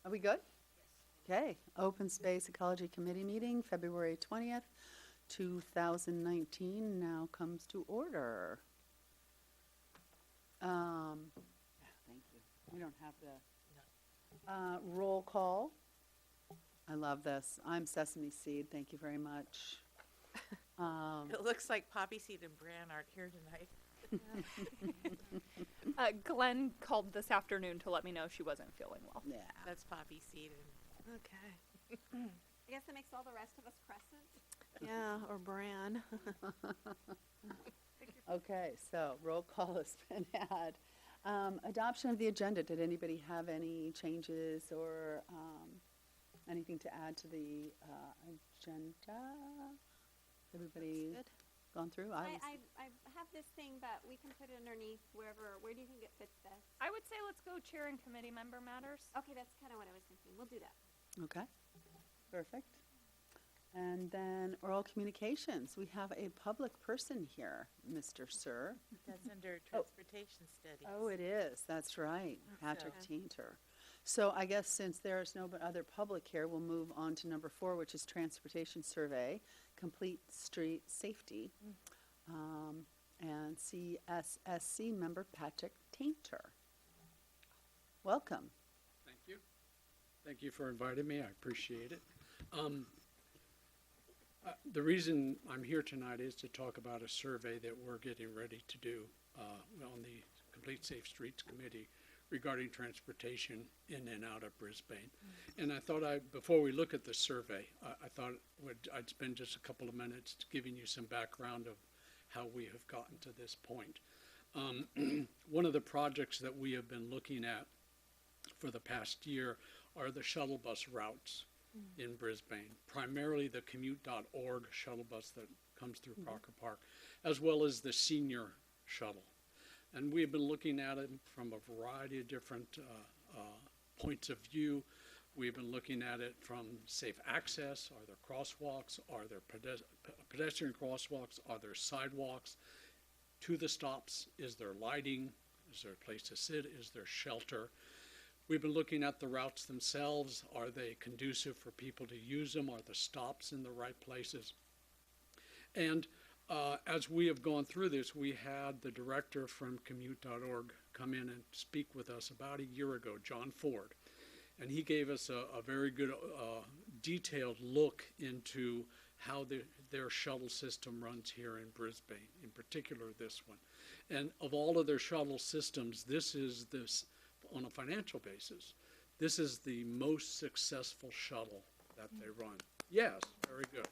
Are we good? Okay, Open Space Ecology Committee meeting, February 20th, 2019 now comes to order. Thank you. We don't have the roll call. I love this. I'm Sesame Seed. Thank you very much. It looks like Poppy Seed and Bran aren't here tonight. Glenn called this afternoon to let me know she wasn't feeling well. Yeah. That's Poppy Seed and okay. I guess that makes all the rest of us Crescent. Yeah, or Bran. Okay, so roll call has been had. Adoption of the agenda. Did anybody have any changes or anything to add to the agenda? Everybody Good. gone through? I have this thing, but we can put it underneath wherever. Where do you think it fits best? I would say let's go chair and committee member matters. Okay, that's kind of what I was thinking. We'll do that. Okay, perfect. And then oral communications. We have a public person here, Mr. Sir. That's under transportation studies. Oh, it is. That's right. Patrick Tainter. So I guess since there is no other public here, we'll move on to number 4, which is transportation survey, complete street safety. And CSSC member Patrick Tainter. Welcome. Thank you. Thank you for inviting me. I appreciate it. The reason I'm here tonight is to talk about a survey that we're getting ready to do on the Complete Safe Streets Committee regarding transportation in and out of Brisbane. And I thought before we look at the survey, I thought I'd spend just a couple of minutes giving you some background of how we have gotten to this point. One of the projects that we have been looking at for the past year are the shuttle bus routes in Brisbane, primarily the commute.org shuttle bus that comes through Crocker Park, as well as the senior shuttle. And we've been looking at it from a variety of different points of view. We've been looking at it from safe access. Are there crosswalks? Are there pedestrian crosswalks? Are there sidewalks to the stops? Is there lighting? Is there a place to sit? Is there shelter? We've been looking at the routes themselves. Are they conducive for people to use them? Are the stops in the right places? And as we have gone through this, we had the director from commute.org come in and speak with us about a year ago, John Ford. And he gave us a very good detailed look into how their shuttle system runs here in Brisbane, in particular this one. And of all of their shuttle systems, this on a financial basis, this is the most successful shuttle that they run. Yes, very good.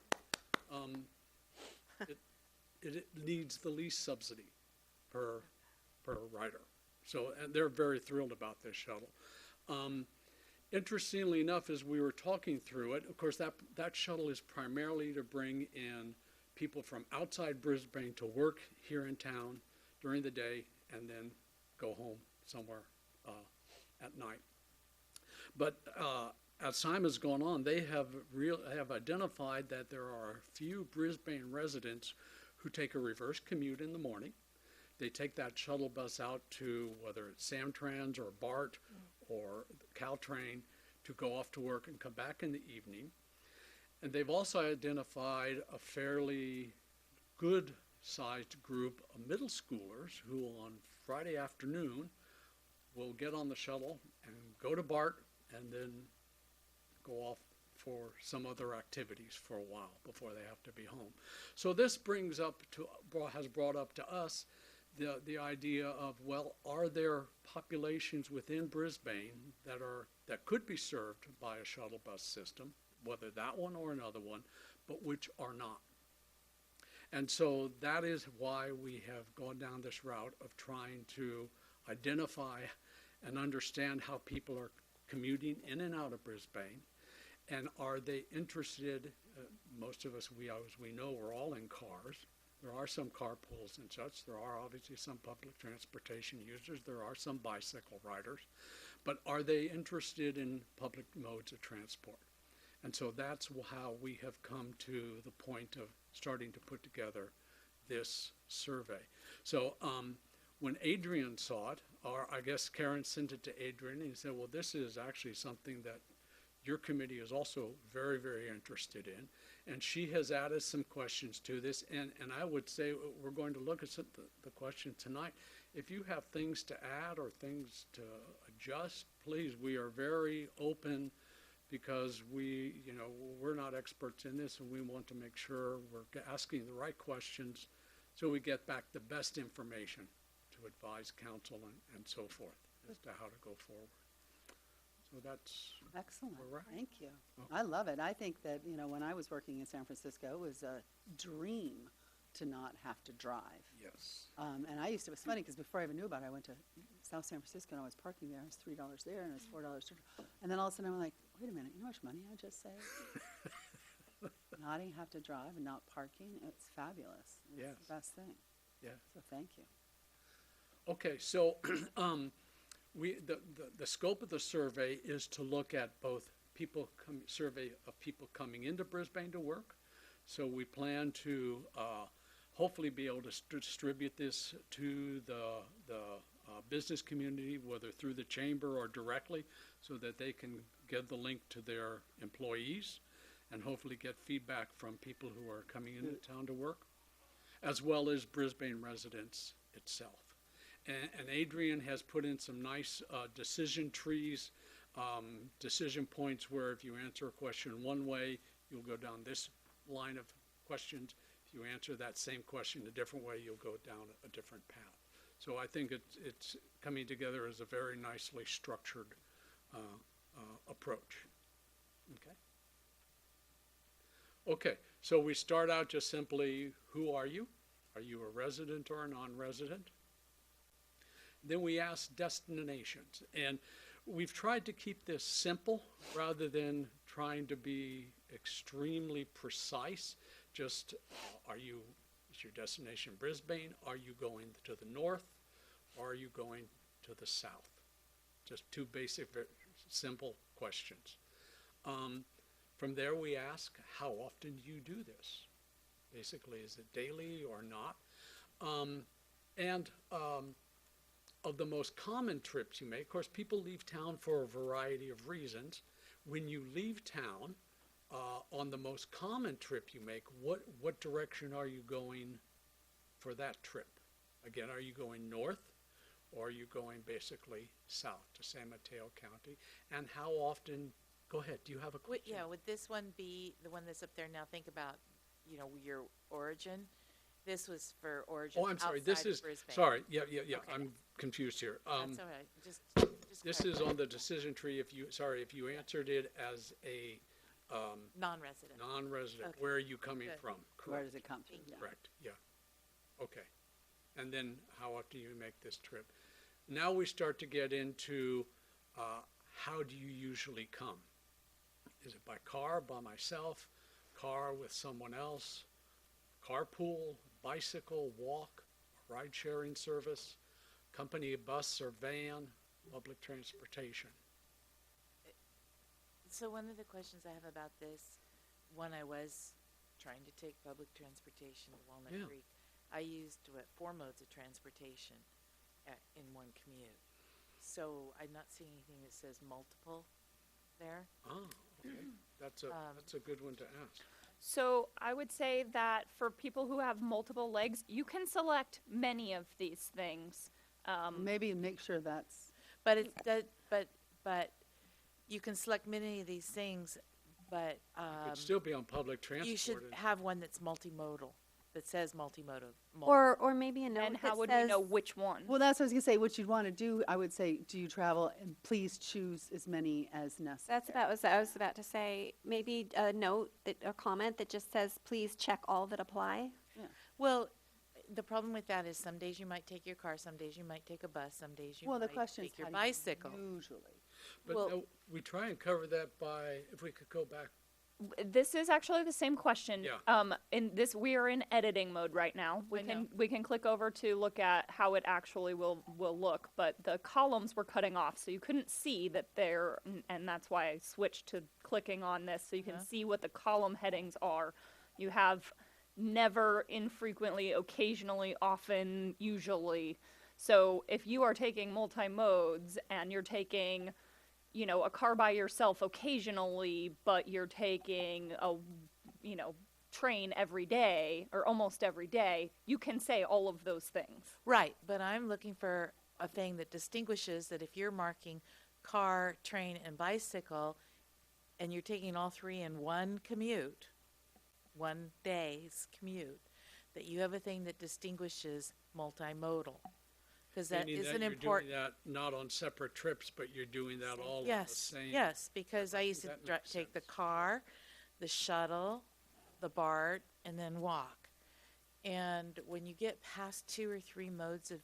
It needs the least subsidy per rider. So, and they're very thrilled about this shuttle. Interestingly enough, as we were talking through it, of course, that shuttle is primarily to bring in people from outside Brisbane to work here in town during the day and then go home somewhere at night. But as time has gone on, they have identified that there are a few Brisbane residents who take a reverse commute in the morning. They take that shuttle bus out to whether it's Samtrans or BART or Caltrain to go off to work and come back in the evening. And they've also identified a fairly good-sized group of middle schoolers who on Friday afternoon will get on the shuttle and go to BART and then go off for some other activities for a while before they have to be home. So this has brought up to us the idea of, well, are there populations within Brisbane that could be served by a shuttle bus system, whether that one or another one, but which are not? And so that is why we have gone down this route of trying to identify and understand how people are commuting in and out of Brisbane, and are they interested, most of us, as we know, we're all in cars. There are some carpools and such. There are obviously some public transportation users. There are some bicycle riders. But are they interested in public modes of transport? And so that's how we have come to the point of starting to put together this survey. So when Adrian saw it, or I guess Karen sent it to Adrian, and he said, well, this is actually something that your committee is also very, very interested in. And she has added some questions to this, and I would say we're going to look at the question tonight. If you have things to add or things to adjust, please, we are very open, because we're not experts in this, and we want to make sure we're asking the right questions so we get back the best information to advise council and so forth as to how to go forward. So that's Excellent, where we're at. thank you. Okay. I love it. I think that, when I was working in San Francisco, it was a dream to not have to drive. Yes. And I used to, it was funny, because before I even knew about it, I went to South San Francisco, and I was parking there, it was $3 there, and it was $4 to, and then all of a sudden I'm like, wait a minute, you know how much money I just saved? Not even have to drive and not parking, it's fabulous. It's Yes. the best thing, Yeah. so thank you. Okay, so the scope of the survey is to look at both survey of people coming into Brisbane to work. So we plan to hopefully be able to distribute this to the business community, whether through the chamber or directly, so that they can give the link to their employees and hopefully get feedback from people who are coming into town to work, as well as Brisbane residents itself. And Adrian has put in some nice decision trees, decision points where if you answer a question one way, you'll go down this line of questions. If you answer that same question a different way, you'll go down a different path. So I think it's coming together as a very nicely structured approach. Okay. Okay, so we start out just simply, who are you? Are you a resident or a non-resident? Then we ask destinations, and we've tried to keep this simple rather than trying to be extremely precise. Just, is your destination Brisbane? Are you going to the north? Or are you going to the south? Just two basic, very simple questions. From there we ask, how often do you do this? Basically, is it daily or not? Of the most common trips you make, of course, people leave town for a variety of reasons. When you leave town, on the most common trip you make, what direction are you going for that trip? Again, are you going north, or are you going basically south to San Mateo County? And how often, go ahead, do you have a question? Yeah, would this one be the one that's up there now? Think about, your origin. This was for origin Oh, I'm sorry, outside this of is, Brisbane. sorry, yeah, Okay. I'm confused here. That's all right. Just This is clarify. on the decision tree, if you answered it as a Non-resident. non-resident, Okay. where are you coming Good. from? Where Correct. does it come from? Yeah. Correct, yeah. Okay. And then how often do you make this trip? Now we start to get into how do you usually come? Is it by car, by myself, car with someone else, carpool, bicycle, walk, ride-sharing service, company bus or van, public transportation? So one of the questions I have about this, when I was trying to take public transportation to Walnut Yeah. Creek, I used 4 modes of transportation in one commute. So I'm not seeing anything that says multiple there. Ah, okay. That's a good one to ask. So I would say that for people who have multiple legs, you can select many of these things. Maybe make sure that's, But it does, but you can select many of these things, but Could still be on public transport. you should have one that's multimodal, that says multimodal. Or maybe a note And that how would says, we know which one? well, that's what I was gonna say, what you'd wanna do, I would say, do you travel, and please choose as many as necessary. that's about what I was about to say, maybe a note, a comment that just says, please check all that apply. Well, the problem with that is some days you might take your car, some days you might take a bus, some days you Well, the might question is, take your how do you bicycle. usually? But well- no, we try and cover that by, if we could go back. This is actually the same question. Yeah. In this, we are in editing mode right now. I know. We can click over to look at how it actually will look, but the columns were cutting off, so you couldn't see that they're, and that's why I switched to clicking on this, so you can see what the column headings are. You have never, infrequently, occasionally, often, usually. So if you are taking multi-modes and you're taking, you know, a car by yourself occasionally, but you're taking a, you know, train every day or almost every day, you can say all of those things. Right, but I'm looking for a thing that distinguishes that if you're marking car, train, and bicycle, and you're taking all three in one commute, one day's commute, that you have a thing that distinguishes multimodal. Because that Meaning is that an you're important. doing that not on separate trips, but you're doing that all on the Yes, same. yes, because I used to That makes take the sense. car, the shuttle, the BART, and then walk. And when you get past 2 or 3 modes of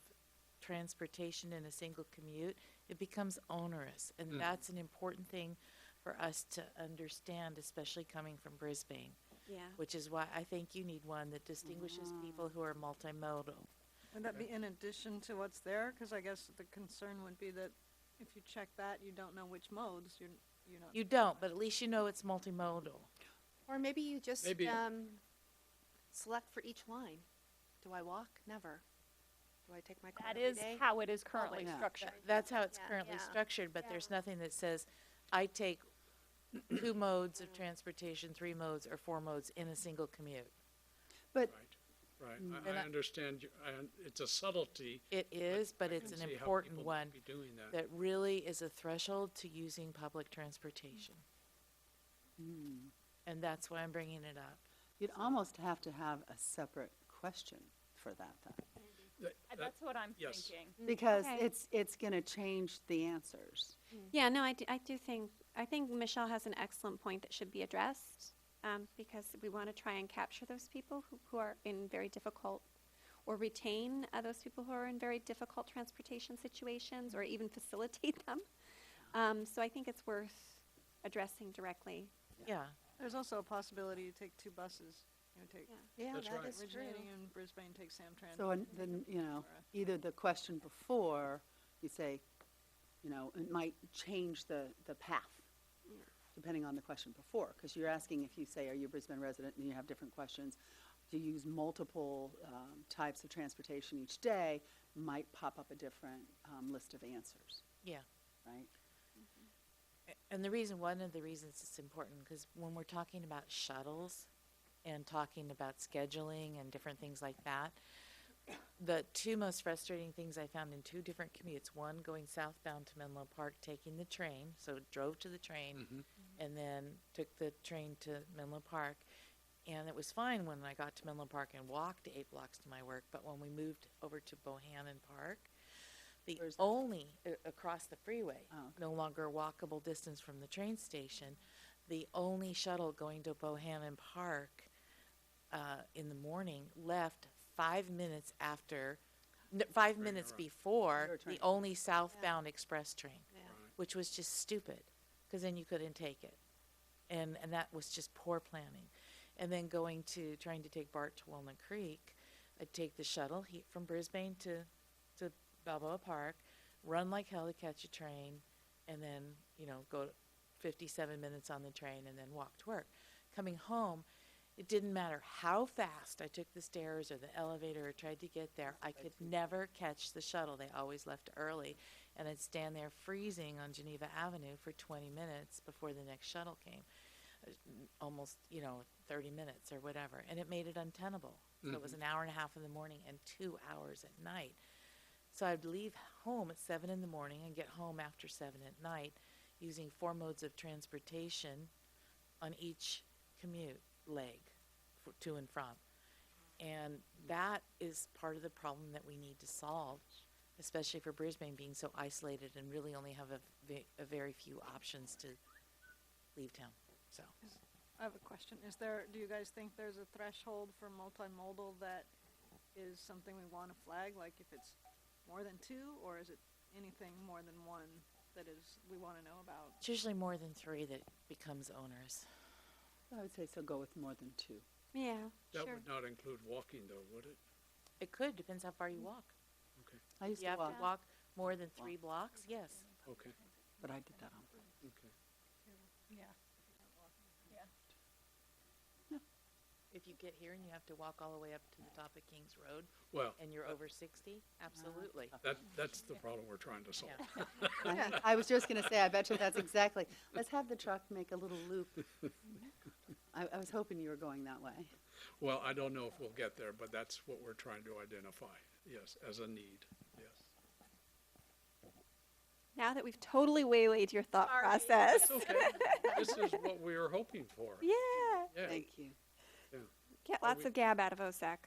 transportation in a single commute, it becomes onerous. And that's an important thing for us to understand, especially coming from Brisbane, Yeah. which is why I think you need one that distinguishes people who are multimodal. Would that be in addition to what's there? Because I guess the concern would be that if you check that, you don't know which modes, you're not. You don't, but at least you know it's multimodal. Or maybe you just Maybe- select for each line. Do I walk? Never. Do I take my car That every is day? how it is currently yeah. structured. That's how it's Yeah. currently Yeah. structured, but there's nothing that says, I take 2 modes of transportation, 3 modes, or 4 modes in a single commute. But Right, And I I- understand, it's a subtlety. It is, but I it's can an see how important people one might be doing that. that really is a threshold to using public transportation. And that's why I'm bringing it up. you'd almost have to have a separate question for that then. That's what I'm yes. thinking. Because Okay. it's gonna change the answers. Yeah, no, I do think, I think Michelle has an excellent point that should be addressed, because we want to try and capture those people who are in very difficult, or retain those people who are in very difficult transportation situations, or even facilitate them. So I think it's worth addressing directly. Yeah. There's also a possibility you take 2 buses. You know, take Yeah, That's that right. is true. originating in Brisbane, take Samtrans. So then, you know, either the question before, you say, you know, it might change the path, depending on the question before. Because you're asking, if you say, are you a Brisbane resident, and you have different questions, to use multiple types of transportation each day, might pop up a different list of answers, Yeah. right? And one of the reasons it's important, because when we're talking about shuttles and talking about scheduling and different things like that, the 2 most frustrating things I found in 2 different commutes, one going southbound to Menlo Park, taking the train, so drove to the train, and then took the train to Menlo Park. And it was fine when I got to Menlo Park and walked 8 blocks to my work, but when we moved over to Bohannon Park, the Where's that? only, across the freeway, Oh, okay. no longer a walkable distance from the train station, the only shuttle going to Bohannon Park in the morning left 5 minutes after, 5 minutes right. before Your the train. only southbound express train, Yeah. which was just stupid, because then you couldn't take it. And that was just poor planning. And then trying to take BART to Walnut Creek, I'd take the shuttle from Brisbane to Balboa Park, run like hell to catch a train, and then, go 57 minutes on the train and then walk to work. Coming home, it didn't matter how fast I took the stairs or the elevator or tried to get there, I could never catch the shuttle. They always left early, and I'd stand there freezing on Geneva Avenue for 20 minutes before the next shuttle came. Almost, 30 minutes or whatever, and it made it untenable. So it was an hour and a half in the morning and 2 hours at night. So I'd leave home at 7 in the morning and get home after 7 at night, using 4 modes of transportation on each commute leg to and from. And that is part of the problem that we need to solve, especially for Brisbane being so isolated and really only have a very few options to leave town. So I have a question. Do you guys think there's a threshold for multimodal that is something we want to flag? Like if it's more than 2, or is it anything more than 1 that we want to know about? it's usually more than 3 that becomes onerous. I would say so, go with more than 2. Yeah, That sure. would not include walking though, would it? It could, depends how far you walk. Okay, I used You to have walk, to walk more than 3 blocks, yes. okay, but I did that on purpose. okay. Yeah. If you get here and you have to walk all the way up to the top of Kings Road Well, and you're over 60, absolutely. that's the problem we're trying to solve. Yeah. I was just gonna say, I bet you that's exactly, let's have the truck make a little loop. I was hoping you were going that way. Well, I don't know if we'll get there, but that's what we're trying to identify, yes, as a need, yes. Now that we've totally waylaid your thought process. It's okay. This is what we were hoping for. Yeah. Yeah. Thank you. Get Are lots we- of gab out of OSAC.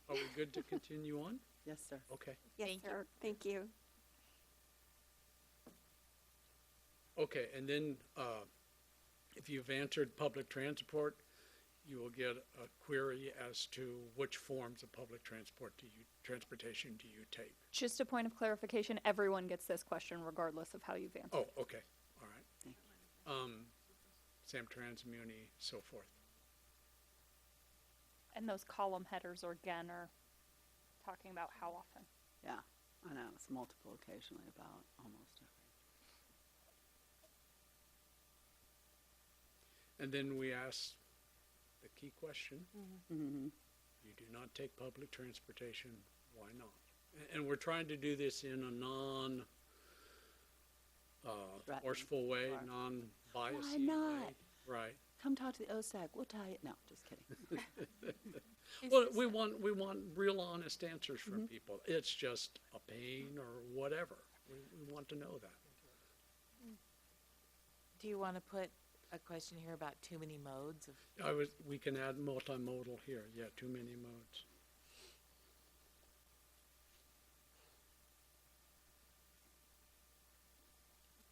Are we good to continue on? Yes, sir. Okay. Yes, Thank you. sir. Thank you. Okay, and then, if you've answered public transport, you will get a query as to which forms of public transportation do you take? Just a point of clarification, everyone gets this question regardless of how you've answered. Oh, okay, all right. Thank you. Samtrans, Muni, so forth. And those column headers again are talking about how often. Yeah, I know, it's multiple occasionally about almost every. And then we ask the key question, Mm-hmm. you do not take public transportation, why not? And we're trying to do this in a forceful way, Sure. non-biased Why not? way. Right. Come talk to the OSAC, we'll tell you, no, just kidding. Well, we want real honest answers from people. It's just a pain or whatever. We want to know that. Do you want to put a question here about too many modes of, We can add multimodal here. Yeah, too many modes.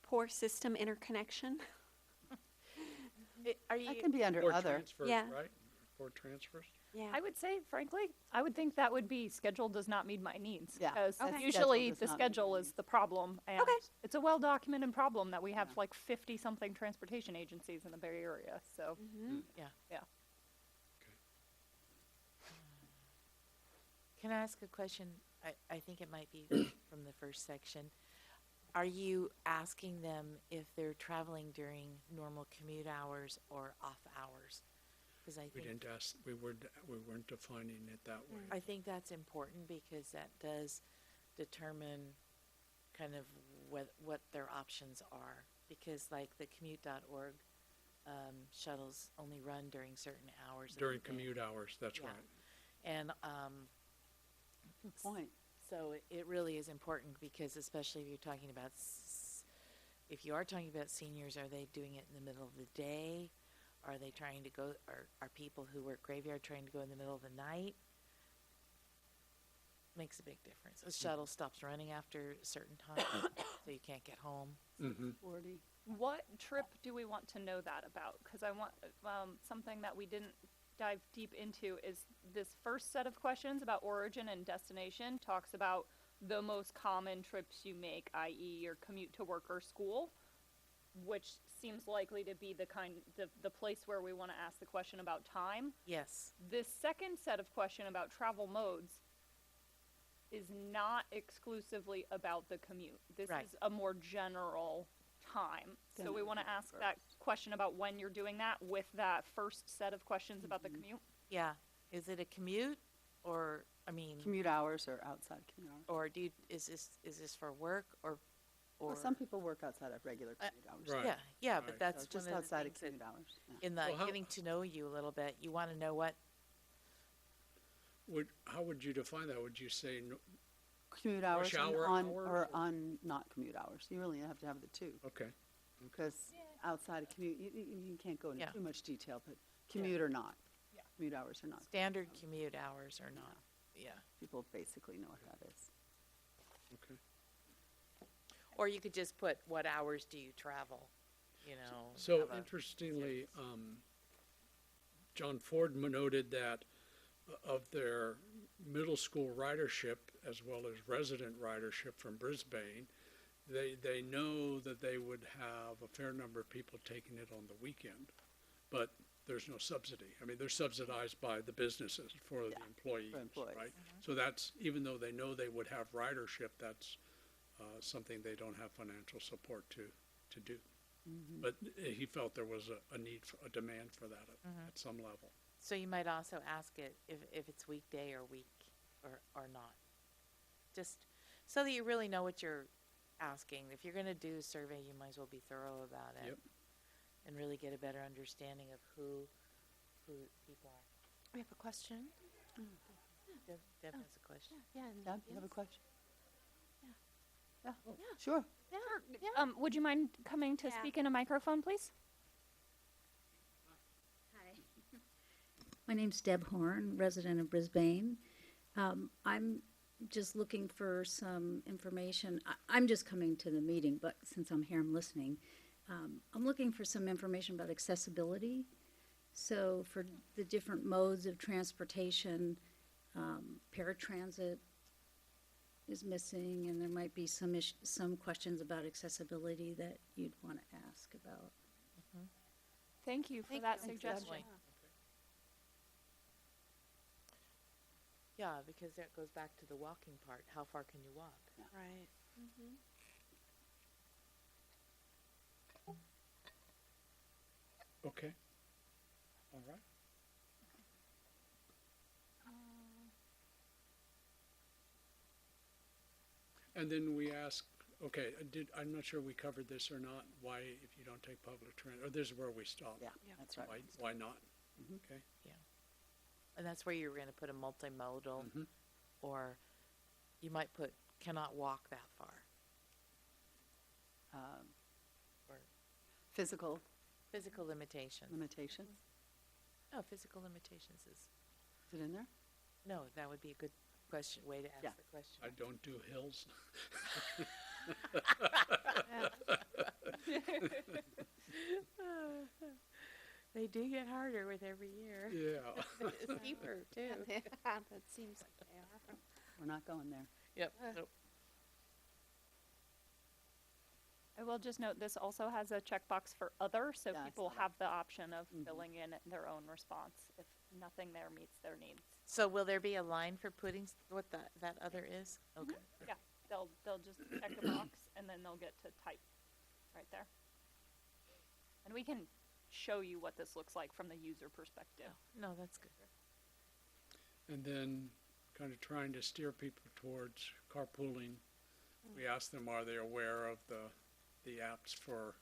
Poor system interconnection. are you, That can be under Or other. transfers, Yeah. right? Or transfers. Yeah. I would say, frankly, I would think that would be schedule does not meet my needs. Yeah. Because Okay. usually Schedule does the not meet my schedule is needs. the problem. And Okay. it's a well-documented problem that we have Yeah. like 50-something transportation agencies in the Bay Area, so. Mhm. yeah. Yeah. Can I ask a question? I think it might be from the first section. Are you asking them if they're traveling during normal commute hours or off hours? Because We didn't ask, we weren't defining it that way. I think that's important because that does determine kind of what their options are. Because like the commute.org shuttles only run during certain hours. of the During day. commute hours, that's Yeah. right. And Good point. so it really is important because especially if you're talking about, if you are talking about seniors, are they doing it in the middle of the day? Are they trying to go, are people who work graveyard trying to go in the middle of the night? Makes a big difference. A shuttle stops running after a certain time, so you can't get home. Mm-hmm. 40. What trip do we want to know that about? Because I want something that we didn't dive deep into is this first set of questions about origin and destination talks about the most common trips you make, i.e. your commute to work or school, which seems likely to be the place where we want to ask the question about time. Yes. This second set of question about travel modes is not exclusively about the commute. This Right. is a more general time. So we want to ask that question about when you're doing that with that first set of questions about the commute. Yeah. Is it a commute or, I mean, Commute hours or outside commute hours. or is this for work or? Well, some people work outside of regular commute hours. Right. Yeah, right. but So that's just one of the outside of things that commute hours. Yeah. in the Well, how- getting to know you a little bit, you want to know what, How would you define that? Would you say, Commute hours and hour on, hours or or- on not commute hours. You really have to have the two. okay, Because outside of commute, you can't go into Yeah. too much detail, but commute or not. Yeah. Commute hours or not. standard commute hours or not? Yeah. People basically know what that is. okay. Or you could just put, what hours do you travel? You know. So have a- interestingly, John Ford noted that of their middle school ridership as well as resident ridership from Brisbane, they know that they would have a fair number of people taking it on the weekend, but there's no subsidy. I mean, they're subsidized by the businesses for the employees, employees. right? So that's, even though they know they would have ridership, that's something they don't have financial support to do. But he felt there was a need, a demand for that at some level. So you might also ask it if it's weekday or week or not. Just so that you really know what you're asking. If you're going to do a survey, you might as well be thorough about it. Yep. And really get a better understanding of who people are. We have a question. Deb has a question. Yeah. Deb, you have a question? Yeah. Yeah, sure. Would you mind coming to Yeah. speak in a microphone, please? Hi. My name's Deb Horn, resident of Brisbane. I'm just looking for some information. I'm just coming to the meeting, but since I'm here, I'm listening. I'm looking for some information about accessibility. So for the different modes of transportation, paratransit is missing, and there might be some questions about accessibility that you'd want to ask about. Thank you for that suggestion. Yeah, because that goes back to the walking part. How far can you walk? Right. Okay. All right. And then we ask, okay, I'm not sure we covered this or not, why if you don't take public transit, or this is where we stop. Yeah, that's right. Why not? Mhm. Okay. And that's where you're going to put a multimodal, Mhm. or you might put cannot walk that far. Or Physical physical limitations. limitations, No, physical limitations is, is it in there? no, that would be a good question, way to ask Yeah. the question. I don't do hills. They do get harder with every year. Yeah. It's steeper, too. That seems like they are. We're not going there. Yep. Nope. I will just note this also has a checkbox for other, so Yeah, I people saw that. have the option of Mhm. filling in their own response if nothing there meets their needs. So will there be a line for putting what that other is? Okay. Yeah, they'll just check the box and then they'll get to type right there. And we can show you what this looks like from the user perspective. No, that's good. And then kind of trying to steer people towards carpooling. We ask them, are they aware of the apps for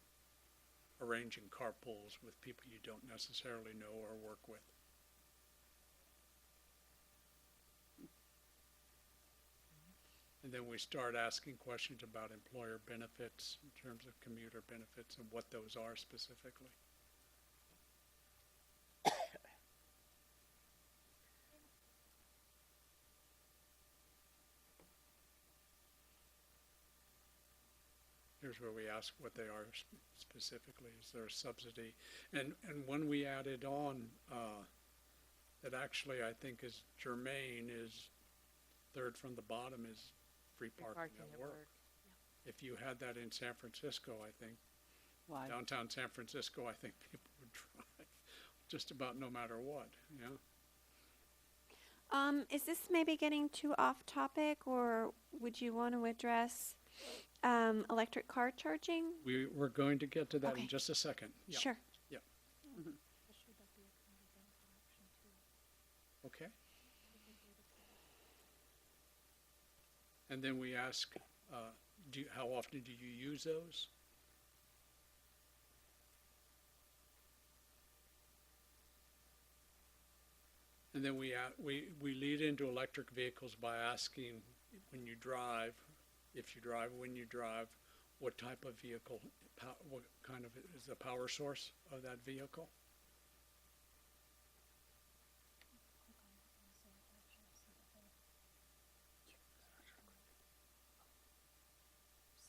arranging carpools with people you don't necessarily know or work with? And then we start asking questions about employer benefits in terms of commuter benefits and what those are specifically. Here's where we ask what they are specifically. Is there a subsidy? And one we added on that actually I think is germane is third from the bottom is free Free parking at work. If you had that in San Francisco, I think, Why? downtown San Francisco, I think people would drive just about no matter what, you know? Is this maybe getting too off topic, or would you want to address electric car charging? We're going to get to that Okay. in just a second. Yeah. Sure. Okay. And then we ask, how often do you use those? And then we lead into electric vehicles by asking when you drive, if you drive, when you drive, what type of vehicle, what kind of is the power source of that vehicle?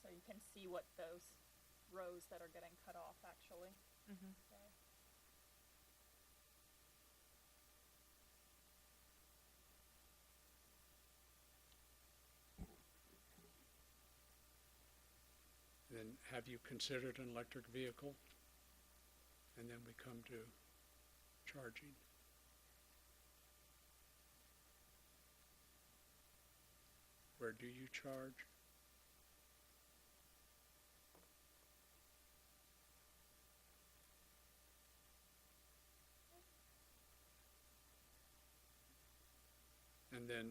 So you can see what those rows that are getting cut off actually. Mhm. say. And then have you considered an electric vehicle? And then we come to charging. Where do you charge? then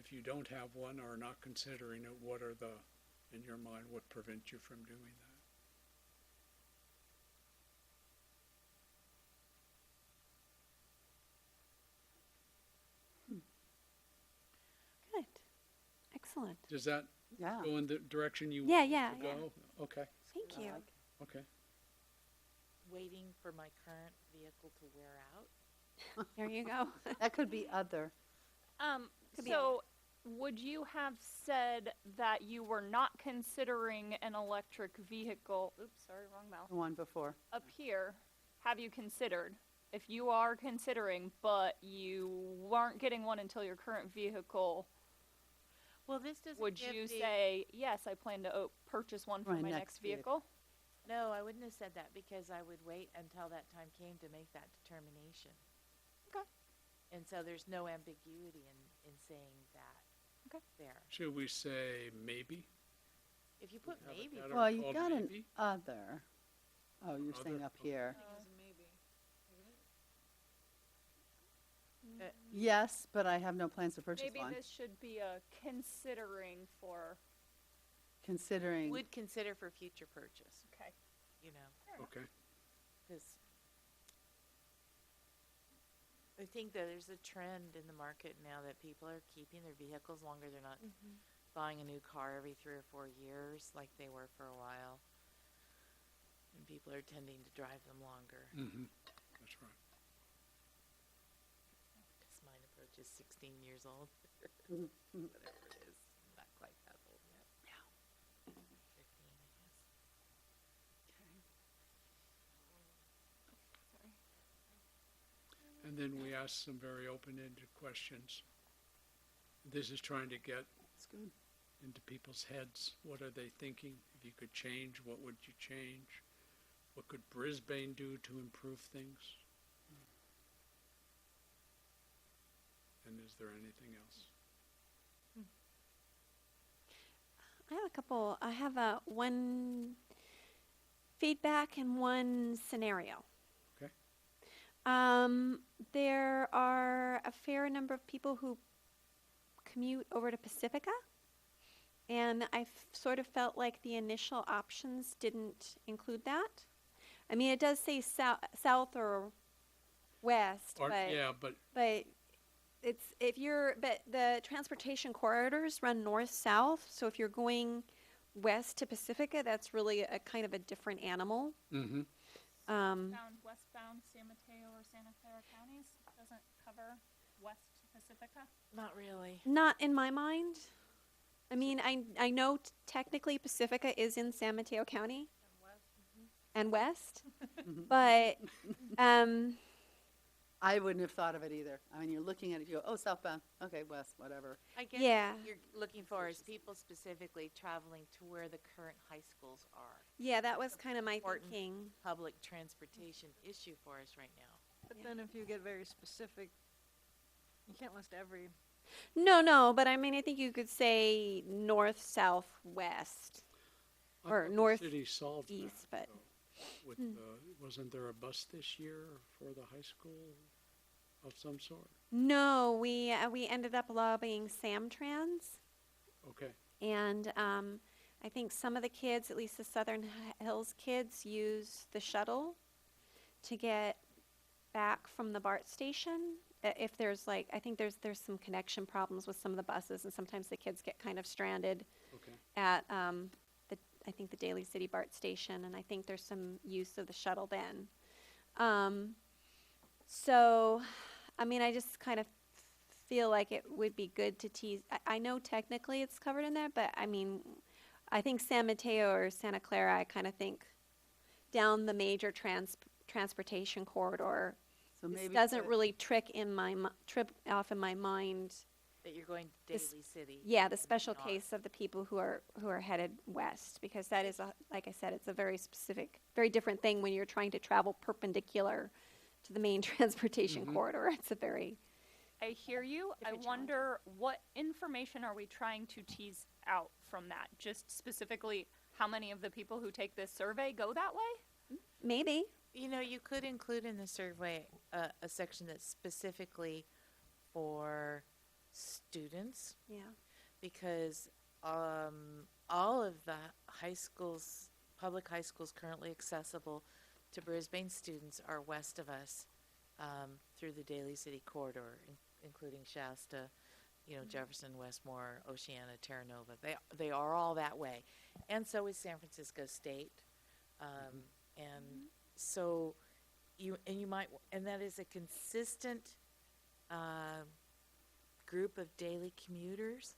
if you don't have one or are not considering it, what are the, in your mind, what prevents you from doing that? Good. Excellent. Does that Yeah. go in the direction you Yeah, want it yeah, to yeah. go? Okay, Thank I you. like it. okay. Waiting for my current vehicle to wear out. There you go. That could be other. Could be So, would you have said that you were not considering an electric vehicle? Oops, sorry, wrong mouth. The one before. Up here, have you considered? If you are considering, but you weren't getting one until your current vehicle, Well, this doesn't would give you the- say, yes, I plan to purchase one for My my next next vehicle? No, I wouldn't have said that because I would wait until that time came to make that determination. Okay. And so there's no ambiguity in saying that. Okay. There. Should we say maybe? If you put Have a maybe, category Well, you called got an maybe? other. Oh, you're saying Other, up okay. here. uh, Yes, but I have no plans to purchase Maybe one. this should be a considering for, Considering, would consider for future purchase, okay. you know, Okay, because I think that there's a trend in the market now that people are keeping their vehicles longer. They're not buying a new car every 3 or 4 years like they were for a while. And people are tending to drive them longer. that's right. Because mine approaches 16 years old. Mhm, mhm. Whatever it is. Not quite that old yet. Yeah. 15, I guess. And then we asked some very open-ended questions. This is trying to get it's good. into people's heads. What are they thinking? If you could change, what would you change? What could Brisbane do to improve things? And is there anything else? I have a couple. I have one feedback and one scenario. Okay. There are a fair number of people who commute over to Pacifica, and I sort of felt like the initial options didn't include that. I mean, it does say south or west, Or, but yeah, but it's but the transportation corridors run north-south, so if you're going west to Pacifica, that's really a kind of a different animal. Found westbound San Mateo or Santa Clara counties doesn't cover west Pacifica. Not really. Not in my mind. I mean, I know technically Pacifica is in San Mateo County and west, but I wouldn't have thought of it either. I mean, you're looking at it, you go, oh, southbound, okay, west, whatever. I guess Yeah. what you're looking for is people specifically traveling to where the current high schools are. yeah, that was kind of my Important. thinking. Public transportation issue for us right now. But Yeah. then if you get very specific, you can't list every, No, but I mean, I think you could say north, south, west, I or thought the north, city solved that, east, but though, with wasn't there a bus this year for the high school of some sort? no, we ended up lobbying Samtrans. Okay, And I think some of the kids, at least the Southern Hills kids, use the shuttle to get back from the BART station. If there's like, I think there's some connection problems with some of the buses, and sometimes the kids get kind of stranded okay. at I think the Daly City BART station, and I think there's some use of the shuttle then. So, I mean, I just kind of feel like it would be good to tease. I know technically it's covered in there, but I mean, I think San Mateo or Santa Clara, I kind of think down the major transportation corridor. So This maybe doesn't put- really trip off in my mind. That you're going to This- Daly City. Yeah, the special not. case of the people who are headed west, because that is like I said, it's a very specific, very different thing when you're trying to travel perpendicular to the main transportation corridor. It's a very I hear you. I Different wonder what information are we trying to tease out from that? Just specifically, how many of the people who take this survey go that way? maybe. You know, you could include in the survey a section that's specifically for students, Yeah. because all of the high schools, public high schools currently accessible to Brisbane students are west of us, through the Daly City corridor, including Shasta, Jefferson, Westmore, Oceana, Terra Nova. They are all that way, and so is San Francisco State, and so and that is a consistent group of daily commuters,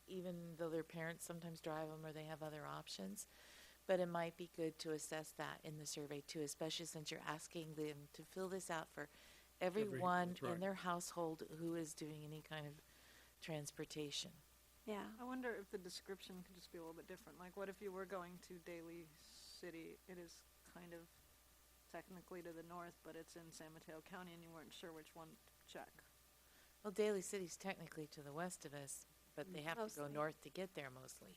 even though their parents sometimes drive them or they have other options. But it might be good to assess that in the survey too, especially since you're asking them to fill this out for everyone that's right. in their household who is doing any kind of transportation. Yeah. I wonder if the description could just be a little bit different. Like, what if you were going to Daly City? It is kind of technically to the north, but it's in San Mateo County, and you weren't sure which one to check. Well, Daly City's technically to the west of us, but they have to go Mostly. north to get there mostly.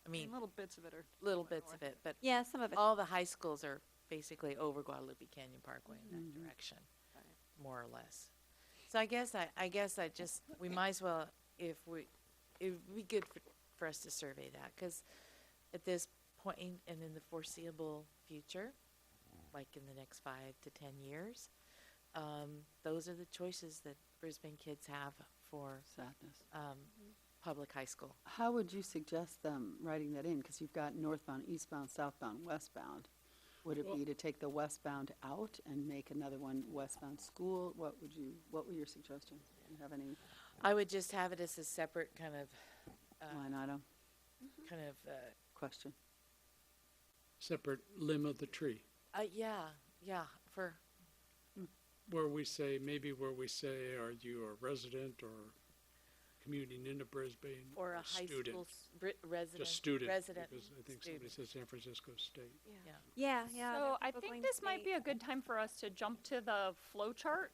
I mean, Little bits of it are. little going bits north. of it, but Yeah, some of it. all the high schools are basically over Guadalupe Canyon Parkway in that direction, Right. more or less. So I guess we might as well, it would be good for us to survey that, because at this point and in the foreseeable future, like in the next 5 to 10 years, those are the choices that Brisbane kids have for Sadness. public high school. How would you suggest them writing that in? Because you've got northbound, eastbound, southbound, westbound. Would it Well- be to take the westbound out and make another one westbound school? What were your suggestions? Do you have any I would just have it as a separate kind of, line item question? Separate limb of the tree, for, where we say, are you a resident or commuting into Brisbane? or a high student? school resident. Just student, Resident because I think somebody student. said San Francisco State. Yeah. Yeah, yeah. So there are I people think going this to might be a good time for us to jump to the flow chart,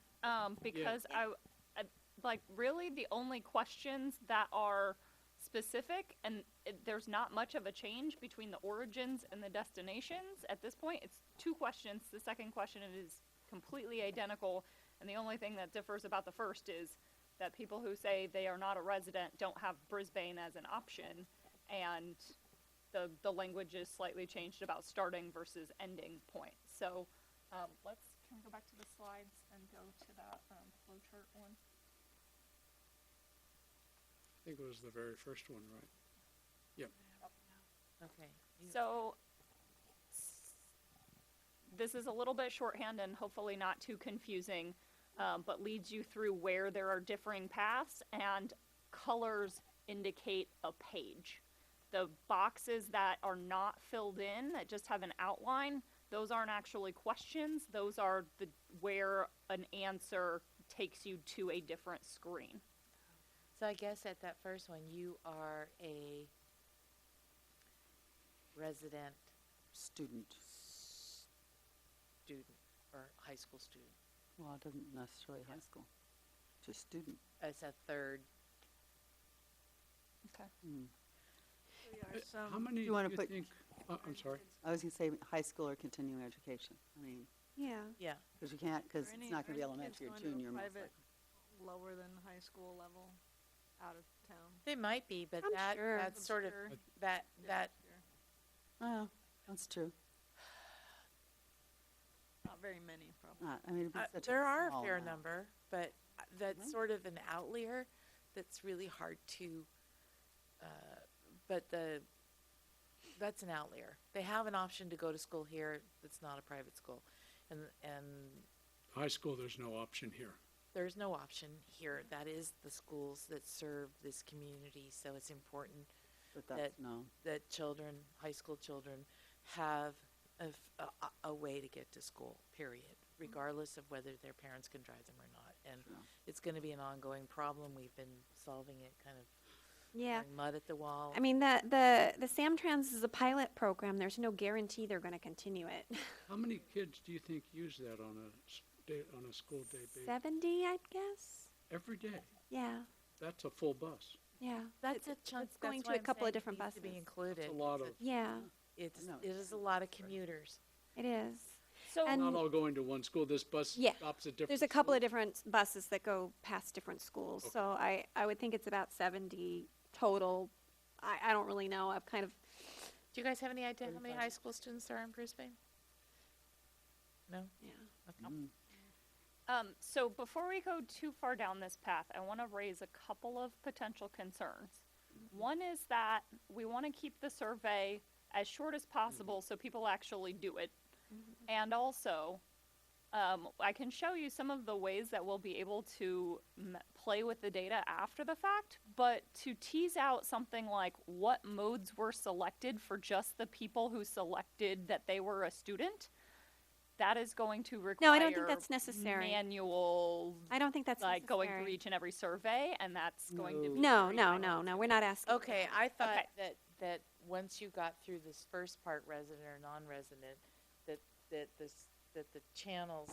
because I like really the only questions that are specific, and there's not much of a change between the origins and the destinations at this point. It's 2 questions. The second question is completely identical, and the only thing that differs about the first is that people who say they are not a resident don't have Brisbane as an option, and the language is slightly changed about starting versus ending point. So can we go back to the slides and go to that flow chart one? I think it was the very first one, right? Yep. Okay. So this is a little bit shorthand and hopefully not too confusing, but leads you through where there are differing paths, and colors indicate a page. The boxes that are not filled in, that just have an outline, those aren't actually questions. Those are where an answer takes you to a different screen. So I guess at that first one, you are a resident Student. student or high school student. Well, it doesn't necessarily high school, just student. As a third. Okay. How many do you wanna you put- think, I'm sorry, I was gonna say high school or continuing education. I mean, Yeah. Yeah. because you can't, because Are it's any- not gonna be are any elementary or kids going to a junior most private likely. lower than high school level out of town? They might be, but I'm sure. that's I'm sort of, sure. that, Oh, that's true. Not very many, probably. I mean, it'd be such a there are a small fair amount. number, but that's sort of an outlier that's really hard to, that's an outlier. They have an option to go to school here that's not a private school. And high school, there's no option here. there's no option here. That is the schools that serve this community, so it's important But that's, no. that children, high school children, have a way to get to school, period, regardless of whether their parents can drive them or not. And Sure. it's going to be an ongoing problem. We've been solving it kind of Yeah. throwing mud at the wall. I mean, the Samtrans is a pilot program. There's no guarantee they're going to continue it. How many kids do you think use that on a school day basis? 70, I'd guess. Every day? Yeah. That's a full bus. Yeah. That's a chunk. it's going that's to why a I'm couple of saying it different needs to be buses. included. That's a lot of, Yeah, It's No, it is a lot of commuters. it is. So And- Not all going to one school. This bus Yeah. stops at different. There's a couple of schools. different buses that go past different schools, so I would think it's about 70 total. I don't really know. I've kind of, Do you guys have any idea how many high school students there are in Brisbane? No? yeah. Okay. So before we go too far down this path, I want to raise a couple of potential concerns. One is that we want to keep the survey as short as possible so people actually do it. And also, I can show you some of the ways that we'll be able to play with the data after the fact, but to tease out something like what modes were selected for just the people who selected that they were a student, that is going to require No, I don't think that's necessary. manual, I don't think that's like going through necessary. each and every survey, and that's going to be No, very no, time no, no, we're not asking. for Okay, that. I thought Okay. that once you got through this first part, resident or non-resident, that the channels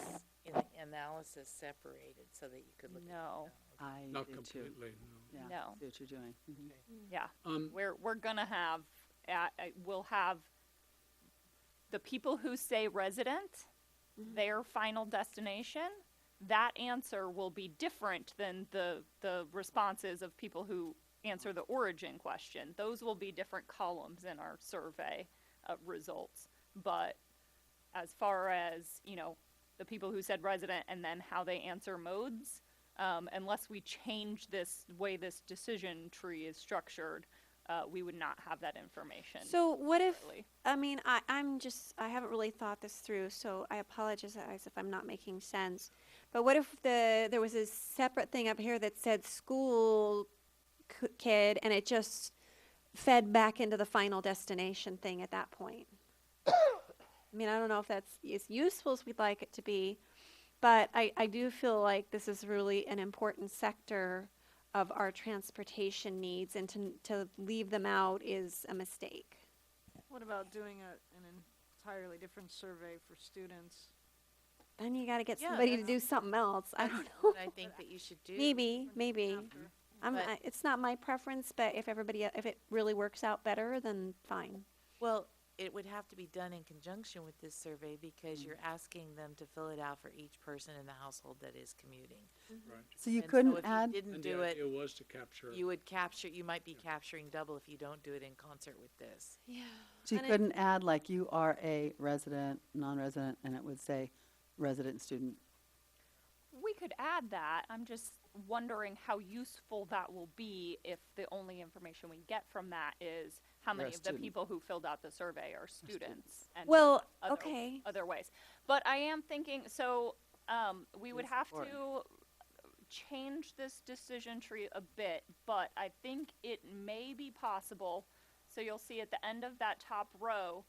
in the analysis separated so that you could look at. No. I Not do too. completely, no. Yeah, No. see what you're doing. Mhm. Yeah, Um, we're gonna have, we'll have the people who say resident, their final destination, that answer will be different than the responses of people who answer the origin question. Those will be different columns in our survey results. But as far as, the people who said resident and then how they answer modes, unless we change this way this decision tree is structured, we would not have that information. So what if, separately. I mean, I haven't really thought this through, so I apologize if I'm not making sense. But what if there was a separate thing up here that said school kid, and it just fed back into the final destination thing at that point? I mean, I don't know if that's as useful as we'd like it to be, but I do feel like this is really an important sector of our transportation needs, and to leave them out is a mistake. What about doing an entirely different survey for students? Then you got to get Yeah, somebody to that's- do something else. I don't know. What I think that you should do. Maybe. But- It's not my preference, but if it really works out better, then fine. Well, it would have to be done in conjunction with this survey because you're asking them to fill it out for each person in the household that is commuting. Right. So you And so couldn't if you add, didn't And do the it, idea was to capture. you might be capturing double if you don't do it in concert with this. Yeah. so you and it- couldn't add like you are a resident, non-resident, and it would say resident student. We could add that. I'm just wondering how useful that will be if the only information we get from that is how You're a many of the student. people who filled out the survey are students and Well, other, okay. other ways. But I am thinking, so we would That's have important. to change this decision tree a bit, but I think it may be possible. So you'll see at the end of that top row,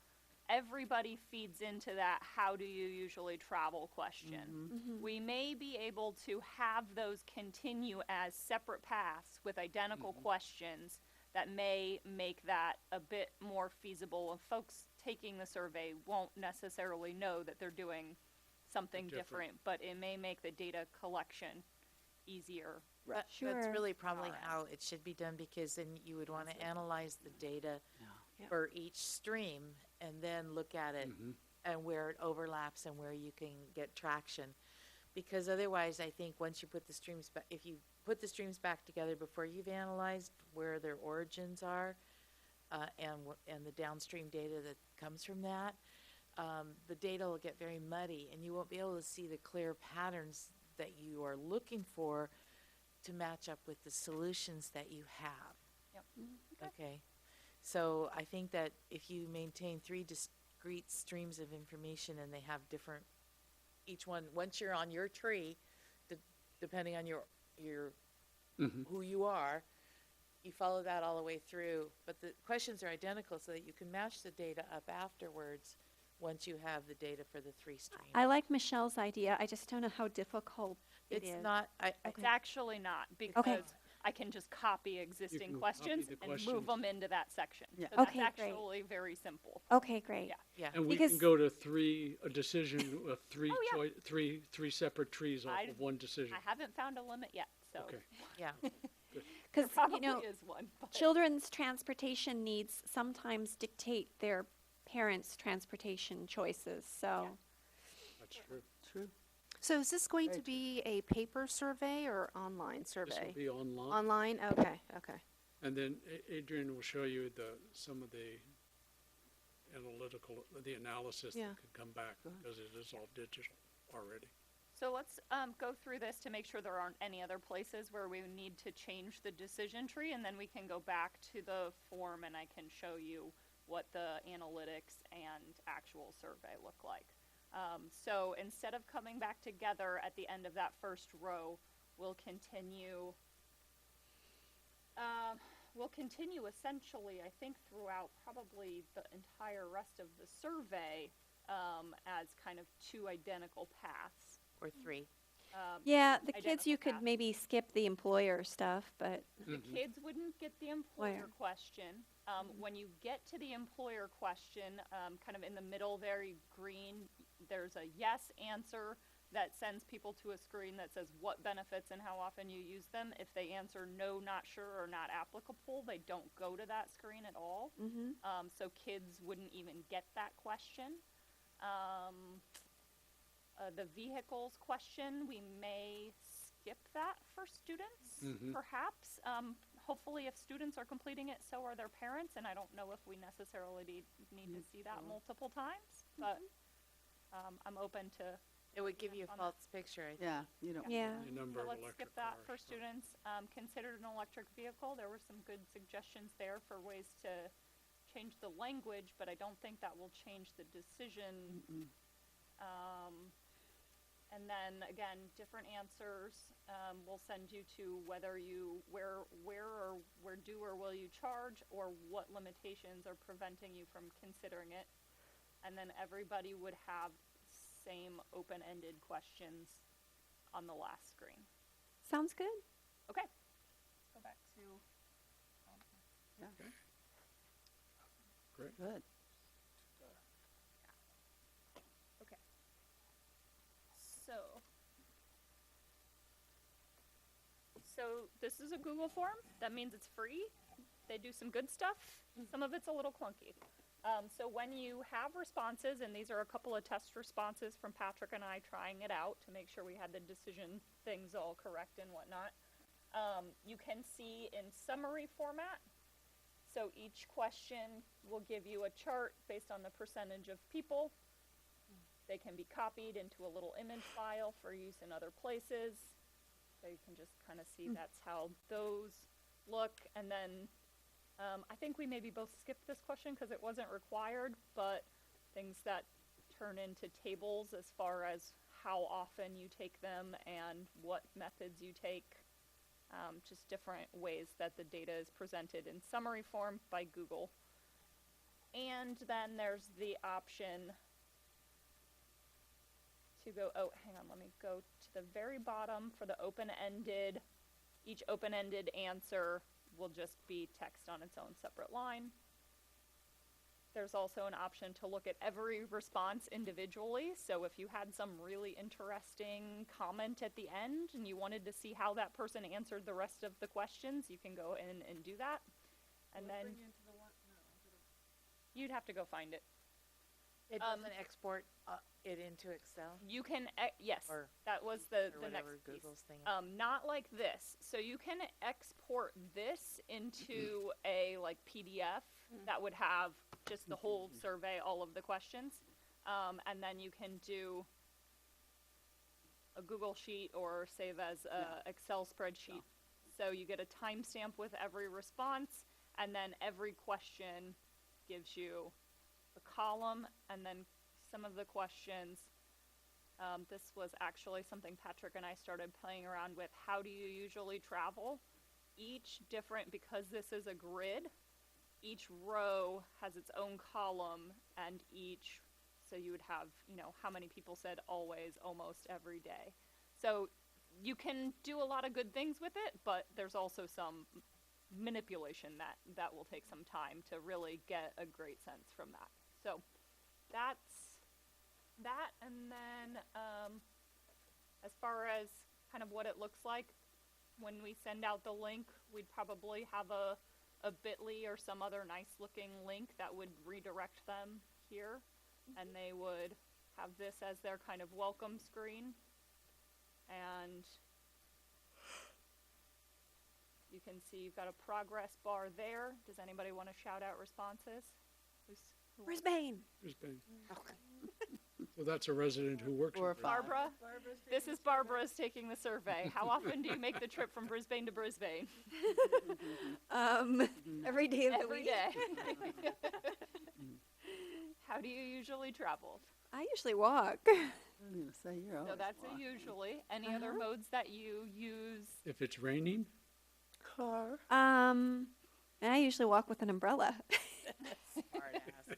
everybody feeds into that how do you usually travel question. We may be able to have those continue as separate paths with identical questions that may make that a bit more feasible, and folks taking the survey won't necessarily know that they're doing something different, but it may make the data collection easier. That's Sure. really probably Alright. how it should be done because then you would want to analyze the data Yeah. for each stream and then look at it and where it overlaps and where you can get traction. Because otherwise, I think once you put the streams back, if you put the streams back together before you've analyzed where their origins are and the downstream data that comes from that, the data will get very muddy and you won't be able to see the clear patterns that you are looking for to match up with the solutions that you have. Yep. Okay. So I think that if you maintain 3 discrete streams of information and they have different, each one, once you're on your tree, depending on your who you are, you follow that all the way through. But the questions are identical so that you can match the data up afterwards once you have the data for the 3 streams. I like Michelle's idea. I just don't know how difficult it is. It's not, It's actually not, because I can just copy existing can copy questions the and move questions. them into that section. Yeah. So that's Okay, great. actually very simple. Okay, great. Yeah. yeah. And we Because- can go to a decision of three Oh, yeah. three separate trees off I- of one decision. I haven't found a limit yet, so Okay. Yeah. there Because, probably you know, is one. But children's transportation needs sometimes dictate their parents' transportation choices, so. That's true. True. So is this going Very to be a paper survey or online This will survey? be online. Online? Okay, okay. And then Adrian will show you some of the the analysis Yeah. that could come back, because it is all digital already. So let's go through this to make sure there aren't any other places where we need to change the decision tree, and then we can go back to the form and I can show you what the analytics and actual survey look like. So instead of coming back together at the end of that first row, we'll continue essentially, I think, throughout probably the entire rest of the survey as kind of two identical paths. Or 3. Yeah, the kids, identical you could paths. maybe skip the employer stuff, but The kids wouldn't get the employer Where? question. When you get to the employer question, kind of in the middle there, green, there's a yes answer that sends people to a screen that says what benefits and how often you use them. If they answer no, not sure, or not applicable, they don't go to that screen at all. So kids wouldn't even get that question. The vehicles question, we may skip that for students, perhaps. Hopefully, if students are completing it, so are their parents, and I don't know if we necessarily need to see that multiple times, but I'm open to. It would give you a on false picture, I think. Yeah, you don't. yeah. The number So of let's electric skip that cars, for so- students. Considered an electric vehicle, there were some good suggestions there for ways to change the language, but I don't think that will change the decision. And then again, different answers will send you to whether you where do or will you charge, or what limitations are preventing you from considering it. And then everybody would have same open-ended questions on the last screen. Sounds good. Okay. Go back to. Okay. Great. Good. Okay. So this is a Google form. That means it's free. They do some good stuff. Some of it's a little clunky. So when you have responses, and these are a couple of test responses from Patrick and I trying it out to make sure we had the decision things all correct and whatnot, you can see in summary format. So each question will give you a chart based on the percentage of people. They can be copied into a little image file for use in other places. So you can just kind of see that's how those look. And then I think we maybe both skipped this question because it wasn't required, but things that turn into tables as far as how often you take them and what methods you take. Just different ways that the data is presented in summary form by Google. And then there's the option to go, oh, hang on, let me go to the very bottom for the open-ended. Each open-ended answer will just be text on its own separate line. There's also an option to look at every response individually. So if you had some really interesting comment at the end and you wanted to see how that person answered the rest of the questions, you can go in and do that. And then you'd have to go find it. It doesn't export it into Excel You can, yes, or, that was the or next whatever piece. Google's thing. Not like this. So you can export this into a like PDF that would have just the whole survey, all of the questions. And then you can do a Google sheet or save as a Excel spreadsheet. So you get a timestamp with every response, and then every question gives you a column, and then some of the questions. This was actually something Patrick and I started playing around with. How do you usually travel? Each different, because this is a grid, each row has its own column, and so you would have, how many people said always, almost every day. So you can do a lot of good things with it, but there's also some manipulation that will take some time to really get a great sense from that. So that's that, and then as far as kind of what it looks like, when we send out the link, we'd probably have a bit.ly or some other nice looking link that would redirect them here, and they would have this as their kind of welcome screen. And you can see you've got a progress bar there. Does anybody want to shout out responses? Who wants- Brisbane. Brisbane. So that's a resident who works in Or Brisbane. Barbara? This is Barbara's taking the survey. How often do you make the trip from Brisbane to Brisbane? Every day of the Every week. day. How do you usually travel? I usually walk. I'm gonna say you're So always that's a walking. usually. Any other modes that you use? If it's raining, Car. And I usually walk with an umbrella. Smart ass.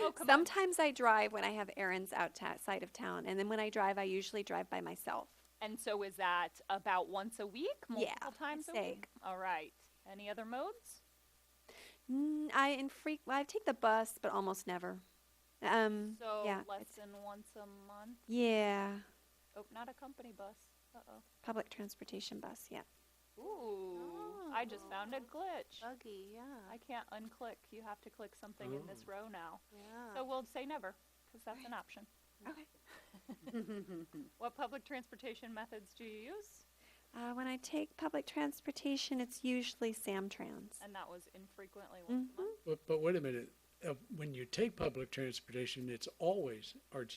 Oh, come on. Sometimes I drive when I have errands outside of town, and then when I drive, I usually drive by myself. And so is that about once a week? Multiple Yeah, times I'd a say. week? All right. Any other modes? I take the bus, but almost never. So yeah, less it's- than once a month? yeah, Oh, not a company bus. Uh-oh. public transportation bus. Yeah. Ooh, I just found a glitch. Buggy, yeah, I can't unclick. You have to click something in this row now. yeah. So we'll say never, because that's an option. Okay. What public transportation methods do you use? When I take public transportation, it's usually Samtrans. And that was infrequently once a month. but wait a minute. When you take public transportation, it's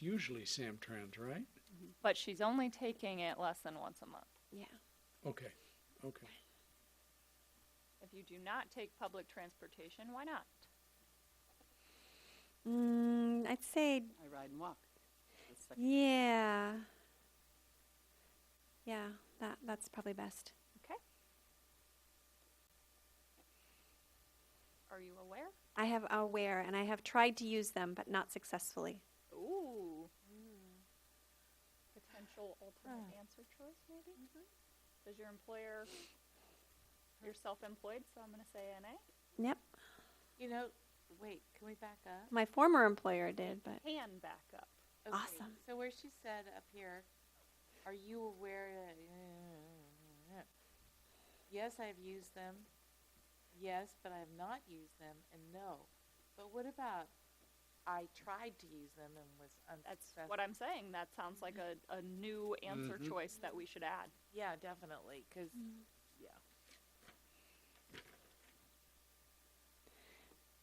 usually Samtrans, right? But she's only taking it less than once a month. Yeah. Okay. If you do not take public transportation, why not? I'd say I ride and walk. That's second. yeah. Yeah, that's probably best. Okay. Are you aware? I have Aware, and I have tried to use them, but not successfully. Ooh. Potential alternate answer choice, maybe? Does your employer, you're self-employed, so I'm going to say NA. Yep. You know, wait, can we back up? My former employer did, but Can back up. Okay, Awesome. So where she said up here, are you aware that, yes, I've used them. Yes, but I have not used them, and no. But what about I tried to use them and was That's unsuccessful? what I'm saying. That sounds like a new answer choice that we should add. Yeah, definitely, because, yeah.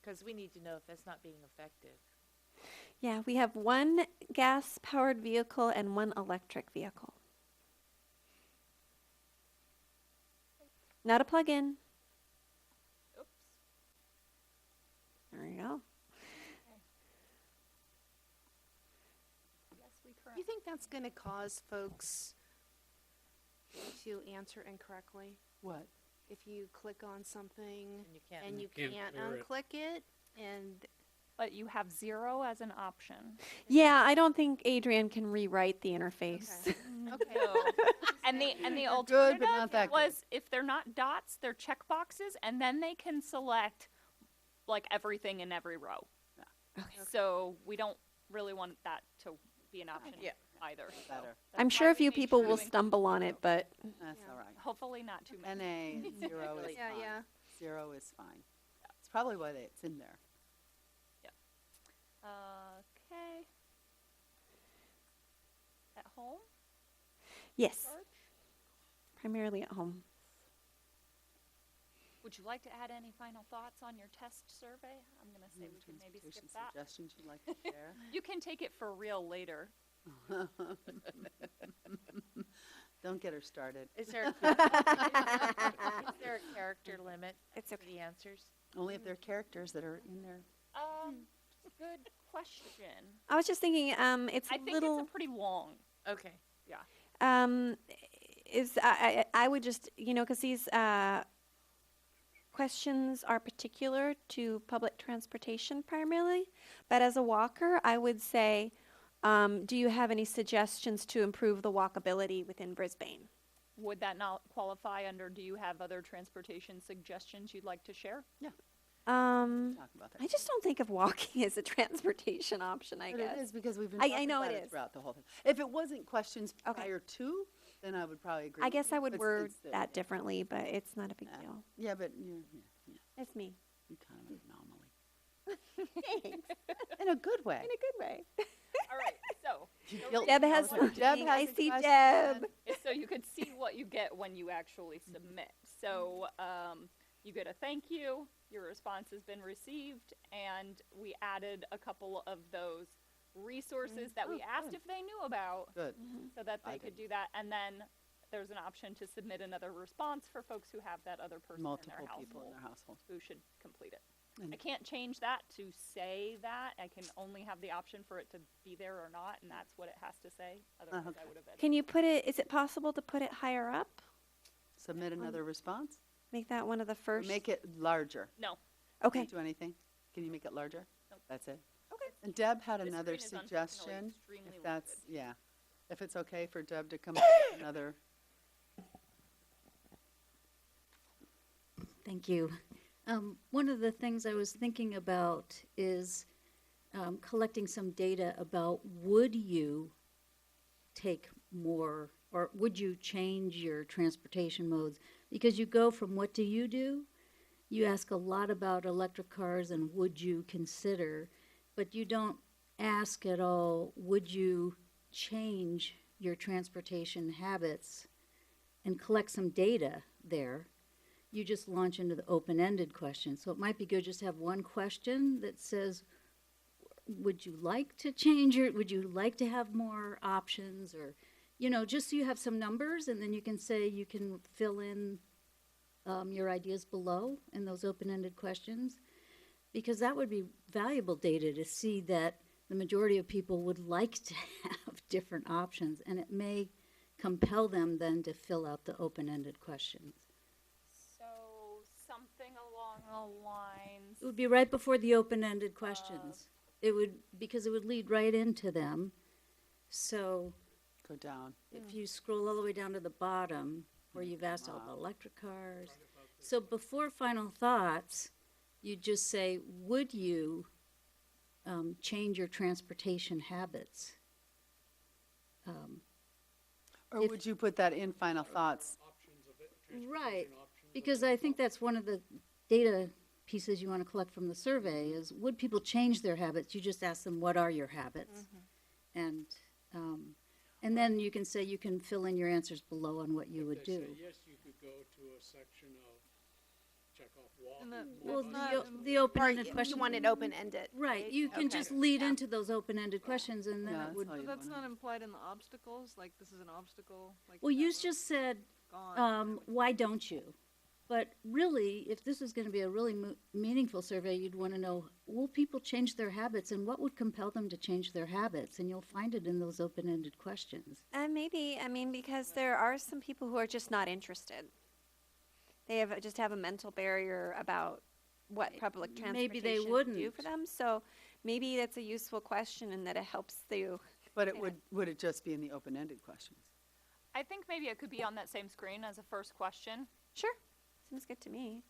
Because we need to know if that's not being effective. yeah, we have one gas-powered vehicle and one electric vehicle. Not a plug-in. Oops. There you go. Yes, we You currently. think that's going to cause folks to answer incorrectly? What? If you click on something And you can't. and you can't can't clear it. unclick it, and But you have 0 as an option. Yeah, I don't think Adrian can rewrite the interface. okay. No. And the Good, alternative but not that good. was if they're not dots, they're check boxes, and then they can select like everything in every row. Okay. So we don't really want that to be an option Yeah. either. So Better. that's I'm sure why a we few made people sure will to stumble on it, but That's Yeah. all right. hopefully not too many. NA, 0 is Yeah, fine. yeah. 0 is fine. It's probably why it's in there. Okay. At home? yes, George? primarily at home. Would you like to add any final thoughts on your test survey? I'm going to say we can maybe skip Transportation that. suggestions you'd like to share? You can take it for real later. Don't get her started. Is there, is there a character limit It's to okay. the answers? Only if they're characters that are in there. Good question. I was just thinking, it's I a think little. it's a pretty long. Okay. I would just, because these questions are particular to public transportation primarily, but as a walker, I would say, do you have any suggestions to improve the walkability within Brisbane? Would that not qualify under, do you have other transportation suggestions you'd like to share? Talk about that. I just don't think of walking as a transportation option, I But guess. it is because we've been I talking know about it it is. throughout the whole thing. If it wasn't questions Okay. prior to, then I would probably agree. I with guess you, I would but word still, that yeah. differently, but it's not a big Yeah. deal. Yeah, but you're It's me. kind of an anomaly. Thanks. In a good way. In a good way. All right, so Guilt- Deb has Oh, something. Deb has I a see question. Deb. it's so you could see what you get when you actually submit. So you get a thank you, your response has been received, and we added a couple of those resources that we asked if they knew about Good. so that I they could do that. And then there's an option to submit another response for folks who have that other person Multiple in their people in household their household. who should complete it. And- I can't change that to say that. I can only have the option for it to be there or not, and that's what it has to say. Otherwise, I okay. would have edited. Can you put it, is it possible to put it higher up? Submit another response? Make that one of the Or first? make it larger? No. Okay. Can't do anything? Can you make it larger? Nope. That's it? Okay. And Deb had This another screen is unfortunately suggestion, extremely if that's, limited. yeah. If it's okay for Deb to come up with another, Thank you. One of the things I was thinking about is collecting some data about would you take more or would you change your transportation modes? Because you go from what do, you ask a lot about electric cars and would you consider, but you don't ask at all, would you change your transportation habits and collect some data there? You just launch into the open-ended question. So it might be good just to have one question that says, would you like to change your, would you like to have more options, or, you know, just so you have some numbers, and then you can say, you can fill in your ideas below in those open-ended questions, because that would be valuable data to see that the majority of people would like to have different options, and it may compel them then to fill out the open-ended questions. So something along the lines. It would be right before the open-ended questions. It would, because it would lead right into them. So go down. if you scroll all the way down to the bottom, where you've asked all about electric cars. So before final thoughts, you just say, would you change your transportation habits? Or If- would you put that in final thoughts? Right, because I think that's one of the data pieces you want to collect from the survey is, would people change their habits? You just ask them, what are your habits? And then you can say, you can fill in your answers below on what you would do. Yes, you could go to a section of check off walk. And that- Well, that's not the Or open-ended you question. want it open-ended. Right, you can Okay. just lead into those open-ended questions, and then Yeah, it that's would, all But you that's wanna- not implied in the obstacles, like this is an obstacle, like. well, that you was just said, gone. why don't you? But really, if this is going to be a really meaningful survey, you'd want to know, will people change their habits, and what would compel them to change their habits? And you'll find it in those open-ended questions. And maybe, I mean, because there are some people who are just not interested. They just have a mental barrier about what public Maybe transportation they do for wouldn't. them. So maybe that's a useful question and that it helps you. But it Yeah. would it just be in the open-ended questions? I think maybe it could be on that same screen as a first question, Sure. Seems good to me.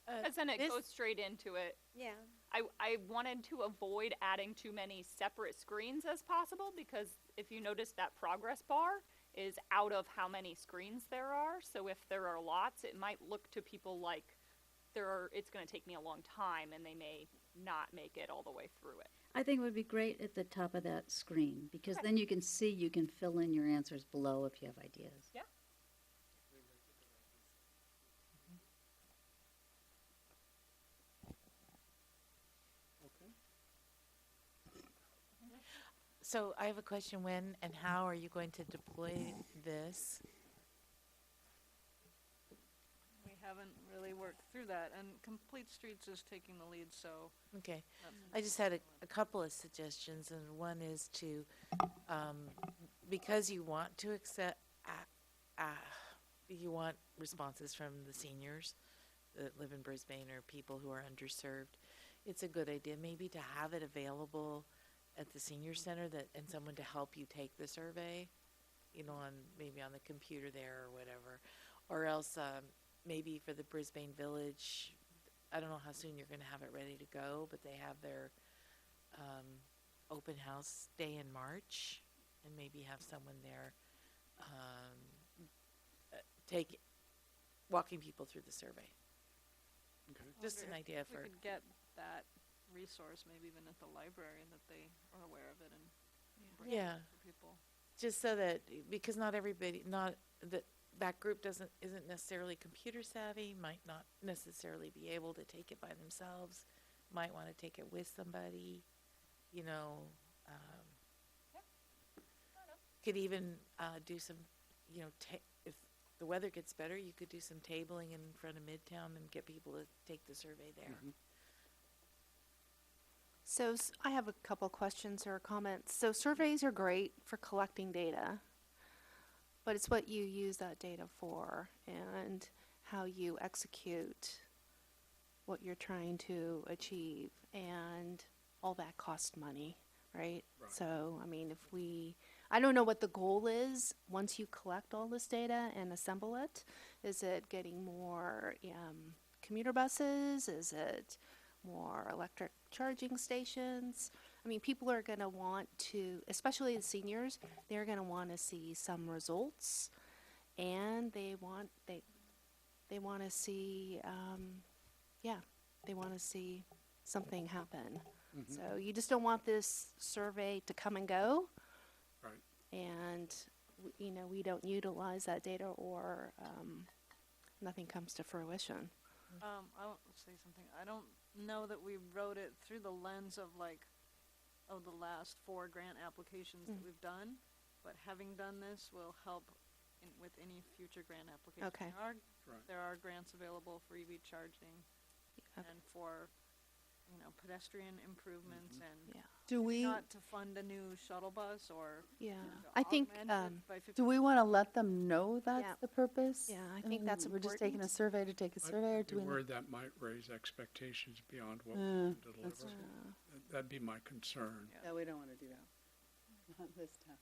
because then it this- goes straight into it. Yeah. I wanted to avoid adding too many separate screens as possible, because if you notice that progress bar is out of how many screens there are. So if there are lots, it might look to people like it's going to take me a long time, and they may not make it all the way through it. I think it would be great at the top of that screen, because then you can see, you can fill in your answers below if you have ideas. Yeah. So I have a question. When and how are you going to deploy this? We haven't really worked through that, and Complete Streets is taking the lead, so. Okay. that's- I just had a couple of suggestions, and one is to, because you want to accept, you want responses from the seniors that live in Brisbane or people who are underserved, it's a good idea maybe to have it available at the senior center and someone to help you take the survey, you know, maybe on the computer there or whatever. Or else maybe for the Brisbane Village, I don't know how soon you're going to have it ready to go, but they have their open house day in March, and maybe have someone there walking people through the survey. Okay. Just an idea If we for, could get that resource, maybe even at the library, that they are aware of it and bring it Yeah. up for people. Just so that, because not everybody, not, that group isn't necessarily computer savvy, might not necessarily be able to take it by themselves, might want to take it with somebody, you know. Could even do some, you know, if the weather gets better, you could do some tabling in front of Midtown and get people to take the survey there. So I have a couple questions or comments. So surveys are great for collecting data, but it's what you use that data for and how you execute what you're trying to achieve, and all that costs money, right? Right. So, I mean, I don't know what the goal is once you collect all this data and assemble it. Is it getting more commuter buses? Is it more electric charging stations? I mean, people are going to want to, especially the seniors, they're going to want to see some results, and they want to see, they want to see something happen. So you just don't want this survey to come and go, Right. and we don't utilize that data, or nothing comes to fruition. I'll say something. I don't know that we wrote it through the lens of the last 4 grant applications that we've done, but having done this will help with any future grant application. Okay. Right. There are grants available for EV charging Okay. and for, pedestrian improvements and Yeah. Do we, not to fund a new shuttle bus or Yeah. to I think, augment it by 50. do we want to let them know Yeah. that's the purpose? Yeah, I think that's We're just taking a important. survey to take a survey, or I'd do be we? worried that might raise expectations beyond what we Mm, can that's deliver. true. That'd be my concern. Yeah, we don't want to do that. Not this time.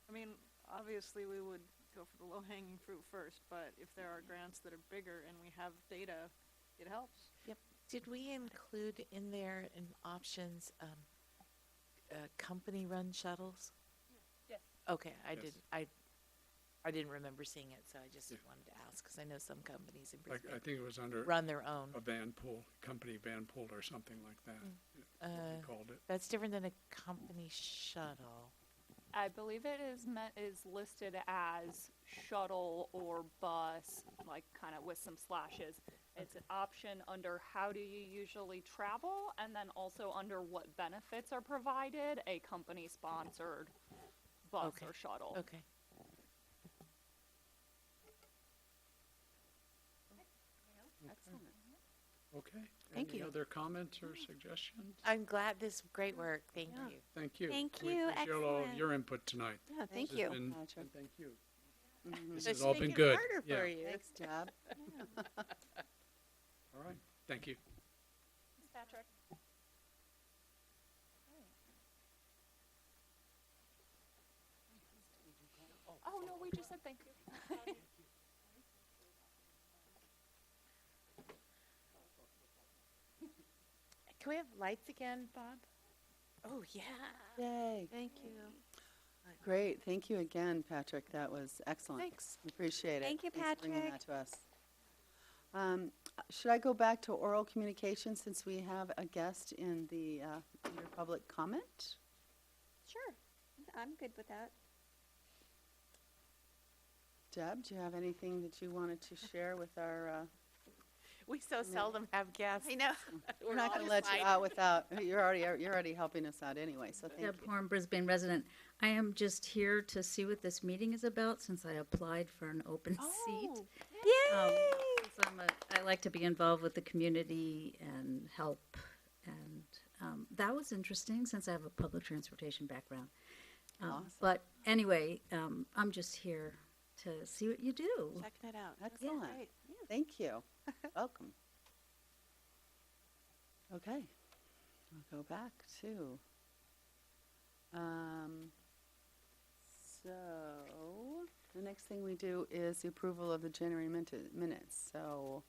I mean, obviously, we would go for the low-hanging fruit first, but if there are grants that are bigger and we have data, it helps. Did we include in there in options, company-run shuttles? Yes. Okay, I Yes. didn't remember seeing it, so I just Yeah. wanted to ask, because I know some companies in Like, I Brisbane think it was under run their own. a van pool, company van pool or something like that. What we called it. That's different than a company shuttle. I believe it is listed as shuttle or bus, like kind of with some slashes. It's an option under how do you usually travel, and then also under what benefits are provided, a company-sponsored bus Okay. or shuttle. Okay. Excellent. Okay. Thank Any you. other comments or suggestions? I'm glad great work. Thank Yeah. you. Thank you. Thank We you. appreciate all of Excellent. your input tonight. Yeah, thank This has you. been- Patrick. and thank you. Mhm. This That has should all make been it good. harder Yeah. for you. Thanks, Deb. All right. Thank you. Patrick. Oh, no, we just said thank you. Can we have lights again, Bob? Oh, yeah. Yay. Thank you. Great. Thank you again, Patrick. That was excellent. Thanks. Appreciate it. Thank you, Thanks for bringing Patrick. that to us. Should I go back to oral communication since we have a guest in the under public comment? Sure. I'm good with that. Deb, do you have anything that you wanted to share with our? We so seldom have guests. I know. We're not going to let you out without. You're already helping us out anyway. So thank Deb you. Horn, Brisbane resident. I am just here to see what this meeting is about since I applied for an open seat. Since I like to be involved with the community and help, and that was interesting since I have a public transportation background. Awesome. But anyway, I'm just here to see what you do. Checking it out. Excellent. Great. Thank you. Welcome. Okay. We'll go back to. So the next thing we do is the approval of the January minutes. So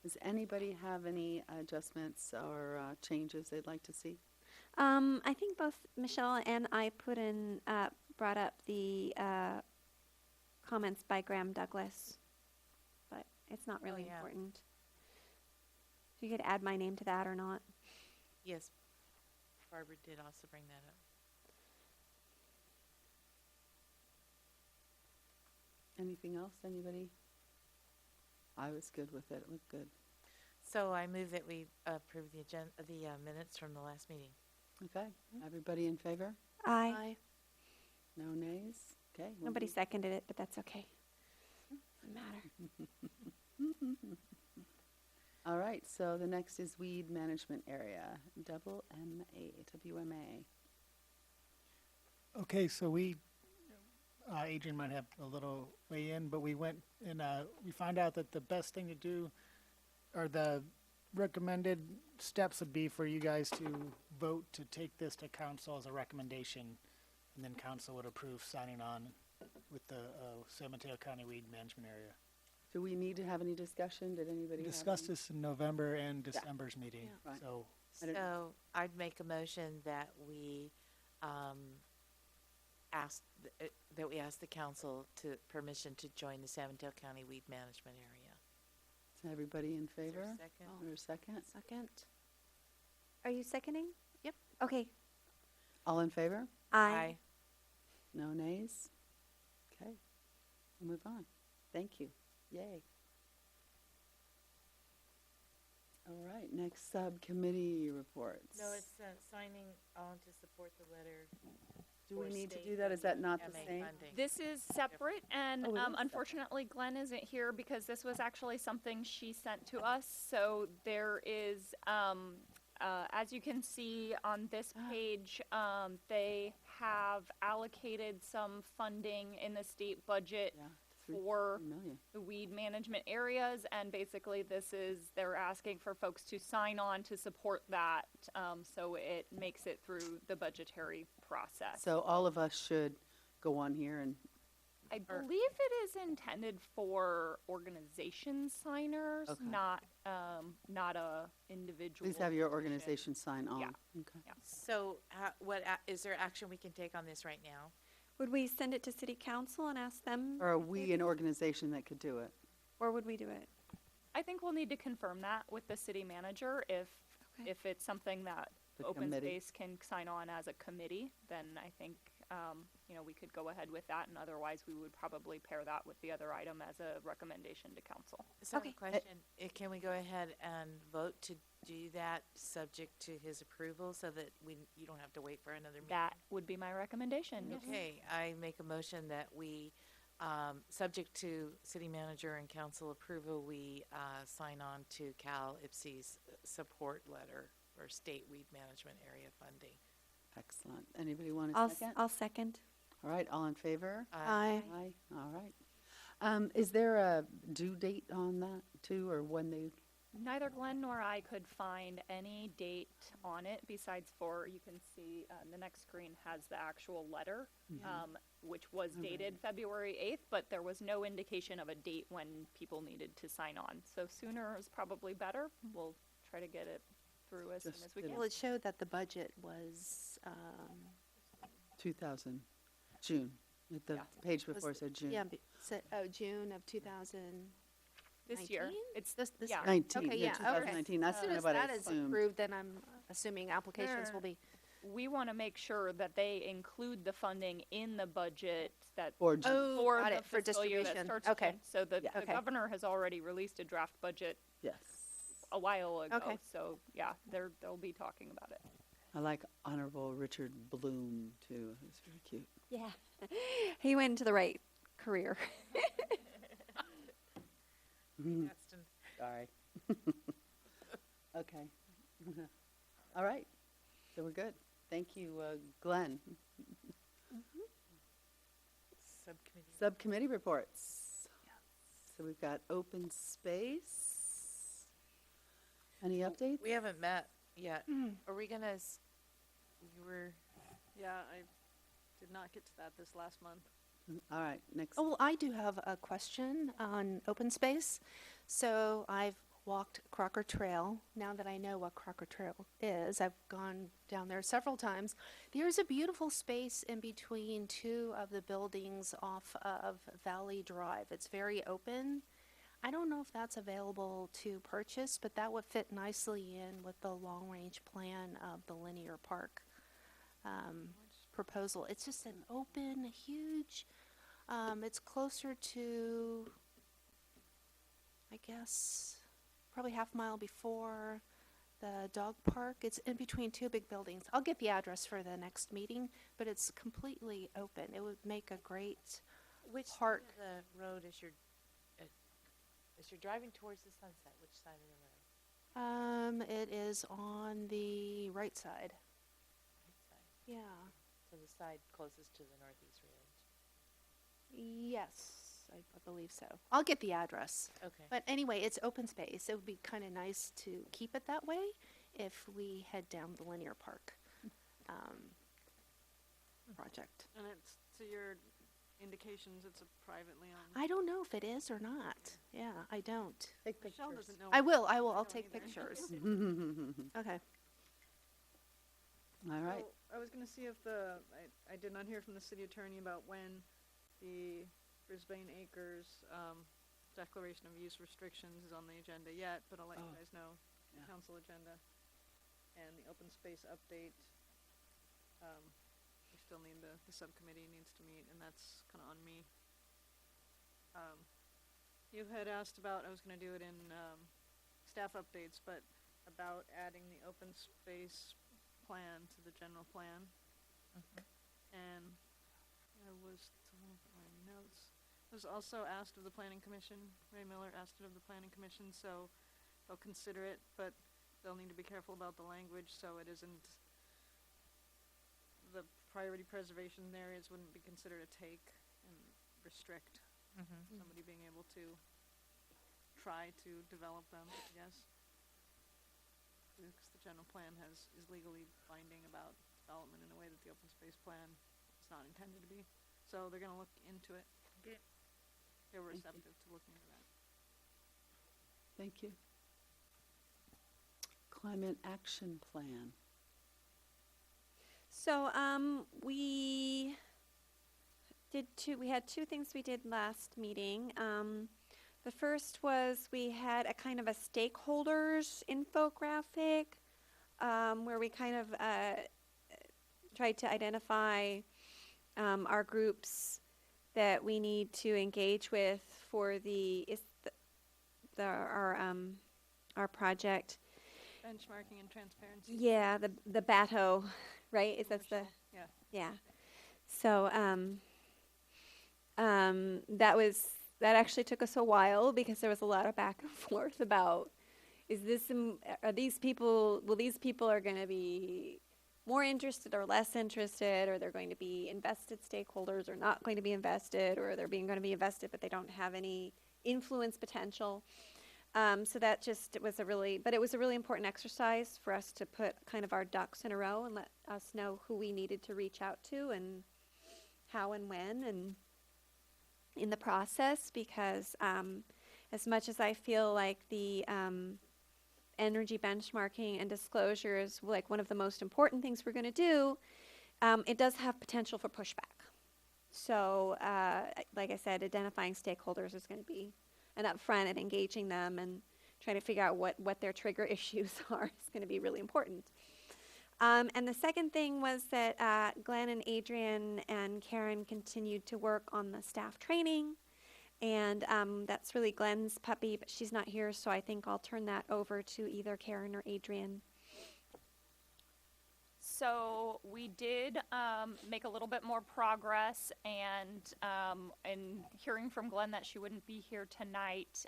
does anybody have any adjustments or changes they'd like to see? I think both Michelle and I brought up the comments by Graham Douglas, but it's not really yeah. important. If you could add my name to that or not. Yes. Barbara did also bring that up. Anything else, anybody? I was good with it, it looked good. So I move that we approve the minutes from the last meeting. Okay, everybody in favor? Aye. No nays? Okay. we'll Nobody move- seconded it, but that's okay. Doesn't matter. All right, so the next is weed management area, WMA. Okay, so Adrian might have a little weigh in, but we went and we found out that the best thing to do, or the recommended steps would be for you guys to vote to take this to council as a recommendation, and then council would approve signing on with the San Mateo County Weed Management Area. Do we need to have any discussion? Did anybody We have discussed any? this in November and December's meeting, Yeah. Right. so I don't- So I'd make a motion that we ask the council to permission to join the San Mateo County Weed Management Area. Is everybody in Is there a favor? second? Or a second? Second. Are you seconding? Yep. Okay. All in favor? Aye. No nays? Okay, we'll move on. Thank you. Yay. All right, next subcommittee reports. No, it's signing on to support the letter. Do we for need to state do that? Is that not the MA same? funding. This is separate, and Oh, it is separate. unfortunately, Glenn isn't here because this was actually something she sent to us. So there is, as you can see on this page, they have allocated some funding in the state budget Yeah, for 3 million. the weed management areas, and basically they're asking for folks to sign on to support that, so it makes it through the budgetary process. So all of us should go on here and, I believe it is intended for organization signers, Okay. not a individual. please have your person. organization sign on. Yeah. Okay. So is there action we can take on this right now? Would we send it to city council and ask them? Or are if we they an could- organization that could do it? Or would we do it? I think we'll need to confirm that with the city manager Okay. if it's something that The open committee. space can sign on as a committee, then I think, we could go ahead with that, and otherwise we would probably pair that with the other item as a recommendation to council. So I have Okay. a question. Can we go ahead and vote to do that subject to his approval so that you don't have to wait for another meeting? That would be my recommendation. yes. Okay, I make a motion that we, subject to city manager and council approval, we sign on to Cal IPSI's support letter for state weed management area funding. Excellent. Anybody want I'll, a second? I'll second. All right, all in favor? Aye. Aye, all right. Is there a due date on that too, or when they, Neither Glenn nor I could find any date on it besides you can see, the next screen has the actual letter, which was dated February 8th, but there was no indication of a date when people needed to sign on. So sooner is probably better. We'll try to get it through as soon Just as we did can. Well, it showed that the budget was, June? The Yeah. page Was- before said June. yeah, June of 2019? This year, it's, This yeah. 19, Okay, yeah, yeah, okay. 2019. That's As soon kind as of what I that is assumed. approved, then I'm assuming applications will be, We want to make sure that they include the funding in the budget that Or June. oh, for got the it, for fiscal year that distribution. starts Okay, June. So the Yeah. the Okay. governor has already released a draft budget Yes. a while ago. Okay. So yeah, they'll be talking about it. I like Honorable Richard Bloom too. It's very cute. Yeah. He went into the right career. Sorry. Okay. All right. So we're good. Thank you, Glenn. Subcommittee. Subcommittee reports. So we've got open space. Any updates? We haven't met yet. Are we gonna, we were, Yeah, I did not get to that this last month. All right, next. oh, well, I do have a question on open space. So I've walked Crocker Trail. Now that I know what Crocker Trail is, I've gone down there several times. There's a beautiful space in between two of the buildings off of Valley Drive. It's very open. I don't know if that's available to purchase, but that would fit nicely in with the long-range plan of the linear park proposal. It's just an open, huge, it's closer to, I guess, probably half a mile before the dog park. It's in between two big buildings. I'll get the address for the next meeting, but it's completely open. It would make a great Which park. side of the road is your, as you're driving towards the sunset, which side of the road? It is on the right side. Right side. Yeah. So the side closest to the northeast ridge. Yes, I believe so. I'll get the address. Okay. But anyway, it's open space. It would be kind of nice to keep it that way if we head down the linear park project. And it's, to your indications, it's a privately owned. I don't know if it is or not. Yeah, I don't. Take Michelle pictures. doesn't know. I will. I'll don't take either. pictures. Okay. All right. So, I was gonna see if I did not hear from the city attorney about when the Brisbane Acres, declaration of use restrictions is on the agenda yet, but I'll let you Oh, guys know, the yeah. council agenda. And the open space update, we still need, the subcommittee needs to meet, and that's kinda on me. You had asked about, I was gonna do it in, staff updates, but about adding the open space plan to the general plan. And I was, to look at my notes, was also asked of the planning commission, Ray Miller asked it of the planning commission, so they'll consider it, but they'll need to be careful about the language, so it isn't, the priority preservation areas wouldn't be considered a take and restrict somebody being able to try to develop them, I guess. Because the general plan is legally binding about development in a way that the open space plan is not intended to be. So they're gonna look into it. Okay. They're Thank you. receptive to looking into that. Thank you. Climate Action Plan. So, we had two things we did last meeting. The first was we had a kind of a stakeholders infographic, where we kind of, tried to identify, our groups that we need to engage with for our project. Benchmarking and transparency. Yeah, the BATO, right? Is that the? Commercial, yeah. Yeah. So that actually took us a while because there was a lot of back and forth about will these people are going to be more interested or less interested, or they're going to be invested stakeholders or not going to be invested, or they're going to be invested but they don't have any influence potential. So that just it was a really important exercise for us to put kind of our ducks in a row and let us know who we needed to reach out to and how and when and in the process, because as much as I feel like the energy benchmarking and disclosure is like one of the most important things we're going to do, it does have potential for pushback. So like I said, identifying stakeholders is going to be and upfront and engaging them and trying to figure out what their trigger issues are is going to be really important. And the second thing was that Glenn and Adrian and Karen continued to work on the staff training. And that's really Glenn's puppy, but she's not here, so I think I'll turn that over to either Karen or Adrian. So we did make a little bit more progress, and hearing from Glenn that she wouldn't be here tonight,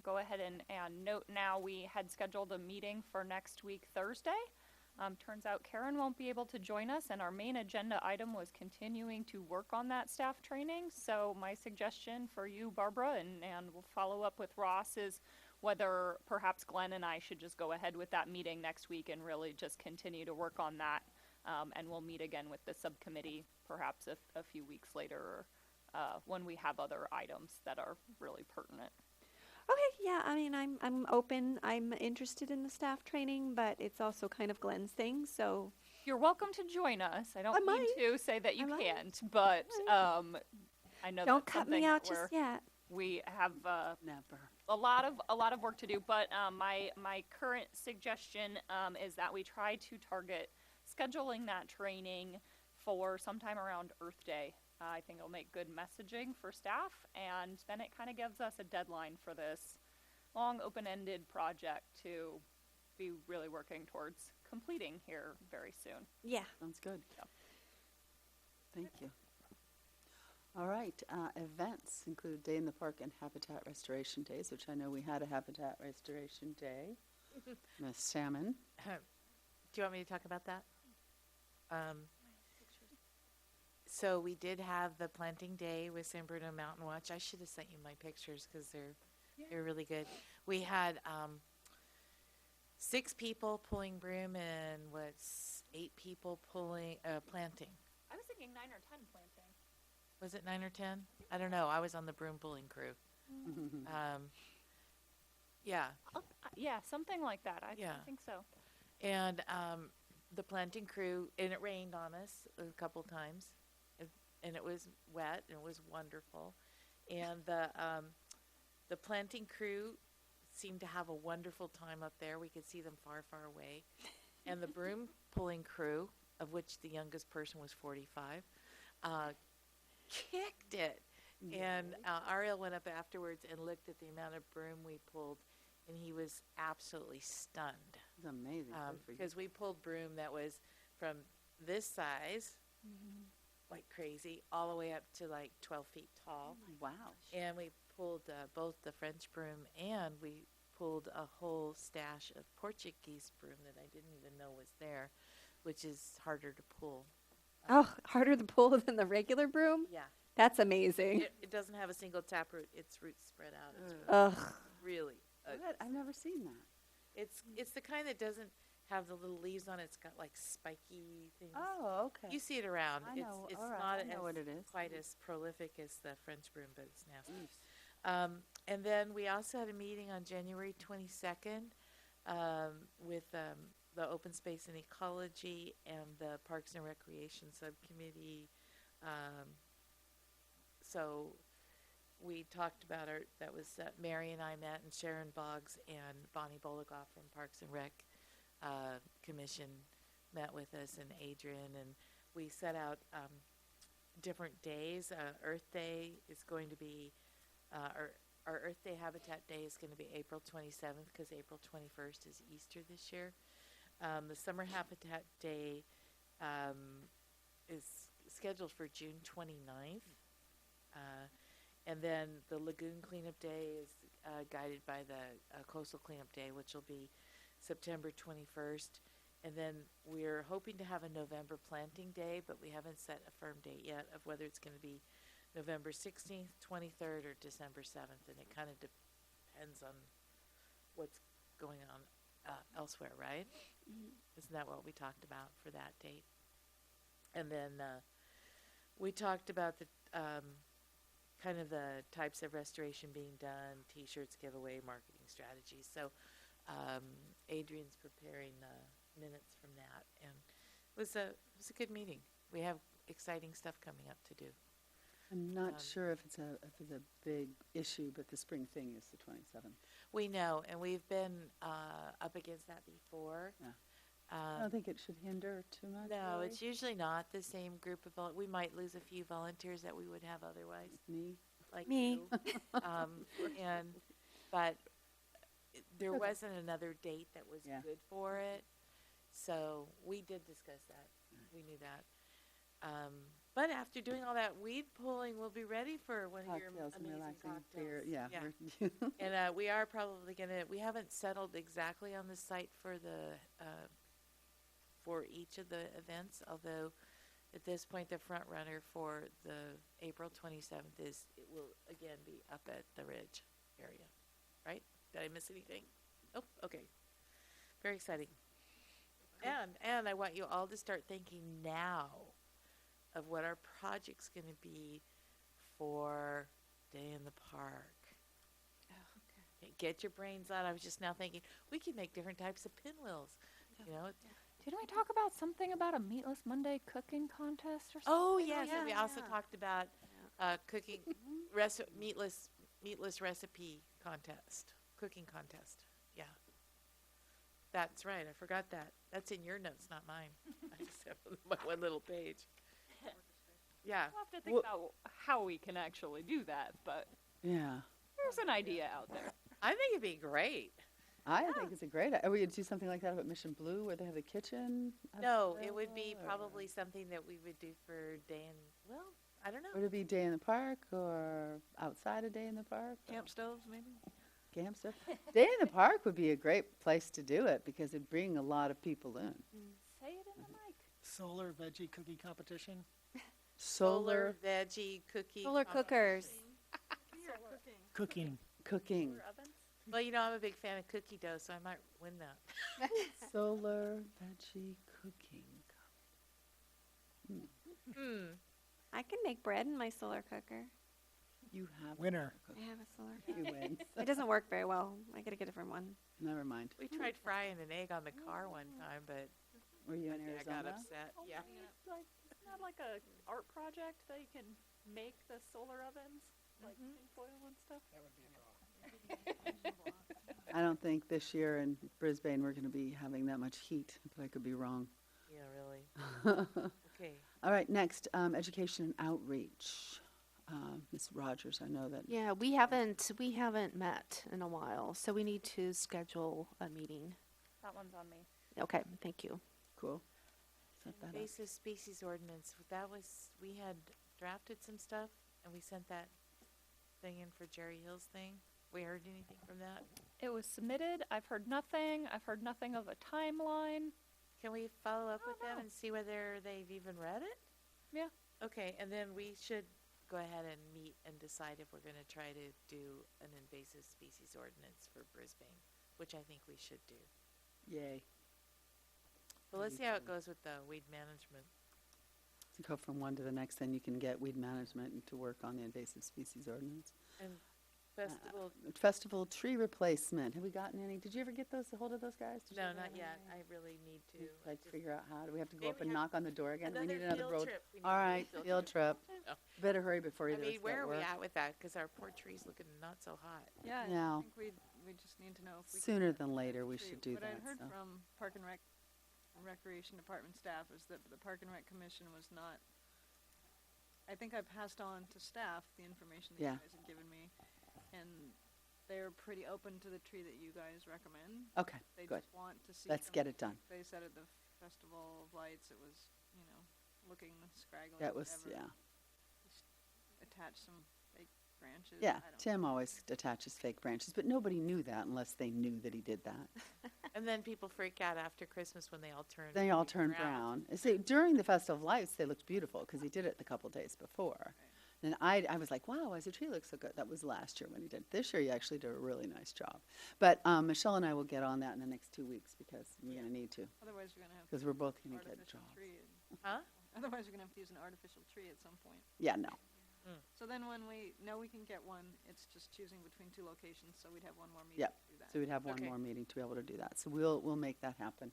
go ahead and note now we had scheduled a meeting for next week, Thursday. Turns out Karen won't be able to join us, and our main agenda item was continuing to work on that staff training. So my suggestion for you, Barbara, and we'll follow up with Ross, is whether perhaps Glenn and I should just go ahead with that meeting next week and really just continue to work on that. And we'll meet again with the subcommittee perhaps a few weeks later, when we have other items that are really pertinent. Okay, yeah, I mean, I'm open. I'm interested in the staff training, but it's also kind of Glenn's thing, so. You're welcome to join us. I don't mean might. to say that you I might. can't, but I know Don't that's cut something me out that we're just yet. we have Never. a lot of work to do. But my current suggestion is that we try to target scheduling that training for sometime around Earth Day. I think it'll make good messaging for staff, and then it kind of gives us a deadline for this long open-ended project to be really working towards completing here very soon. Yeah. Sounds good. Yep. Thank you. All right, events include Day in the Park and Habitat Restoration Days, which I know we had a Habitat Restoration Day. Ms. Salmon. Do you want me to talk about that? So we did have the planting day with San Bruno Mountain Watch. I should have sent you my pictures because they're really good. We had 6 people pulling broom and 8 people planting. I was thinking 9 or 10 planting. Was it 9 or 10? I don't know. I was on the broom pulling crew. Yeah. Yeah, something like that. I Yeah. think so. And the planting crew, and it rained on us a couple times, and it was wet, and it was wonderful. And the planting crew seemed to have a wonderful time up there. We could see them far, far away. And the broom pulling crew, of which the youngest person was 45, kicked it. And Ariel went up afterwards and looked at the amount of broom we pulled, and he was absolutely stunned. It's amazing. Good for you. Because we pulled broom that was from this size, like crazy, all the way up to like 12 feet tall. Wow. And we pulled both the French broom, and we pulled a whole stash of Portuguese broom that I didn't even know was there, which is harder to pull. Oh, harder to pull than the regular broom? Yeah. That's amazing. It doesn't have a single taproot. Its roots spread out. It's Ugh. really What? I've never seen that. It's the kind that doesn't have the little leaves on it. It's got like spiky things. Oh, okay. You see it around. I know. It's All right, not I know what it is. quite as prolific as the French broom, but it's nasty. Oof. And then we also had a meeting on January 22nd with the Open Space and Ecology and the Parks and Recreation Subcommittee. So we talked about that was Mary and I met, and Sharon Boggs and Bonnie Boligoff from Parks and Rec Commission met with us, and Adrian, and we set out different days. Earth Day is going to be, our Earth Day Habitat Day is going to be April 27th because April 21st is Easter this year. The Summer Habitat Day is scheduled for June 29th. And then the Lagoon Cleanup Day is guided by the Coastal Cleanup Day, which will be September 21st. And then we're hoping to have a November Planting Day, but we haven't set a firm date yet of whether it's going to be November 16th, 23rd, or December 7th. And it kind of depends on what's going on elsewhere, right? Isn't that what we talked about for that date? And then we talked about the kind of the types of restoration being done, T-shirts, giveaway, marketing strategies. So Adrian's preparing the minutes from that, and it was a good meeting. We have exciting stuff coming up to do. I'm not sure if it's a big issue, but the spring thing is the 27th. We know, and we've been up against that before. Yeah. I don't Um, think it should hinder too much. no, really. it's usually not the same group of we might lose a few volunteers that we would have otherwise, Me. like Me. you. But there wasn't another date that was Yeah. good for it, so we did discuss that. We knew that. But after doing all that weed pulling, we'll be ready for one of your Cocktails and amazing relaxing cocktails. beer. Yeah. Yeah. we're- And we are probably we haven't settled exactly on the site for for each of the events, although at this point the front runner for the April 27th it will again be up at the Ridge area, right? Did I miss anything? Oh, okay. Very exciting. And I want you all to start thinking now of what our project's going to be for Day in the Park. Okay, get your brains out. I was just now thinking we could make different types of pinwheels. You know. Didn't we talk about something about a Meatless Monday cooking contest or something? Oh yes, and we yeah, also yeah. talked about cooking meatless meatless recipe contest, cooking contest. Yeah. That's right. I forgot that. That's in your notes, not mine. I just have my one little page. Yeah. We'll have to think about how we can actually do that, but Yeah. there's an idea out there. I think it'd be great. I think it's a great, are we gonna do something like that up at Mission Blue where they have the kitchen? No, it would be or- probably something that we would do for day and, well, I don't know. Would it be day in the park or outside a day in the park? or Camp stoves, maybe? Camp stuff? Day in the park would be a great place to do it because it'd bring a lot of people in. Say it in the mic. Solar veggie cookie competition. Solar veggie cookie. Solar cookers. Cooking. cooking, Solar ovens? Well, you know, I'm a big fan of cookie dough, so I might win that. solar veggie cooking. I can make bread in my solar cooker. You have. Winner. I have a solar You cooker. win. It doesn't work very well. I gotta get a different one. Never mind. We tried frying an egg on the car one time, but Were you in I got Arizona? upset. Oh, Yeah. It's like, isn't that like a art project that you can make the solar ovens, like tinfoil and stuff? I don't think this year in Brisbane we're going to be having that much heat, but I could be wrong. Yeah, really. Okay. All right, next, education and outreach. Ms. Rogers, I know that. Yeah, we haven't met in a while, so we need to schedule a meeting. That one's on me. Okay, thank you. Cool. Set that up. Invasive species ordinance, that was, we had drafted some stuff, and we sent that thing in for Jerry Hill's thing. We heard anything from that? It was submitted. I've heard nothing. I've heard nothing of a timeline. Can we follow up with them and see whether they've even read it? Yeah. Okay, and then we should go ahead and meet and decide if we're gonna try to do an invasive species ordinance for Brisbane, which I think we should do. Yay. But let's see how it goes with the weed management. To go from one to the next, then you can get weed management and to work on the invasive species ordinance. And festival, Festival tree replacement. Have we gotten any? Did you ever get those, a hold of those guys? Did you no, ever not have yet. any? I really need to. Like just- figure out how, do we have to go Maybe up we and have knock on the door again? We need Another another field road. trip. We need All to do a right, field trip. Oh. Better hurry before I either of us mean, where get are we work. at with that? Because our poor tree's looking not so hot. Yeah, No. I think we just need to know if we. can Sooner get than a later, we tree. should do What that, I heard so. from Park and Recreation Department staff is that the Park and Rec Commission was not, I think I passed on to staff the information that Yeah. you guys had given me, and they're pretty open to the tree that you guys recommend. Okay, They good. just want to see. Let's some- get it done. They said at the Festival of Lights, it was, looking scraggly. That was, whatever. yeah. Just attach some fake branches. Yeah, I don't Tim always attaches fake branches, but nobody knew that unless they knew that he did that. And then people freak out after Christmas when they all turn. They all turned brown. See, during the Festival of Lights, they looked beautiful because he did it the couple days before. And I was like, wow, why does the tree look so good? That was last year when he did it. This year, he actually did a really nice job. But Michelle and I will get on that in the next 2 weeks because we're going to need to, Otherwise, you're gonna have. because we're both going to get artificial jobs. tree. Huh? Otherwise, you're gonna have to use an artificial tree at some point. Yeah, no. So then when we know we can get one, it's just choosing between two locations, so we'd have one more meeting Yep. to do that. So we'd have one Okay. more meeting to be able to do that. So we'll make that happen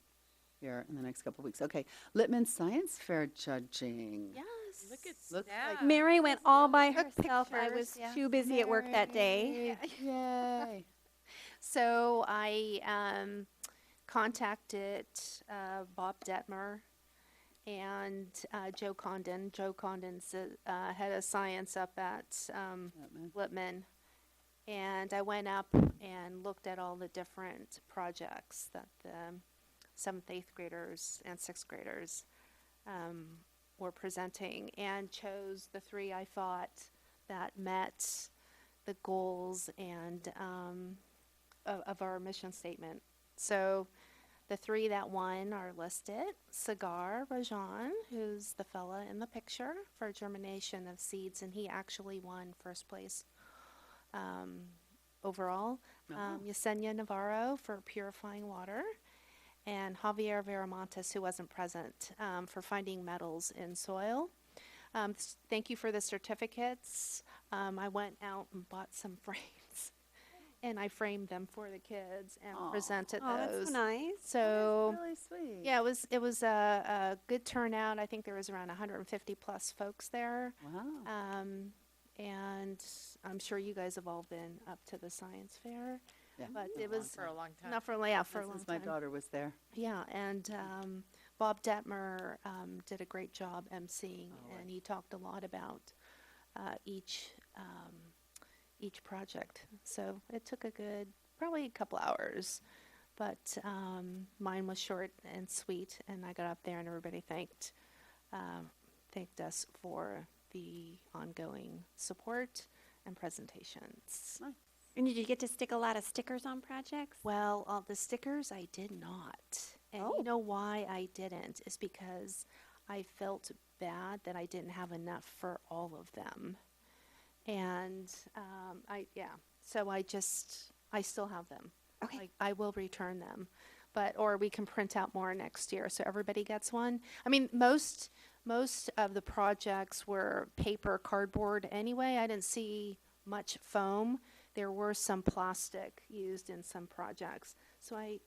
here in the next couple of weeks. Okay, Littman Science Fair judging. Yes. Look at Looks like that. Mary went all by Took herself. I pictures, was yeah. too busy at work that day. Yay. So I contacted Bob Detmer and Joe Condon. Joe Condon's head of science up at Littman. Littman. And I went up and looked at all the different projects that the 7th, 8th graders and 6th graders were presenting and chose the 3 I thought that met the goals and of our mission statement. So the 3 that won are listed. Sagar Rajan, who's the fella in the picture for germination of seeds, and he actually won first place overall. Oh. Yesenia Navarro for purifying water, and Javier Veramontes, who wasn't present, for finding metals in soil. Thank you for the certificates. I went out and bought some frames, and I framed them for the kids and Aw. presented Oh, those. that's so nice. So Really sweet. yeah, it was a good turnout. I think there was around 150 plus folks there. Wow. and I'm sure you guys have all been up to the science fair. Yeah. But been a it long was For a long time. not for yeah for a long Since my time. daughter was there. Yeah, and Bob Detmer did a great job emceeing, Oh, and he talked a lot about each project. So it took probably a couple hours, but mine was short and sweet, and I got up there and everybody thanked us for the ongoing support and presentations. Nice. And did you get to stick a lot of stickers on projects? Well, the stickers I did not. And Oh. you know why I didn't? Is because I felt bad that I didn't have enough for all of them. And so I still have them. Okay. I will return them. Or we can print out more next year so everybody gets one. I mean, most of the projects were paper, cardboard anyway. I didn't see much foam. There were some plastic used in some projects. So I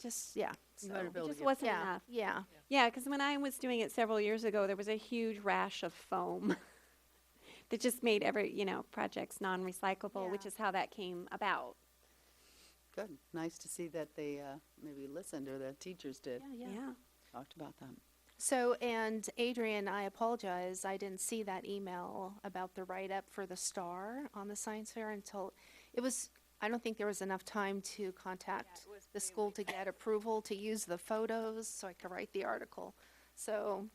just, yeah. You better So, build It a just gift. wasn't yeah, enough. yeah. Yeah, because when I was doing it several years ago, there was a huge rash of foam that just made projects non-recyclable, which Yeah. is how that came about. Good. Nice to see that they maybe listened, or the teachers did. Yeah. Talked about that. So, and Adrian, I apologize. I didn't see that email about the write-up for the star on the science fair until I don't think there was enough time to contact the school to get approval to use the photos so I could write the article. So,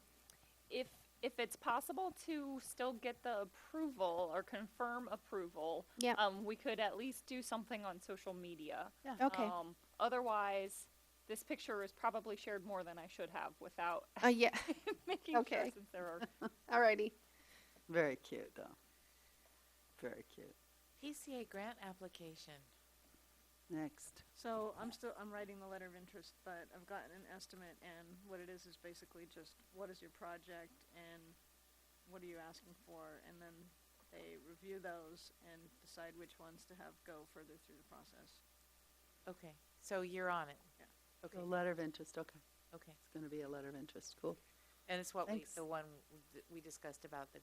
If it's possible to still get the approval or confirm approval, Yeah. we could at least do something on social media. okay. Otherwise, this picture is probably shared more than I should have without Yeah. making sure, Okay. since there are. Alrighty. Very cute, though. Very cute. PCA grant application. Next. So I'm writing the letter of interest, but I've gotten an estimate, and what it is basically just what is your project and what are you asking for, and then they review those and decide which ones to have go further through the process. Okay, so you're on it. Yeah. Okay, So letter of interest, okay. okay. It's going to be a letter of interest. Cool. And it's Thanks. the one we discussed about the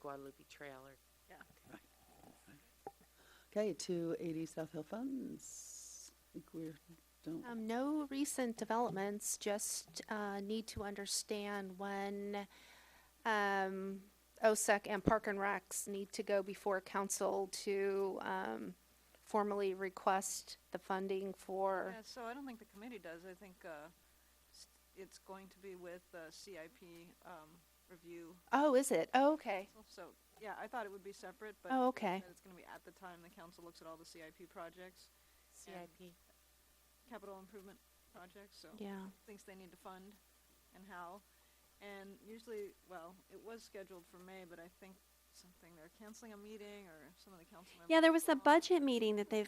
Guadalupe Trail or. Yeah. Okay. Okay, 280 South Hill funds. I think we're done. No recent developments, just need to understand when OSEC and Park and Recs need to go before council to formally request the funding for, Yeah, so I don't think the committee does. I think it's going to be with CIP review. oh, is it? Oh, okay. So, yeah, I thought it would be separate, but Oh, they okay. said it's going to be at the time the council looks at all the CIP projects, CIP. capital improvement projects, so Yeah. things they need to fund and how. And usually, well, it was scheduled for May, but I think they're canceling a meeting, or some of the council members. Yeah, there was a budget meeting that they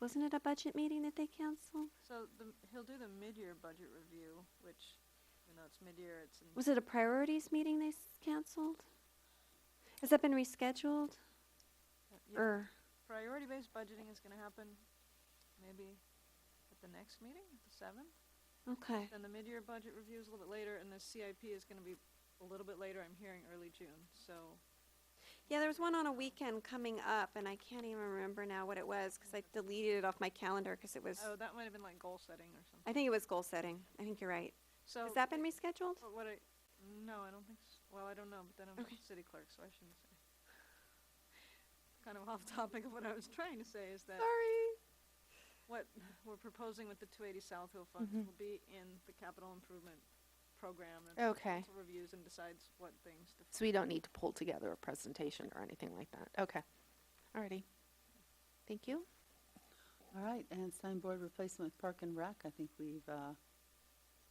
wasn't it a budget meeting that they canceled? So he'll do the mid-year budget review, which, it's mid-year, it's in. Was it a priorities meeting they canceled? Has that been rescheduled? Yeah, Or, priority-based budgeting is gonna happen maybe at the next meeting, the 7th. okay. Then the mid-year budget review is a little bit later, and the CIP is gonna be a little bit later. I'm hearing early June, so. Yeah, there was one on a weekend coming up, and I can't even remember now what it was, because I deleted it off my calendar, because it was, Oh, that might have been like goal setting or something. I think it was goal setting. I think you're right. So. Has that been rescheduled? No, I don't think so. Well, I don't know, but then I'm Okay. city clerk, so I shouldn't say. Kind of off topic of what I was trying to say is that Sorry. what we're proposing with the 280 South Hill funds Mhm. will be in the capital improvement program. And Okay. council reviews and decides what things to. So we don't need to pull together a presentation or anything like that. Okay. Alrighty. Thank you. All right, and signboard replacement with Park and Rec. I think we've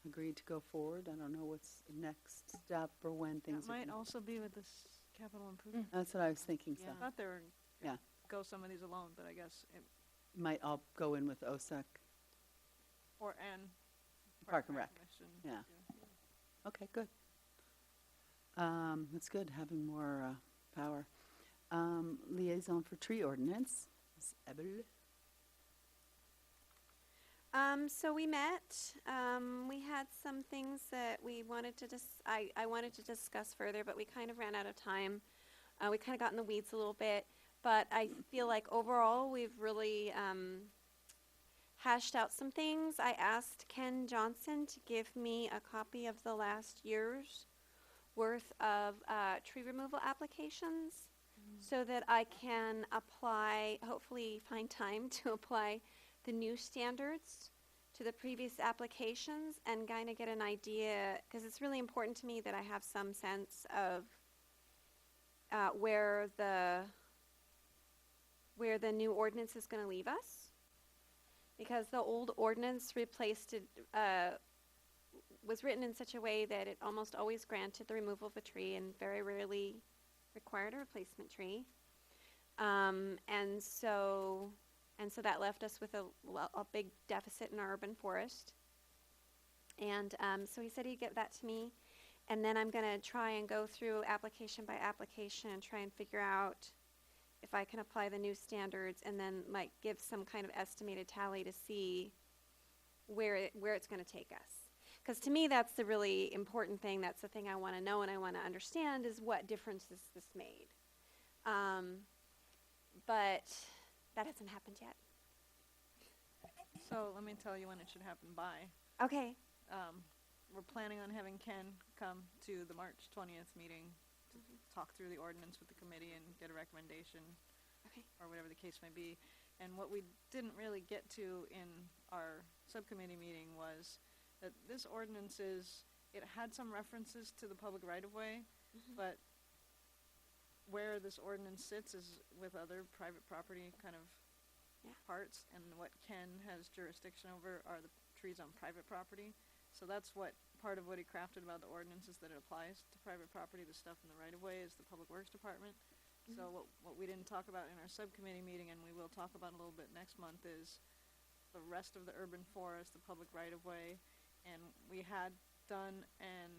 agreed to go forward. I don't know what's the next step or when That things are might gonna- also be with this capital improvement. That's what I was thinking, I so. thought they were Yeah. go some of these alone, but I guess it, Might all go in with OSEC. and Park and Rec. Commission, Yeah. too. Okay, good. That's good, having more power. Liaison for tree ordinance, Ms. Ebel. So we met, we had some things that we wanted to I wanted to discuss further, but we kind of ran out of time. We kind of got in the weeds a little bit, but I feel like overall we've really, hashed out some things. I asked Ken Johnson to give me a copy of the last year's worth of, tree removal applications so that I can apply, hopefully find time to apply the new standards to the previous applications and kind of get an idea, because it's really important to me that I have some sense of where the new ordinance is going to leave us. Because the old ordinance replaced it, was written in such a way that it almost always granted the removal of a tree and very rarely required a replacement tree. And so that left us with a big deficit in our urban forest. And so he said he'd get that to me. And then I'm going to try and go through application by application and try and figure out if I can apply the new standards, and then like give some kind of estimated tally to see where it's going to take us. Because to me, that's the really important thing. That's the thing I want to know and I want to understand is what difference this made. But that hasn't happened yet. So let me tell you when it should happen by. Okay. We're planning on having Ken come to the March 20th meeting to talk through the ordinance with the committee and get a recommendation. Okay. Or whatever the case may be. And what we didn't really get to in our subcommittee meeting was that this ordinance it had some references to the public right-of-way, but where this ordinance sits is with other private property kind of parts, and what Ken has jurisdiction over are the trees on private property. So that's what part of what he crafted about the ordinance is that it applies to private property. The stuff in the right-of-way is the Public Works Department. So what we didn't talk about in our subcommittee meeting, and we will talk about a little bit next month, is the rest of the urban forest, the public right-of-way. And we had done an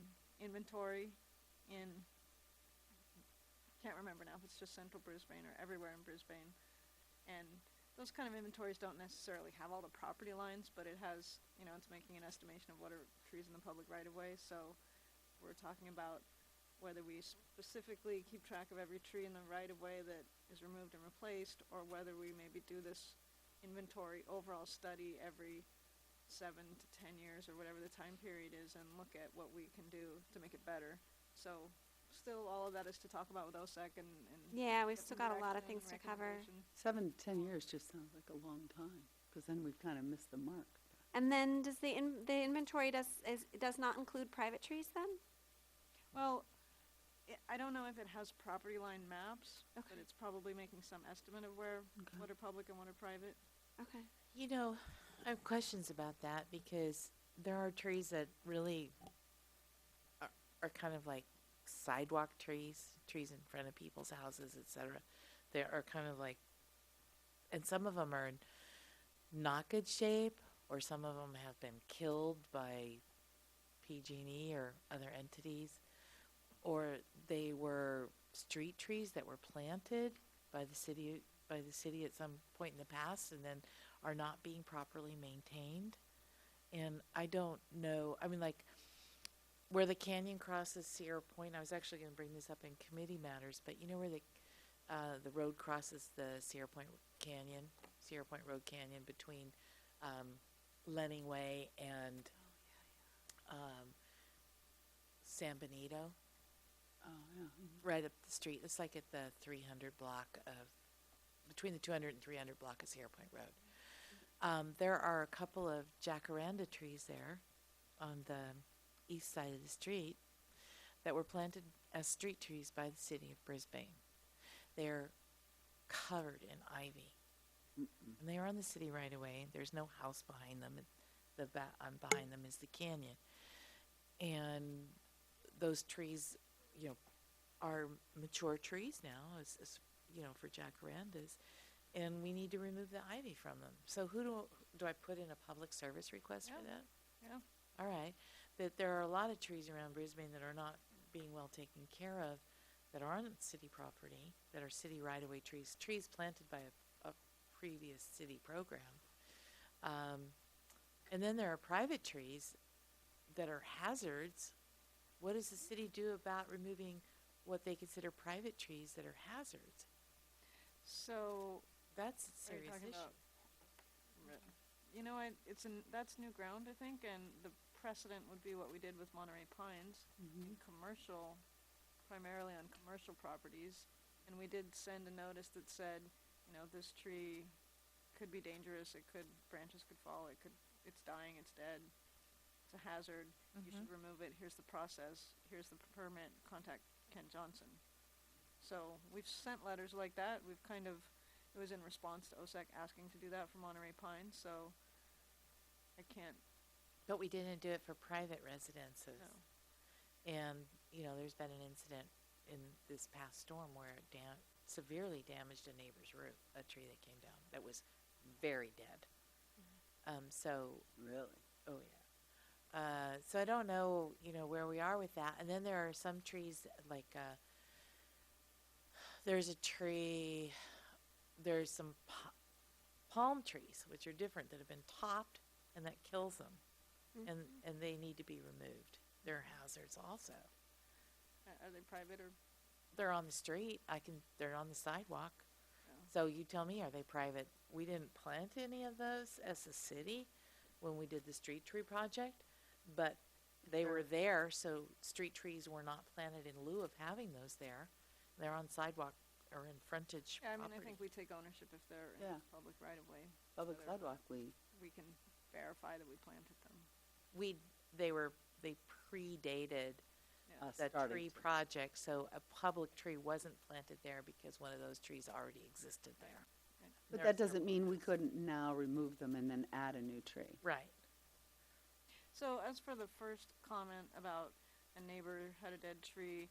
inventory in, can't remember now if it's just central Brisbane or everywhere in Brisbane. And those kind of inventories don't necessarily have all the property lines, but it has, it's making an estimation of what are trees in the public right-of-way. So we're talking about whether we specifically keep track of every tree in the right-of-way that is removed and replaced, or whether we maybe do this inventory overall study every 7 to 10 years or whatever the time period is, and look at what we can do to make it better. So still all of that is to talk about with OSEC and Yeah, we've get still some got a lot of direction things and to cover. recommendation. 7 to 10 years just sounds like a long time, because then we've kind of missed the mark. And then does the inventory does not include private trees then? Well, I don't know if it has property line maps, but Okay. it's probably making some estimate of what are public and what are private. Okay. I have questions about that because there are trees that really are kind of like sidewalk trees in front of people's houses, etc. They are kind of like, and some of them are in not good shape, or some of them have been killed by PG&E or other entities, or they were street trees that were planted by the city at some point in the past and then are not being properly maintained. And I don't know, like where the canyon crosses Sierra Point, I was actually going to bring this up in committee matters, but where the road crosses the Sierra Point Road Canyon between Lenning Way and San Benito, Oh, yeah. right up the street. It's like at the 300 block between the 200 and 300 block of Sierra Point Road. There are a couple of jacaranda trees there on the east side of the street that were planted as street trees by the city of Brisbane. They're covered in ivy. And they are on the city right away. There's no house behind them. Behind them is the canyon. And those trees, are mature trees now, as for jacarandas. And we need to remove the ivy from them. So do I put in a public service request for that? Yeah. All right. That there are a lot of trees around Brisbane that are not being well taken care of, that are on city property, that are city right-of-way trees planted by a previous city program, And then there are private trees that are hazards. What does the city do about removing what they consider private trees that are hazards? So, That's a are you serious talking issue. about? You know, that's new ground, I think, and the precedent would be what we did with Monterey Pines in commercial, primarily on commercial properties. And we did send a notice that said, you know, this tree could be dangerous, branches could fall, it's dying, it's dead, it's a hazard, you should remove it, here's the process, here's the permit, contact Ken Johnson. So we've sent letters like that, it was in response to OSEC asking to do that for Monterey Pines, so I can't, But we didn't do it for private residences. no. And, you know, there's been an incident in this past storm where it severely damaged a neighbor's roof, a tree that came down that was very dead. So, Really? oh yeah. So I don't know, you know, where we are with that. And then there are some trees like, there's a tree, there's some palm trees, which are different, that have been topped and that kills them. And they need to be removed. They're hazards also. Are they private or? They're on the street. They're on the sidewalk. No. So you tell me, are they private? We didn't plant any of those as a city when we did the street tree project, but they were there, so street trees were not planted in lieu of having those there. They're on sidewalk or in frontage Yeah, I mean, property. I think we take ownership if they're in Yeah. public right of way. Public Whether- sidewalk, We can verify that we planted them. They predated Yeah. the starting tree to. project, so a public tree wasn't planted there because one of those trees already existed there. But There- that doesn't mean we couldn't now remove them and then add a new tree. Right. So as for the first comment about a neighbor had a dead tree,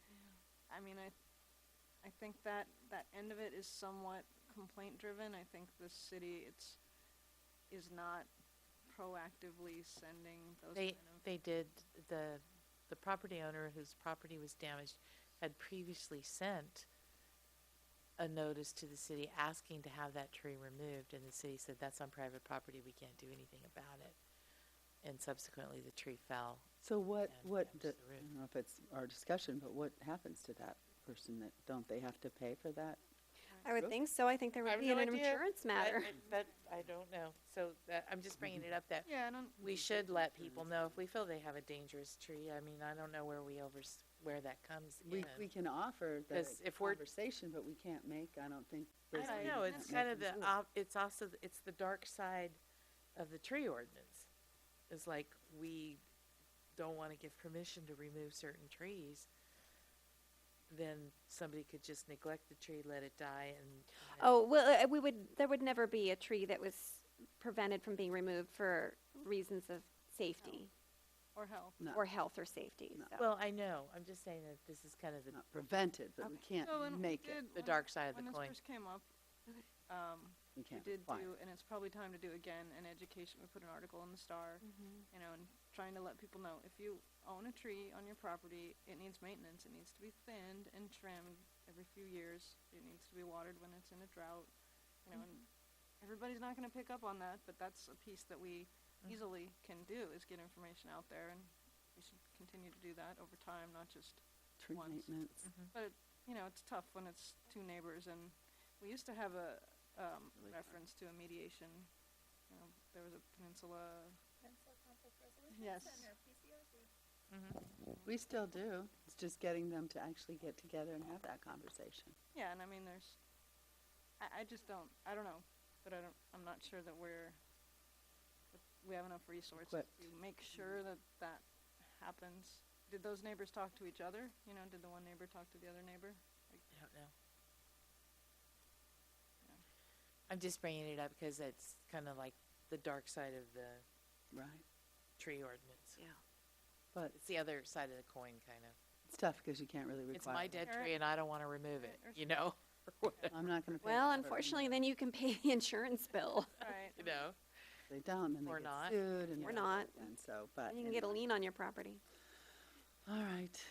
I mean, I think that end of it is somewhat complaint driven. I think the city is not proactively sending those kind of. They did, the property owner whose property was damaged had previously sent a notice to the city asking to have that tree removed, and the city said, that's on private property, we can't do anything about it. And subsequently, the tree fell. So what, And I damaged the roof. don't know if it's our discussion, but what happens to that person don't they have to pay for that? I would think so. I think there I would have be no an idea. insurance matter. That, I don't know. So I'm just bringing it up that Yeah, I don't. we should let people know if we feel they have a dangerous tree. I mean, I don't know where where that comes in. We can offer the 'Cause if we're- conversation, but we can't make, I don't think. I don't Brisbane know, can't it's make kind of them the, do it. it's also, it's the dark side of the tree ordinance. It's like, we don't want to give permission to remove certain trees. Then somebody could just neglect the tree, let it die, and. Oh, well, there would never be a tree that was prevented from being removed for reasons of safety Or health. No, or health or safety. No. So. Well, I know, I'm just saying that this is kind of the not prevented, but we can't So when we make it. did- the when- dark side of the When coin. this first came up, We we can't did require do, it. and it's probably time to do again, an education, we put an article in the Star, you know, and trying to let people know, if you own a tree on your property, it needs maintenance, it needs to be thinned and trimmed every few years, it needs to be watered when it's in a drought, you know, and everybody's not gonna pick up on that, but that's a piece that we easily can do, is get information out there, and we should continue to do that over time, not just Tree once. maintenance. But, you know, it's tough when it's two neighbors, and we used to have a, Really reference to a mediation. You know, there was a peninsula. Yes. We still do. It's just getting them to actually get together and have that conversation. Yeah, and I mean, I just don't, I don't know, but I'm not sure that we have enough resources Equipped. to make sure that that happens. Did those neighbors talk to each other? You know, did the one neighbor talk to the other neighbor? I don't know. Yeah. I'm just bringing it up because it's kind of like the dark side of the Right. tree ordinance. Yeah. But It's the other side of the coin, kind of. it's tough because you can't really It's require. my it. dead Or- tree and I don't want to remove it, you know? I'm not gonna pay. Well, for it. unfortunately, then you can pay the insurance bill. Right. You know? They don't, then they Or get not. sued and. Or not. And so, but. And you can get a anyway. lien on your property. All right.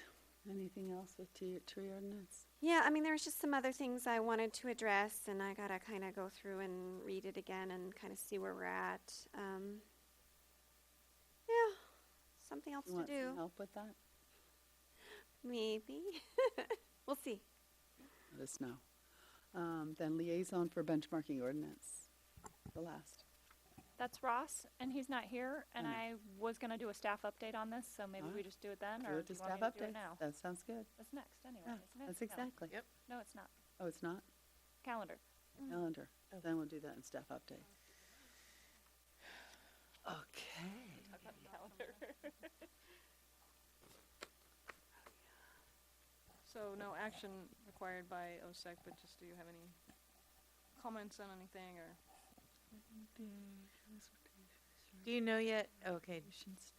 Anything else with tree ordinance? Yeah, I mean, there's just some other things I wanted to address, and I gotta kind of go through and read it again and kind of see where we're at. something else You to want do. some help with that? Maybe. We'll see. Let us know. Then liaison for benchmarking ordinance, the last. That's Ross, and he's not here, and I know. I was gonna do a staff update on this, so maybe we Alright. just do it then, Do or it do to you want staff me to do it updates. now? That sounds good. That's next anyway, Yeah, isn't it? that's No. exactly. Yep. No, it's not. Oh, it's not? Calendar. Calendar. Oh. Then we'll do that in staff update. Okay. So no action required by OSEC, but just do you have any comments on anything or? Do you know yet? Okay.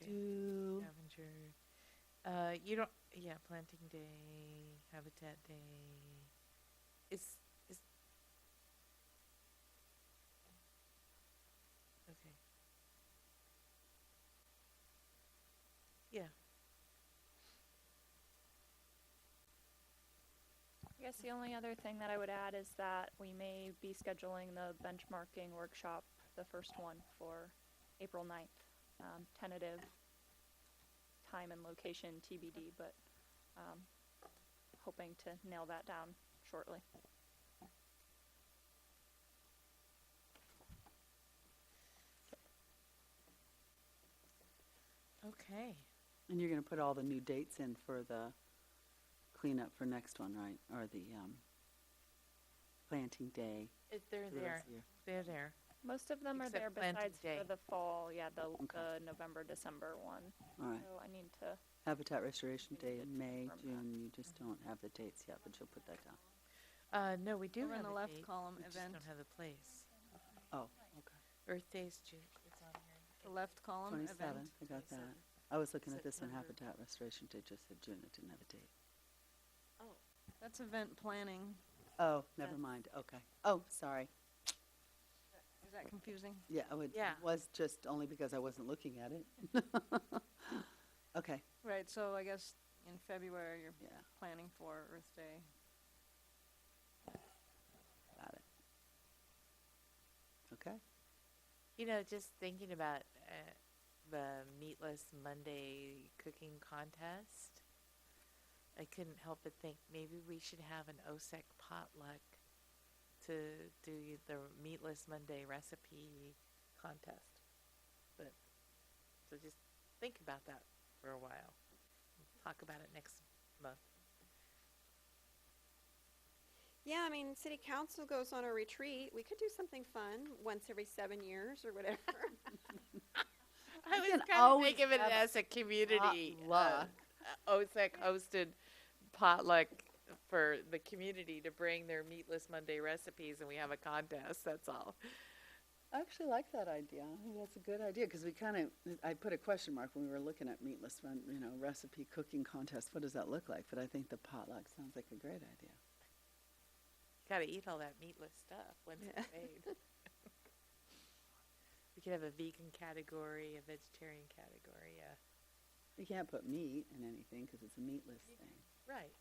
Do, Scavenger. You don't, yeah, planting day, habitat day. Is, okay. Yeah, I guess the only other thing that I would add is that we may be scheduling the benchmarking workshop, the first one, for April 9th. Tentative time and location TBD, but hoping to nail that down shortly. okay. and you're gonna put all the new dates in for the cleanup for next one, right? Or the, planting day They're for the there, rest of the year. they're there. Most of them are Except there planting besides day. for the fall, yeah, the Okay. November, December one. All right. So I need to, Habitat Restoration We need Day to in May, confirm that. June, you just don't have the dates yet, but you'll put that down. No, we do Over in have the a left date, column, we just event. don't have the place. Oh, okay. Earth Day's June, it's on here. The left column, event. 27, I got 27. that. I was looking at this one, September. Habitat Restoration Day just said June, it didn't have a date. That's event planning. Oh, never mind, okay. Oh, sorry. Is that confusing? Yeah, it Yeah. was just only because I wasn't looking at it. Okay, Right, so I guess in February, you're yeah, planning for Earth Day. got it. Okay, You know, just thinking about the Meatless Monday cooking contest, I couldn't help but think maybe we should have an OSEC potluck to do the Meatless Monday recipe contest. But, so just think about that for a while. Talk about it next month. Yeah, I mean, city council goes on a retreat. We could do something fun once every 7 years or whatever. I was can kind of always thinking of it have as a community, potluck. OSEC hosted potluck for the community to bring their Meatless Monday recipes, and we have a contest, that's all. I actually like that idea. I think that's a good idea, because we kind of, I put a question mark when we were looking at meatless, recipe cooking contest. What does that look like? But I think the potluck sounds like a great idea. Gotta eat all that meatless stuff once it's made. We could have a vegan category, a vegetarian category, You can't put meat in anything because it's a meatless thing. right.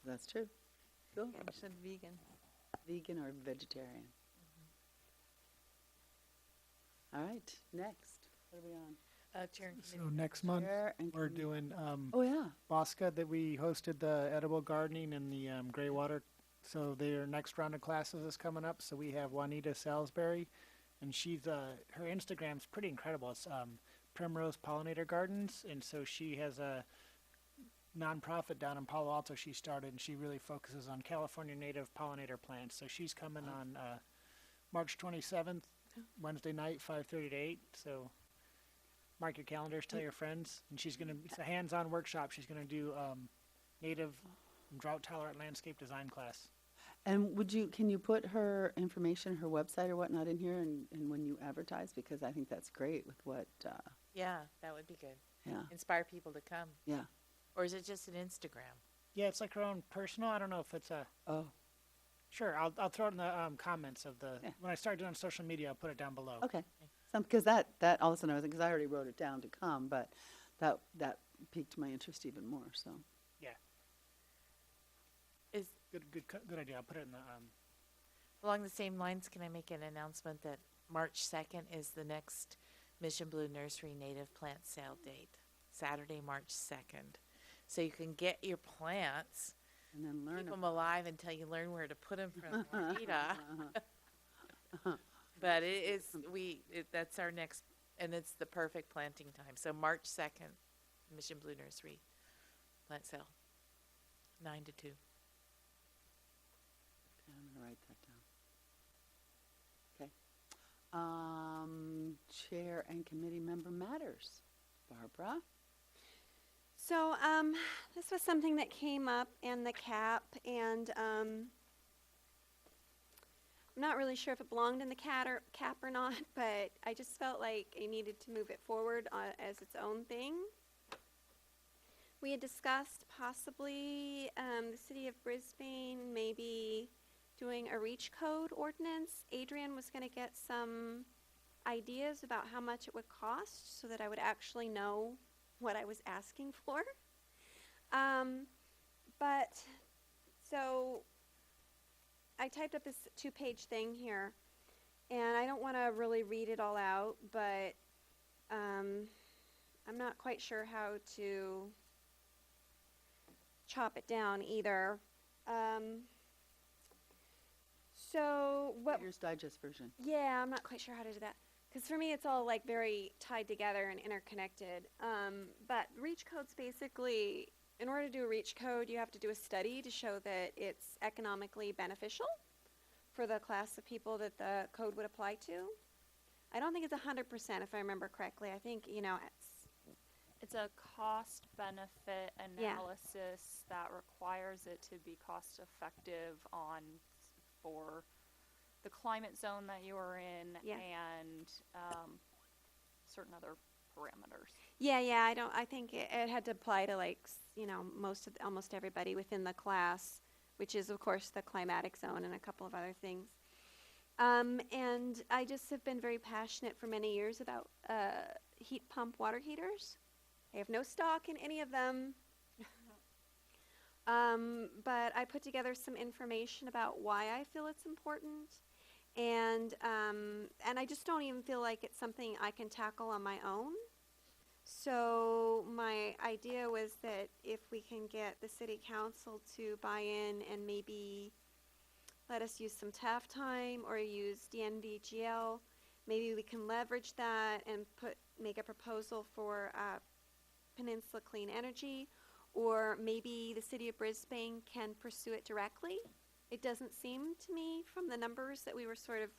So that's true. Cool. You said vegan. Vegan or vegetarian. All right, next. What are we on? Chair and So committee. next month, Chair and we're commi- doing, Oh, yeah. Bosca, that we hosted the edible gardening and the gray water. So their next round of classes is coming up. So we have Juanita Salisbury, and she's her Instagram's pretty incredible. It's Primrose Pollinator Gardens, and so she has a nonprofit down in Palo Alto she started, and she really focuses on California native pollinator plants. So she's coming on March 27th, Wednesday night, 5:30 to 8. So mark your calendars, tell your friends, and she's gonna. It's a hands-on workshop. She's gonna do native drought-tolerant landscape design class. And can you put her information, her website or whatnot in here and when you advertise? Because I think that's great with what, Yeah, that would be good. yeah, Inspire people to come. yeah. Or is it just an Instagram? Yeah, it's like her own personal. I don't know if it's a. Oh, Sure, I'll throw it in the comments of the. Yeah. When I start doing social media, I'll put it down below. okay. Because that all of a sudden I was, because I already wrote it down to come, but that piqued my interest even more, so. Is Good idea. I'll put it in the. along the same lines, can I make an announcement that March 2nd is the next Mission Blue Nursery native plant sale date, Saturday, March 2nd. So you can get your plants, And then learn keep them alive until you learn where to put them from Florida. But that's our next, and it's the perfect planting time. So March 2nd, Mission Blue Nursery plant sale, 9 to 2. Okay, I'm gonna write that down. Okay. Chair and committee member matters. Barbara? So, this was something that came up in the CAP, and I'm not really sure if it belonged in the CAP or not, but I just felt like I needed to move it forward as its own thing. We had discussed possibly the city of Brisbane maybe doing a REACH code ordinance. Adrian was going to get some ideas about how much it would cost so that I would actually know what I was asking for. So I typed up this 2-page thing here, and I don't want to really read it all out, but I'm not quite sure how to chop it down either. So what? Reader's Digest version. Yeah, I'm not quite sure how to do that. Because for me, it's all like very tied together and interconnected. But REACH code's basically, in order to do a REACH code, you have to do a study to show that it's economically beneficial for the class of people that the code would apply to. I don't think it's 100% if I remember correctly. I think, It's a cost benefit Yeah. analysis that requires it to be cost effective for the climate zone that you are in Yeah. and certain other parameters. I think it had to apply to almost everybody within the class, which is of course the climatic zone and a couple of other things. And I just have been very passionate for many years about heat pump water heaters. I have no stock in any of them. But I put together some information about why I feel it's important. And I just don't even feel like it's something I can tackle on my own. So my idea was that if we can get the city council to buy in and maybe let us use some TAF time or use DNVGL, maybe we can leverage that and make a proposal for Peninsula Clean Energy, or maybe the city of Brisbane can pursue it directly. It doesn't seem to me from the numbers that we were sort of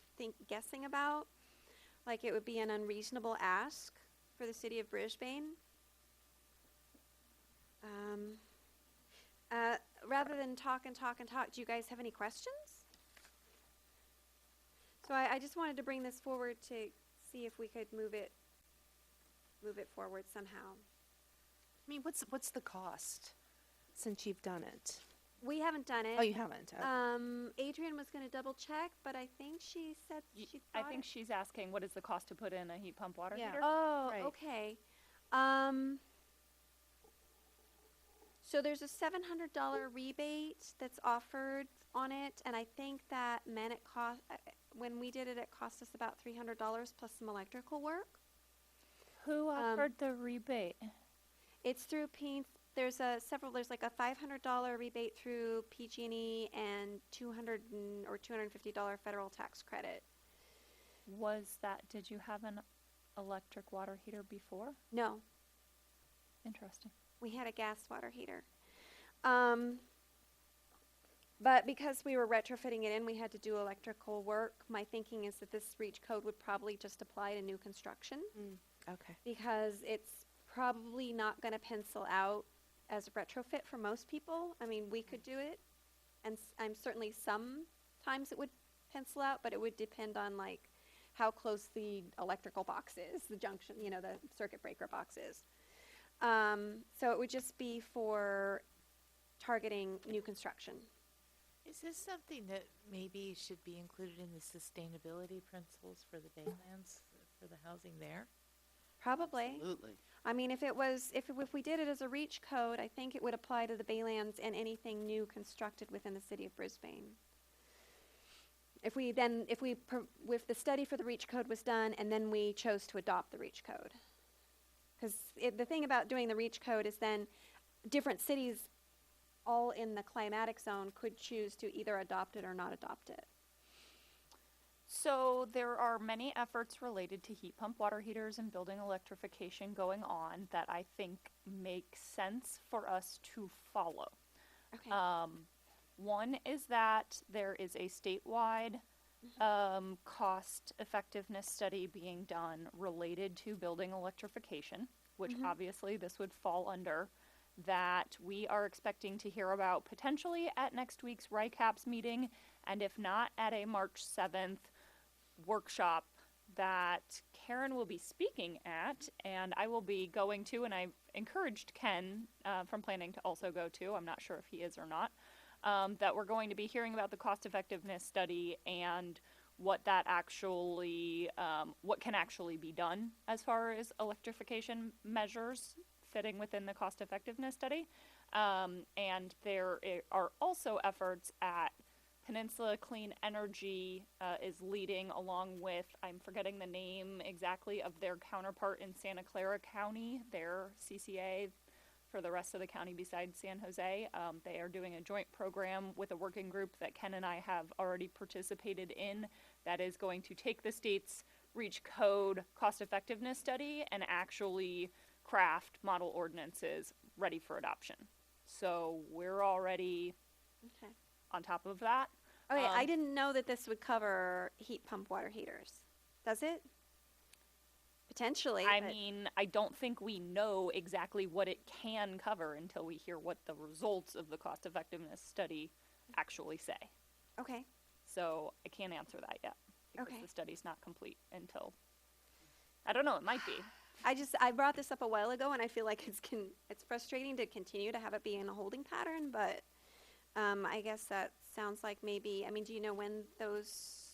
guessing about like it would be an unreasonable ask for the city of Brisbane. Rather than talk, do you guys have any questions? So I just wanted to bring this forward to see if we could move it forward somehow. I mean, what's the cost since you've done it? We haven't done it. Oh, you haven't? Okay. Adrian was going to double check, but I think she said she I thought think it- she's asking what is the cost to put in a heat pump water heater? Oh, Right. okay. So there's a $700 rebate that's offered on it, and I think that meant when we did it, it cost us about $300 plus some electrical work. Who offered the rebate? It's through there's like a $500 rebate through PG&E and $200 or $250 federal tax credit. Did you have an electric water heater before? No, Interesting. we had a gas water heater. But because we were retrofitting it in, we had to do electrical work. My thinking is that this REACH code would probably just apply to new construction Okay. because it's probably not going to pencil out as a retrofit for most people. I mean, we could do it, and I'm certainly sometimes it would pencil out, but it would depend on like how close the electrical box is, the junction, the circuit breaker box is. So it would just be for targeting new construction. Is this something that maybe should be included in the sustainability principles for the Baylands, for the housing there? Probably. Absolutely. I mean, if we did it as a REACH code, I think it would apply to the Baylands and anything new constructed within the city of Brisbane. if the study for the REACH code was done and then we chose to adopt the REACH code. Because the thing about doing the REACH code is then different cities all in the climatic zone could choose to either adopt it or not adopt it. So there are many efforts related to heat pump water heaters and building electrification going on that I think make sense for us to follow. Okay. One is that there is a statewide cost effectiveness study being done related to building electrification, which obviously this would fall under, that we are expecting to hear about potentially at next week's RICAPS meeting, and if not, at a March 7th workshop that Karen will be speaking at, and I will be going to, and I've encouraged Ken from planning to also go to, I'm not sure if he is or not, that we're going to be hearing about the cost effectiveness study and what that actually, what can actually be done as far as electrification measures fitting within the cost effectiveness study. And there are also efforts at Peninsula Clean Energy is leading, along with, I'm forgetting the name exactly of their counterpart in Santa Clara County, their CCA for the rest of the county besides San Jose. They are doing a joint program with a working group that Ken and I have already participated in that is going to take the state's REACH code cost effectiveness study and actually craft model ordinances ready for adoption. So we're already Okay. on top of that. Okay, I didn't know that this would cover heat pump water heaters. Does it? Potentially. I but- mean, I don't think we know exactly what it can cover until we hear what the results of the cost effectiveness study actually say. Okay. So I can't answer that yet because Okay. the study's not complete until, I don't know, it might be. I brought this up a while ago, and I feel like it's frustrating to continue to have it be in a holding pattern, but I guess that sounds like maybe, I mean, do you know when those,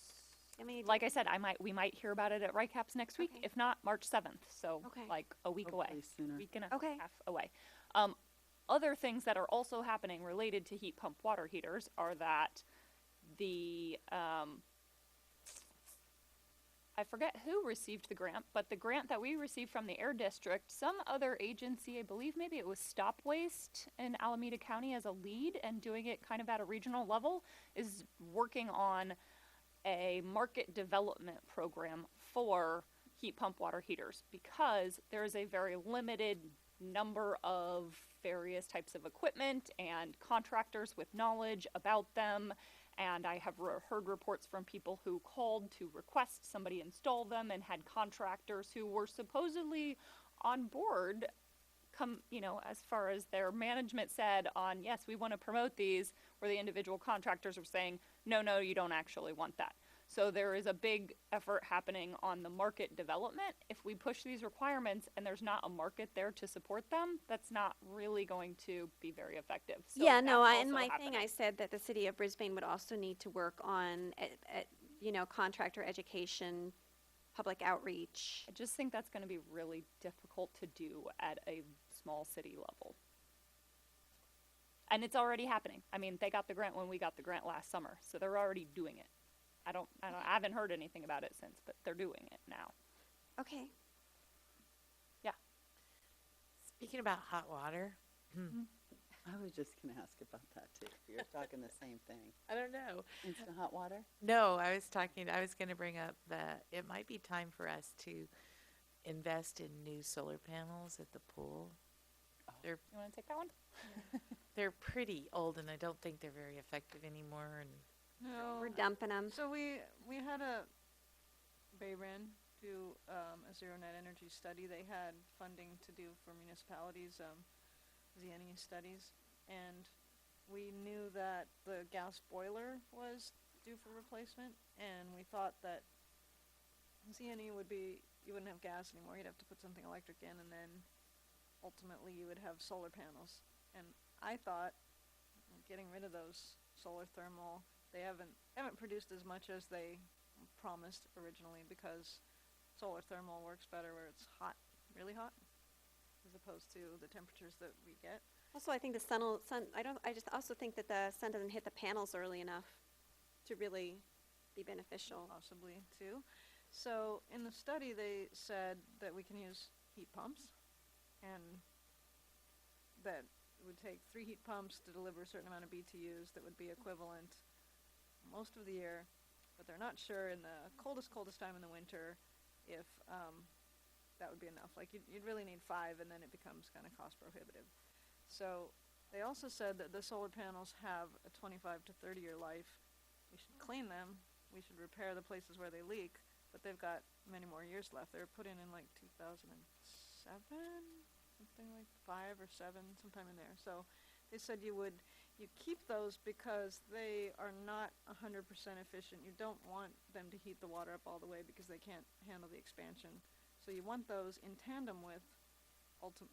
I mean, Like I said, we might hear about it at RICAPS next week, Okay. if not March 7th. So Okay. like a week away, Hopefully sooner. week and a Okay. half away. Other things that are also happening related to heat pump water heaters are that the, I forget who received the grant, but the grant that we received from the Air District, some other agency, I believe maybe it was Stop Waste in Alameda County as a lead and doing it kind of at a regional level, is working on a market development program for heat pump water heaters because there is a very limited number of various types of equipment and contractors with knowledge about them. And I have heard reports from people who called to request somebody install them and had contractors who were supposedly on board, as far as their management said on, yes, we want to promote these, where the individual contractors were saying, no, you don't actually want that. So there is a big effort happening on the market development. If we push these requirements and there's not a market there to support them, that's not really going to be very effective. So yeah, no, that's in also my happening. thing, I said that the city of Brisbane would also need to work on, contractor education, public outreach. I just think that's going to be really difficult to do at a small city level. And it's already happening. I mean, they got the grant when we got the grant last summer, so they're already doing it. I haven't heard anything about it since, but they're doing it now. Okay. Yeah. Speaking about hot water, I was just going to ask about that too. You're talking the same thing. I don't know. Instant hot water? No, I was going to bring up that it might be time for us to invest in new solar panels at the pool. You want to take that one? They're pretty old, and I don't think they're very effective anymore. And No. We're dumping them. So we had a Bayran do a zero net energy study. They had funding to do for municipalities, ZNE studies, and we knew that the gas boiler was due for replacement, and we thought that ZNE would be, you wouldn't have gas anymore. You'd have to put something electric in, and then ultimately you would have solar panels. And I thought getting rid of those solar thermal, they haven't produced as much as they promised originally, because solar thermal works better where it's hot, really hot, as opposed to the temperatures that we get. Also, I think the I just also think that the sun doesn't hit the panels early enough to really be beneficial. possibly too. So in the study, they said that we can use heat pumps, and that it would take 3 heat pumps to deliver a certain amount of BTUs that would be equivalent most of the year, but they're not sure in the coldest time in the winter if that would be enough. Like you'd really need 5, and then it becomes kind of cost prohibitive. So they also said that the solar panels have a 25 to 30 year life. We should clean them. We should repair the places where they leak, but they've got many more years left. They were put in like 2007, something like 5 or 7, sometime in there. So they said you keep those because they are not 100% efficient. You don't want them to heat the water up all the way because they can't handle the expansion. So you want those in tandem with,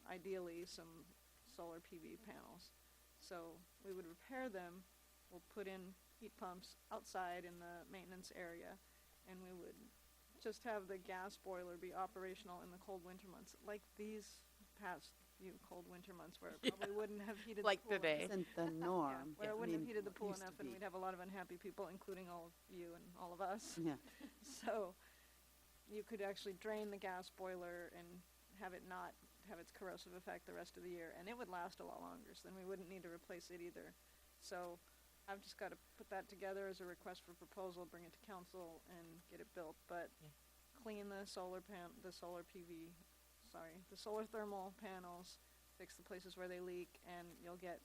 ideally, some solar PV panels. So we would repair them. We'll put in heat pumps outside in the maintenance area, and we would just have the gas boiler be operational in the cold winter months, like these past few cold winter months where it probably wouldn't have heated Like the pool today. Isn't the norm. where Yeah, it I wouldn't have mean, heated the pool used to enough, and be. we'd have a lot of unhappy people, including all of you and all of us. Yeah. So you could actually drain the gas boiler and have it not have its corrosive effect the rest of the year, and it would last a lot longer, so then we wouldn't need to replace it either. So I've just got to put that together as a request for proposal, bring it to council, and get it built. But Yeah. clean the solar thermal panels, fix the places where they leak, and you'll get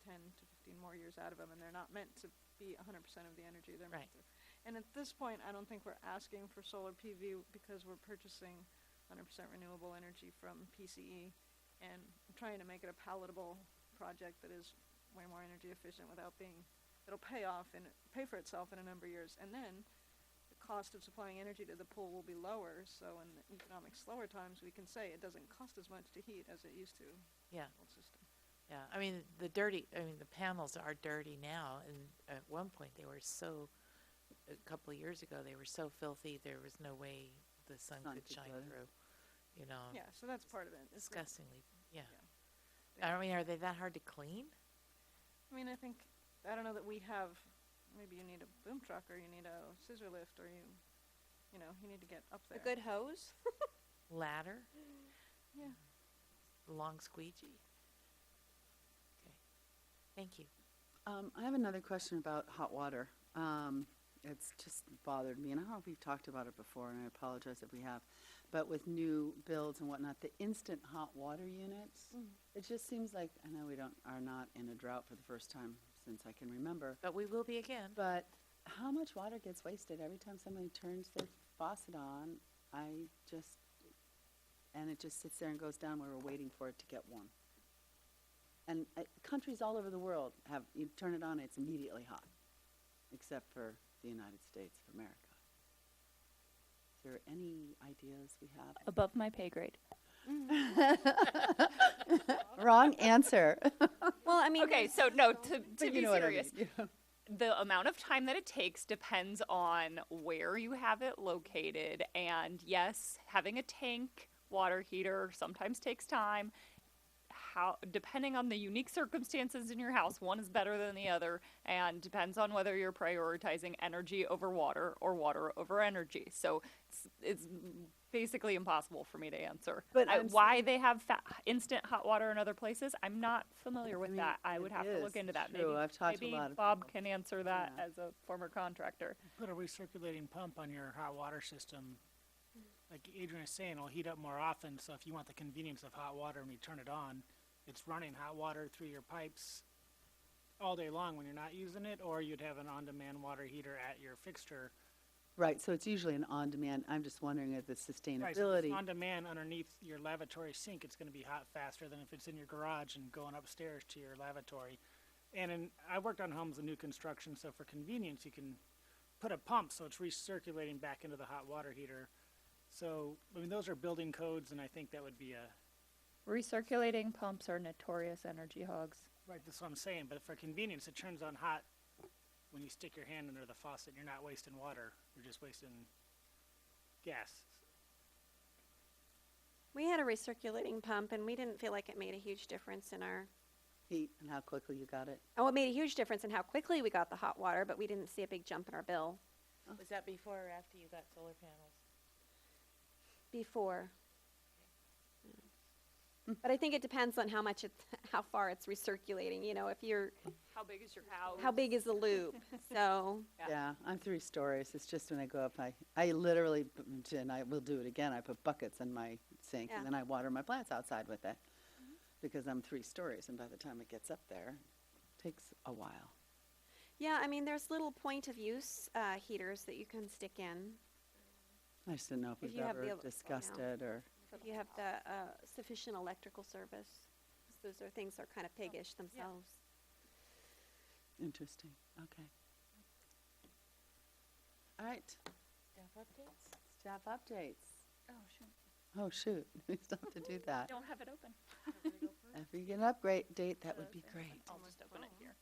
10 to 15 more years out of them. And they're not meant to be 100% of the energy. They're meant Right. to. And at this point, I don't think we're asking for solar PV because we're purchasing 100% renewable energy from PCE, and I'm trying to make it a palatable project that is way more energy efficient without being, it'll pay for itself in a number of years. And then the cost of supplying energy to the pool will be lower, so in the economic slower times, we can say it doesn't cost as much to heat as it used to. Yeah. Old system. Yeah, I mean, the panels are dirty now, and at one point they were a couple of years ago, they were so filthy, there was no way the sun Sun could could shine go. through, Yeah, so that's part of it. is that- disgustingly, yeah. Yeah. I mean, are they that hard to clean? I mean, I don't know that we have, maybe you need a boom truck, or you need a scissor lift, or you need to get up there. A good hose? Ladder? Yeah. Long squeegee? Okay, thank you. I have another question about hot water. It's just bothered me, and I don't know if we've talked about it before, and I apologize if we have. But with new builds and whatnot, the instant hot water units, it just seems like, I know we are not in a drought for the first time since I can remember, But we will be again. but how much water gets wasted every time somebody turns their faucet on? And it just sits there and goes down where we're waiting for it to get warm. And countries all over the world you turn it on, it's immediately hot, except for the United States of America. Is there any ideas we have? Above my pay grade. Wrong answer. Well, I mean, Okay, so no, to But be you know what I serious, mean. the amount of time that it takes depends on where you have it located. And yes, having a tank water heater sometimes takes time. Depending on the unique circumstances in your house, one is better than the other, and depends on whether you're prioritizing energy over water or water over energy. So it's basically impossible for me to answer. But Why they have instant hot water in other places, I'm not familiar with mean, that. I would it have to look is into that. true. I've talked to a maybe lot of Bob people. can answer that Yeah. as a former contractor. Put a recirculating pump on your hot water system. Like Adrian is saying, it'll heat up more often, so if you want the convenience of hot water when you turn it on, it's running hot water through your pipes all day long when you're not using it, or you'd have an on-demand water heater at your fixture. Right, so it's usually an on-demand. I'm just wondering if the Right, so if sustainability. it's on-demand underneath your lavatory sink, it's going to be hot faster than if it's in your garage and going upstairs to your lavatory. And I worked on homes and new construction, so for convenience, you can put a pump so it's recirculating back into the hot water heater. So, I mean, those are building codes, and I think that would be a, Recirculating pumps are notorious energy hogs. right, that's what I'm saying, but for convenience, it turns on hot when you stick your hand under the faucet. You're not wasting water, you're just wasting gas. we had a recirculating pump, and we didn't feel like it made a huge difference in our. Heat and how quickly you got it. Oh, it made a huge difference in how quickly we got the hot water, but we didn't see a big jump in our bill. Was that before or after you got solar panels? Before. But I think it depends on how far it's recirculating, you know, if you're, How big is your house? how big is the loop? So, Yeah. Yeah, I'm 3 stories. It's just when I go up, I literally, and I will do it again, I put buckets in my sink Yeah. and then I water my plants outside with it. Because I'm 3 stories and by the time it gets up there, it takes a while. yeah, I mean, there's little point of use heaters that you can stick in I just didn't know if If we've you have the ever el- discussed yeah. it or, if you have the sufficient electrical service. 'Cause those are things that are kind of piggish themselves. interesting, okay. All right, Staff updates? staff updates. Oh, shoot. Oh, shoot, we still have to do that. Don't have it open. If you get an upgrade date, that would be great. I'll just open it here.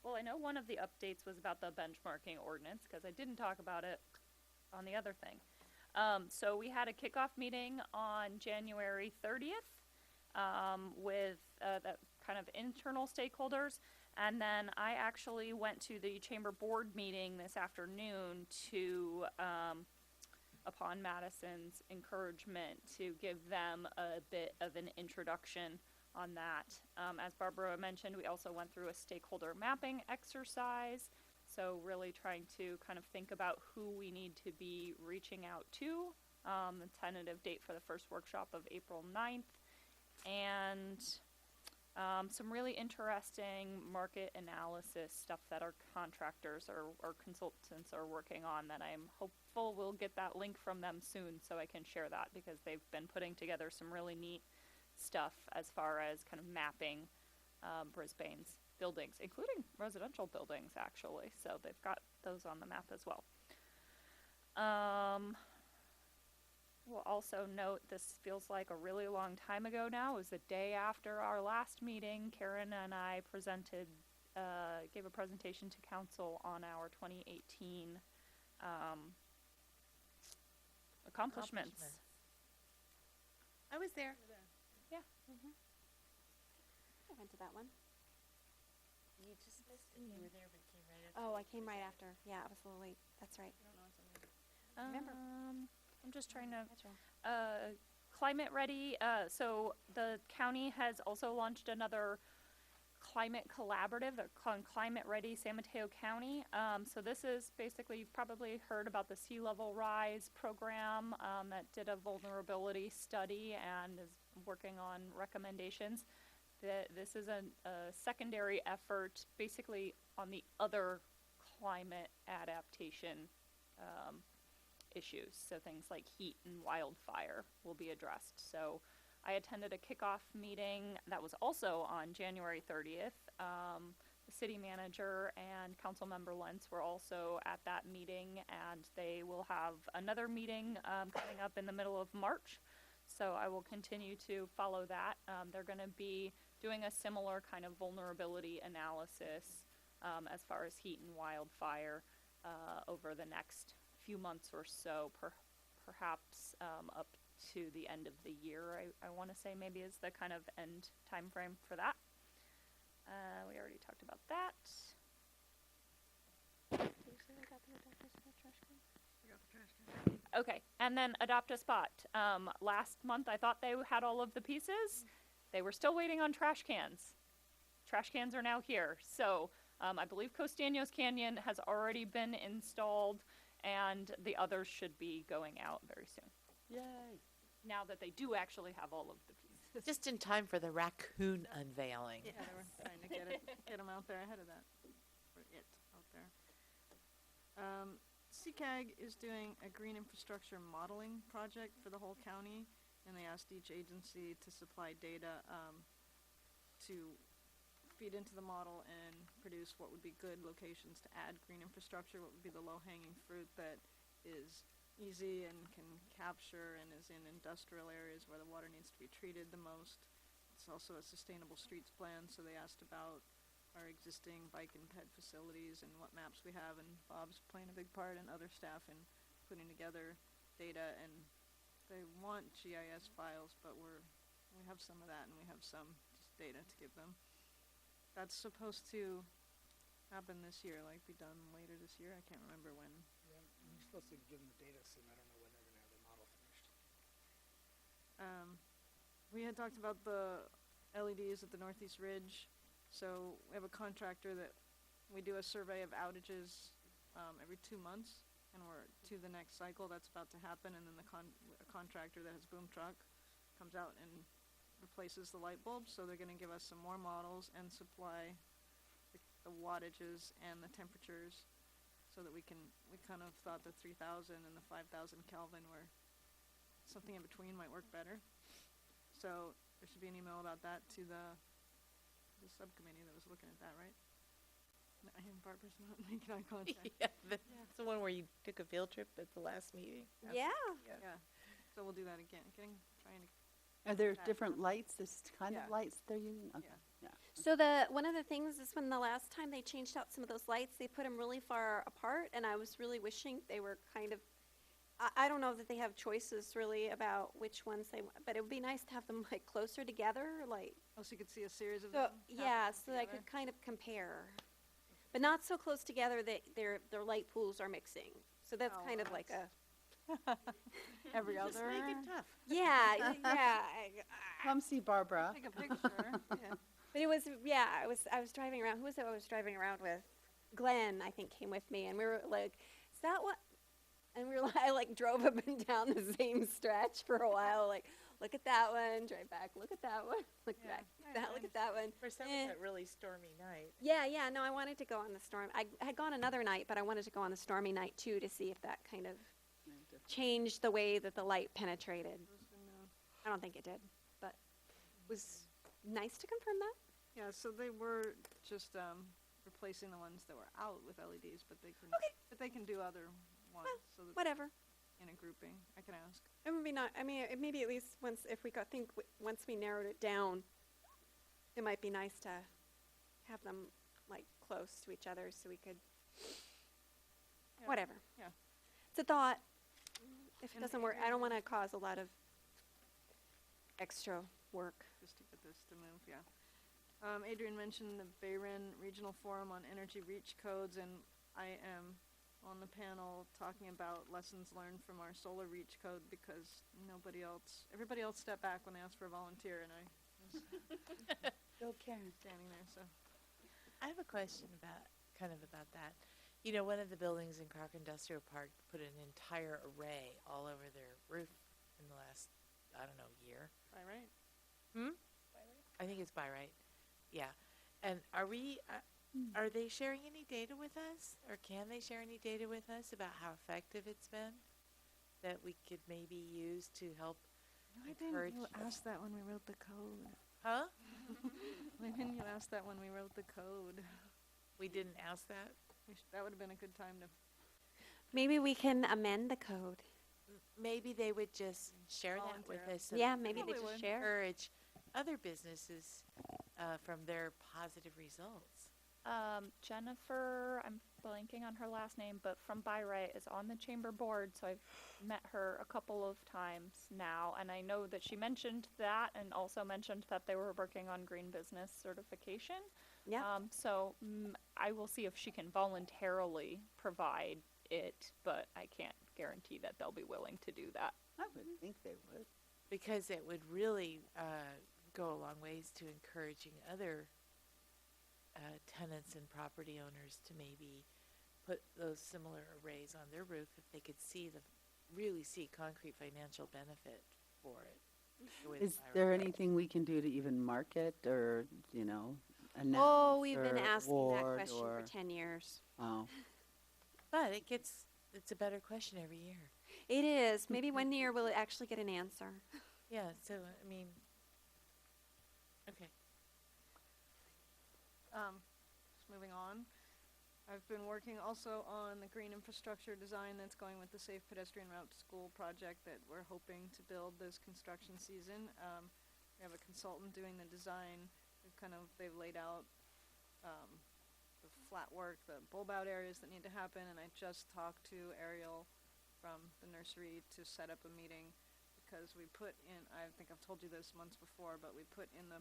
Well, I know one of the updates was about the benchmarking ordinance, because I didn't talk about it on the other thing. So we had a kickoff meeting on January 30th with that kind of internal stakeholders. And then I actually went to the chamber board meeting this afternoon to, upon Madison's encouragement, to give them a bit of an introduction on that. As Barbara mentioned, we also went through a stakeholder mapping exercise. So really trying to kind of think about who we need to be reaching out to. The tentative date for the first workshop of April 9th. And some really interesting market analysis stuff that our contractors or consultants are working on that I'm hopeful we'll get that link from them soon so I can share that, because they've been putting together some really neat stuff as far as kind of mapping Brisbane's buildings, including residential buildings, actually. So they've got those on the map as well. We'll also note, this feels like a really long time ago now. It was the day after our last meeting. Karen and I gave a presentation to council on our 2018 accomplishments. I was there. I went to that one. You just missed it. You were there, but came right after. Oh, I came right after. Yeah, I was a little late. That's right. Remember. I'm just trying to That's right. climate ready. So the county has also launched another climate collaborative. They're calling Climate Ready San Mateo County. So this is basically, you've probably heard about the sea level rise program that did a vulnerability study and is working on recommendations. This is a secondary effort basically on the other climate adaptation issues. So things like heat and wildfire will be addressed. So I attended a kickoff meeting that was also on January 30th. The city manager and council member Lentz were also at that meeting, and they will have another meeting coming up in the middle of March. So I will continue to follow that. They're going to be doing a similar kind of vulnerability analysis as far as heat and wildfire over the next few months or so, perhaps up to the end of the year. I want to say maybe is the kind of end time frame for that. We already talked about that. Okay, and then Adopt a Spot. Last month I thought they had all of the pieces. They were still waiting on trash cans. Trash cans are now here. So I believe Costaños Canyon has already been installed, and the others should be going out very soon. Yay. Now that they do actually have all of the pieces. Just in time for the raccoon unveiling. Yeah, they were trying to get them out there ahead of that, or it out there. CCAG is doing a green infrastructure modeling project for the whole county, and they asked each agency to supply data to feed into the model and produce what would be good locations to add green infrastructure, what would be the low-hanging fruit that is easy and can capture and is in industrial areas where the water needs to be treated the most. It's also a sustainable streets plan, so they asked about our existing bike and ped facilities and what maps we have, and Bob's playing a big part and other staff in putting together data, and they want GIS files, but we have some of that and we have some just data to give them. That's supposed to happen this year, like be done later this year? I can't remember when. Yeah, we're supposed to give them the data soon. I don't know when they're gonna have their model finished. We had talked about the LEDs at the Northeast Ridge. So we have a contractor that we do a survey of outages every 2 months, and we're to the next cycle that's about to happen. And then a contractor that has boom truck comes out and replaces the light bulbs. So they're going to give us some more models and supply the wattages and the temperatures, so that we kind of thought the 3,000 and the 5,000 Kelvin were something in between might work better. So there should be an email about that to the subcommittee that was looking at that, right? I am Barbara's not making eye contact. Yeah, that's the one where you took a field trip at the last meeting. Yeah. Yeah, so we'll do that again, trying to, Are there that. different lights, this kind of Yeah. lights they're using? Okay, yeah. So one of the things is when the last time they changed out some of those lights, they put them really far apart, and I was really wishing they were kind of, I don't know that they have choices really about which ones but it would be nice to have them like closer together, like, oh, so you could see a series of so, them? yeah, so that I together? could kind of compare. But not so close together that their light pools are mixing. So that's Oh, kind of well, like Every Just other. make it tough. yeah. Come see Barbara. Take a picture, yeah. But it was, I was driving around. Who was it I was driving around with? Glenn, I think, came with me, and we were like, is that what? And we were I like drove up and down the same stretch for a while, like, look at that one, drive back, look at that one, look Yeah, back, nice, look at that one. For some Eh. of that really stormy night. Yeah, no, I wanted to go on the storm. I had gone another night, but I wanted to go on the stormy night too to see if that kind of changed the way that the light penetrated. I don't think it did, but it was nice to confirm that. Yeah, so they were just replacing the ones that were out with LEDs, but they can do other ones, so that Whatever. in a grouping. I can ask. It would be not. I mean, maybe at least once once we narrowed it down, it might be nice to have them like close to each other so we could. Yeah, Whatever. yeah. It's a thought. If it And doesn't work, I don't want to cause a lot of extra work. Just to get this to move, yeah. Adrian mentioned the Bayren Regional Forum on Energy Reach Codes, and I am on the panel talking about lessons learned from our solar reach code, because everybody else stepped back when they asked for a volunteer, and I was Go Karen. standing there, so. I have a question about that. You know, one of the buildings in Croc Industrial Park put an entire array all over their roof in the last, I don't know, year. By right? I think it's by right. Yeah. And are they sharing any data with us? Or can they share any data with us about how effective it's been? That we could maybe use to help encourage. You asked that when we wrote the code. Huh? Why didn't you ask that when we wrote the code? We didn't ask that? That would have been a good time to. Maybe we can amend the code. Maybe they would just share that with Volunteer. us. so Yeah, that maybe we they could just share. encourage other businesses from their positive results. Jennifer, I'm blanking on her last name, but from Byright is on the chamber board, so I've met her a couple of times now, and I know that she mentioned that and also mentioned that they were working on green business certification. Yeah. So I will see if she can voluntarily provide it, but I can't guarantee that they'll be willing to do that. I would think they would. Because it would really go a long ways to encouraging other tenants and property owners to maybe put those similar arrays on their roof if they could really see concrete financial benefit for it. the way the Is virus there works. anything we can do to even market or, announce? Oh, we've been or asking that award question or- for 10 years. Oh, But it's a better question every year. It is. Maybe one year we'll actually get an answer. Yeah, so, I mean, okay. Just moving on. I've been working also on the green infrastructure design that's going with the Safe Pedestrian Route to School project that we're hoping to build this construction season. We have a consultant doing the design. They've laid out the flat work, the bulb out areas that need to happen, and I just talked to Ariel from the nursery to set up a meeting, because we put in, I think I've told you this months before, but we put in the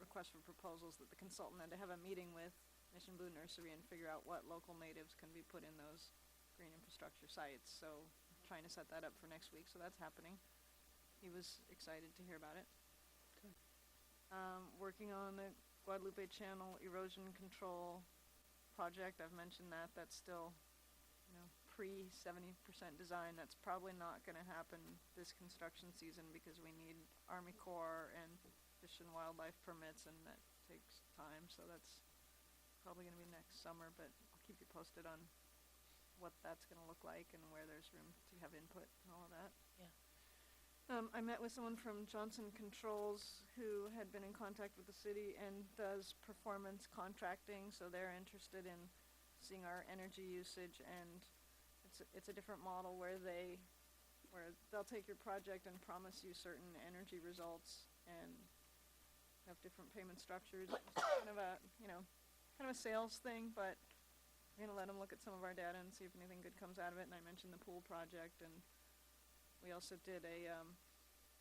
request for proposals that the consultant had to have a meeting with Mission Blue Nursery and figure out what local natives can be put in those green infrastructure sites. So trying to set that up for next week, so that's happening. He was excited to hear about it. Working on the Guadalupe Channel erosion control project. I've mentioned that. That's still, pre 70% design. That's probably not going to happen this construction season because we need Army Corps and Fish and Wildlife permits, and that takes time. So that's probably going to be next summer, but I'll keep you posted on what that's going to look like and where there's room to have input and all of that. Yeah. I met with someone from Johnson Controls who had been in contact with the city and does performance contracting, so they're interested in seeing our energy usage, and it's a different model where they'll take your project and promise you certain energy results and have different payment structures. It's kind of a sales thing, but I'm gonna let them look at some of our data and see if anything good comes out of it. And I mentioned the pool project, and we also did a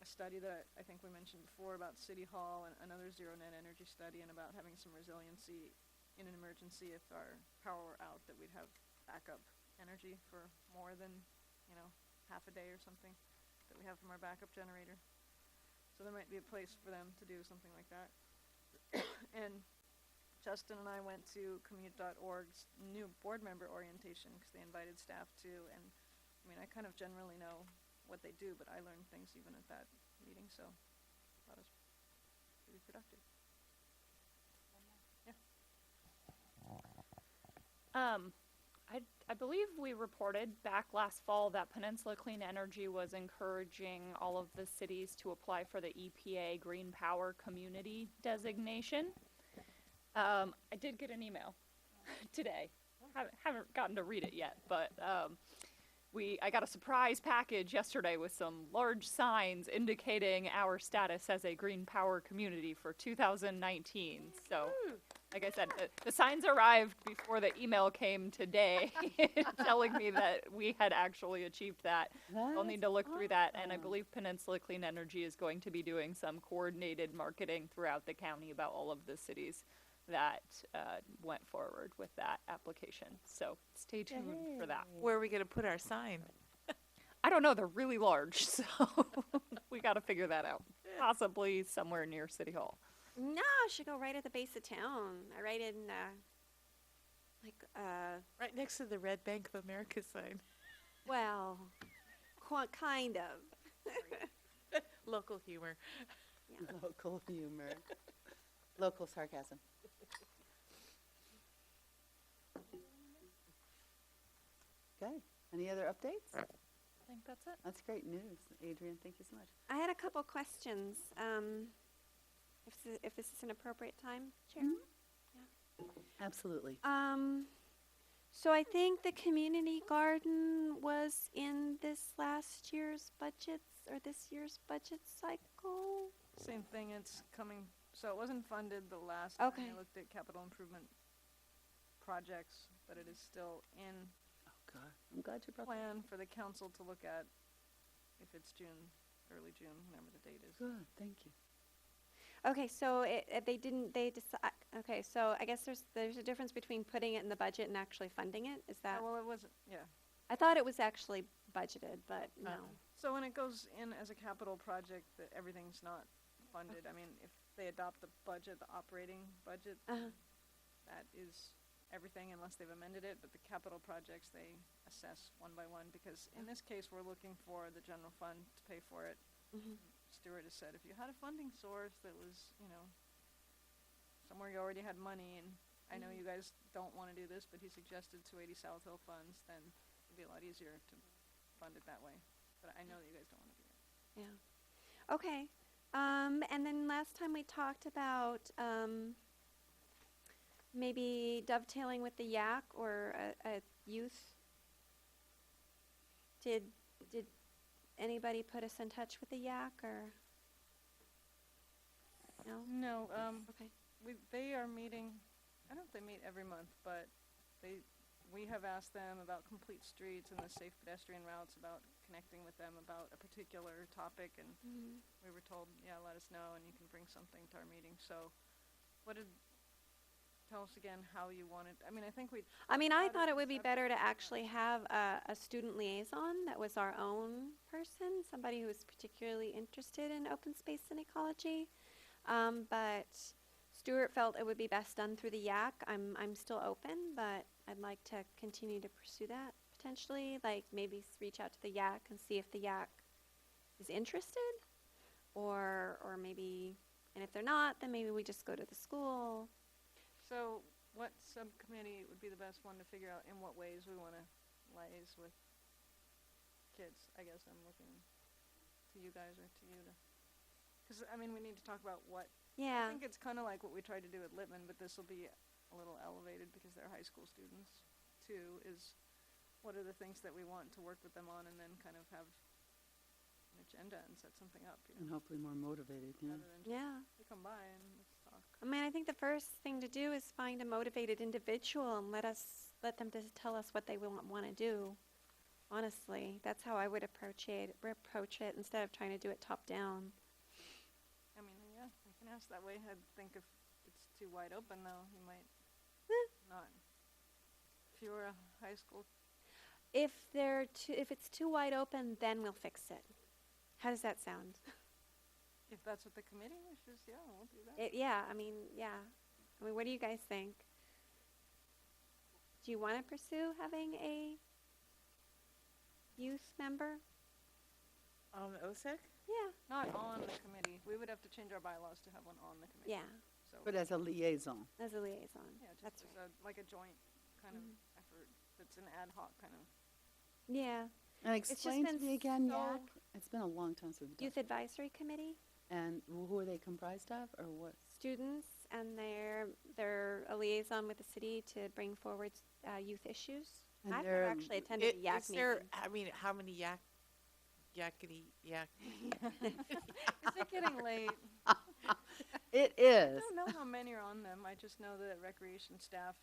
study that I think we mentioned before about City Hall, and another zero net energy study, and about having some resiliency in an emergency if our power were out, that we'd have backup energy for more than, half a day or something that we have from our backup generator. So there might be a place for them to do something like that. And Justin and I went to commute.org's new board member orientation because they invited staff too, and I kind of generally know what they do, but I learned things even at that meeting, so I thought it was pretty productive. I believe we reported back last fall that Peninsula Clean Energy was encouraging all of the cities to apply for the EPA Green Power Community designation. I did get an email today. Haven't gotten to read it yet, but I got a surprise package yesterday with some large signs indicating our status as a green power community for 2019. So, like I said, the signs arrived before the email came today telling me that we had actually achieved that. I'll need to look through that, and I believe Peninsula Clean Energy is going to be doing some coordinated marketing throughout the county about all of the cities that went forward with that application. So stay tuned for that. Where are we going to put our sign? I don't know. They're really large, so we got to figure that out. Possibly somewhere near City Hall. No, it should go right at the base of town. Right in, Right next to the Red Bank of America sign. well, kind of. Local humor. Local humor. Local sarcasm. Okay. Any other updates? I think that's it. That's great news, Adrian. Thank you so much. I had a couple questions. If this is an appropriate time, Chair? Absolutely. So I think the community garden was in this last year's budgets, or this year's budget cycle. Same thing, it's coming, so it wasn't funded the last Okay. time I looked at capital improvement projects, but it is still in Oh, God. I'm glad you brought that. plan for the council to look at if it's June, early June, whenever the date is. Good. Thank you. Okay, so okay, so I guess there's a difference between putting it in the budget and actually funding it. Is that? Well, it wasn't, yeah. I thought it was actually budgeted, but no. So when it goes in as a capital project, that everything's not funded. I mean, if they adopt the budget, the operating budget, that is everything unless they've amended it. But the capital projects, they assess one by one, because in this case, we're looking for the general fund to pay for it. Stuart has said, if you had a funding source that was, somewhere you already had money, and I know you guys don't want to do this, but he suggested 280 South Hill funds, then it'd be a lot easier to fund it that way. But I know that you guys don't want to do that. Yeah. Okay. And then last time we talked about maybe dovetailing with the yak or a youth. Did anybody put us in touch with the yak, or no? No, Okay. they are meeting, I don't know if they meet every month, but we have asked them about complete streets and the safe pedestrian routes, about connecting with them about a particular topic, and we were told, yeah, let us know and you can bring something to our meeting. So what did tell us again how you wanted, I mean, I think we, I mean, I How to thought it would be concept- better to actually have a student liaison that was our own person, somebody who was particularly interested in open space and ecology. But Stuart felt it would be best done through the YAC. I'm still open, but I'd like to continue to pursue that potentially. Like maybe reach out to the YAC and see if the YAC is interested, or maybe, and if they're not, then maybe we just go to the school. so what subcommittee would be the best one to figure out in what ways we wanna liaise with kids? I guess I'm looking to you guys or to you to, cause I mean, we need to talk about what, I Yeah. think it's kinda like what we tried to do at Littman, but this will be a little elevated because they're high school students too, is what are the things that we want to work with them on, and then kind of have an agenda and set something up, you And know, hopefully more motivated, yeah. rather than just, Yeah. "Hey, come by and let's talk." I mean, I think the first thing to do is find a motivated individual and let them just tell us what they want to do. Honestly, that's how I would approach it instead of trying to do it top down. I mean, yeah, we can ask that way. I think if it's too wide open though, you might not. If you were a high school, If it's too wide open, then we'll fix it. How does that sound? if that's what the committee wishes, yeah, we'll do that. Yeah, I mean, yeah. I mean, what do you guys think? Do you want to pursue having a youth member? OSEC? Yeah. Not on the committee. We would have to change our bylaws to have one on the committee. Yeah, So, But as a liaison. as a liaison. yeah, just That's as right. like a joint kind of effort that's an ad hoc kind of. Yeah. And just explain to been me again, so- YAC. It's been a long time since we've done. Youth Advisory Committee, And who are they comprised of, or what? students, and they're a liaison with the city to bring forward youth issues. And I've they're- never actually attended a YAC Is there, meeting. I mean, how many yakety yak? Is it getting late? It I is. don't know how many are on them. I just know that recreation staff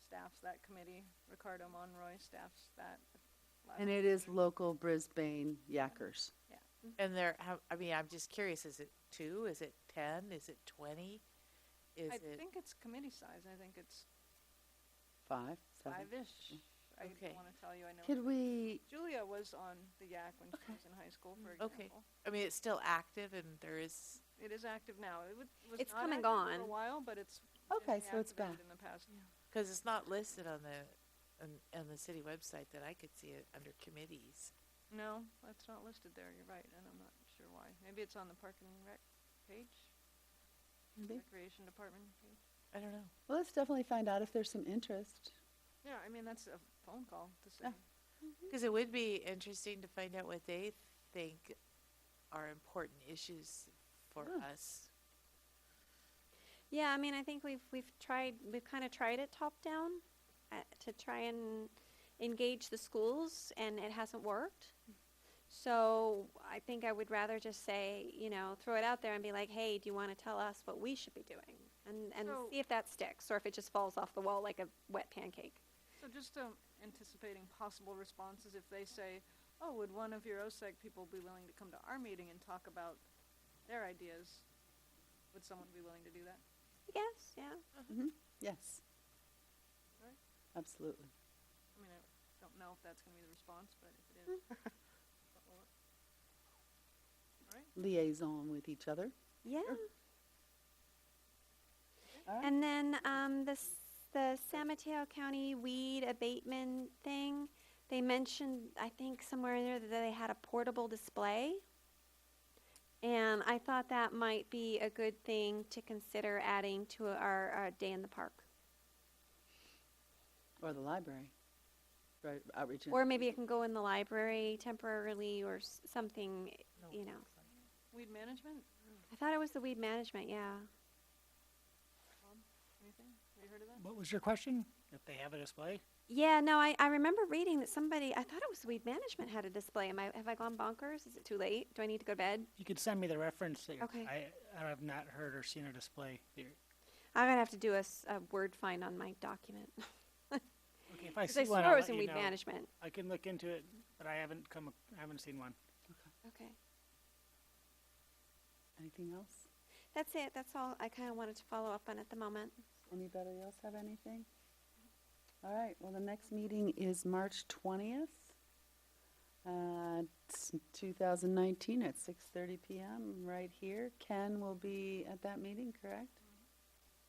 staffs that committee. Ricardo Monroy staffs that. And it is local Brisbane Yackers. And there, I mean, I'm just curious, is it 2? Is it 10? Is it 20? Is I it? think it's committee size. I think it's 5, 7. 5-ish. I Okay. don't want to tell you. I know. Could we, Julia was on the YAC when she was in high school, for example. Okay. I mean, it's still active and there is, It is active now. It was It's not come and active gone. for a while, but it's been Okay, so it's reactivated back. in the past. because it's not listed on the city website that I could see it under committees. No, that's not listed there. You're right, and I'm not sure why. Maybe it's on the Park and Rec page, maybe? Recreation Department page. I don't know. Well, let's definitely find out if there's some interest. Yeah, I mean that's a phone call to say. Yeah. Because it would be interesting to find out what they think are important issues for Yeah. us. Yeah, I mean, I think we've kind of tried it top down to try and engage the schools, and it hasn't worked. So I think I would rather just say, throw it out there and be like, hey, do you want to tell us what we should be doing? And So- see if that sticks, or if it just falls off the wall like a wet pancake. So just anticipating possible responses if they say, "Oh, would one of your OSEC people be willing to come to our meeting and talk about their ideas?" Would someone be willing to do that? Yes, yeah. Yes. Right. Absolutely. I mean, I don't know if that's going to be the response, but if it is, that will work. All right. Liaison with each other. Yeah. All right. And then the San Mateo County weed abatement thing, they mentioned, I think somewhere in there, that they had a portable display. And I thought that might be a good thing to consider adding to our day in the park. Or the library. Right, outreach. and- Or maybe it can go in the library temporarily or something, you know. Weed management? I thought it was the weed management, yeah. Bob, anything? Have you heard of that? What was your question? If they have a display? Yeah, no, I remember reading that somebody, I thought it was weed management had a display. Have I gone bonkers? Is it too late? Do I need to go to bed? You could send me the reference. That Okay. I have not heard or seen a display here. I'm gonna have to do a word find on my document. Okay, if I Because I see one, swore I'll it was let in you weed know. management. I can look into it, but I haven't seen one. Okay. Anything else? That's it. That's all I kind of wanted to follow up on at the moment. Anybody else have anything? All right, well, the next meeting is March 20th, 2019 at 6:30 PM right here. Ken will be at that meeting, correct?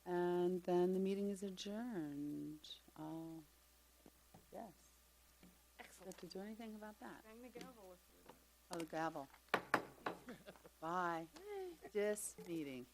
And then the meeting is adjourned. Yes. Excellent. To do anything about that? Bang the gavel if you're. Oh, the gavel. Bye. This meeting.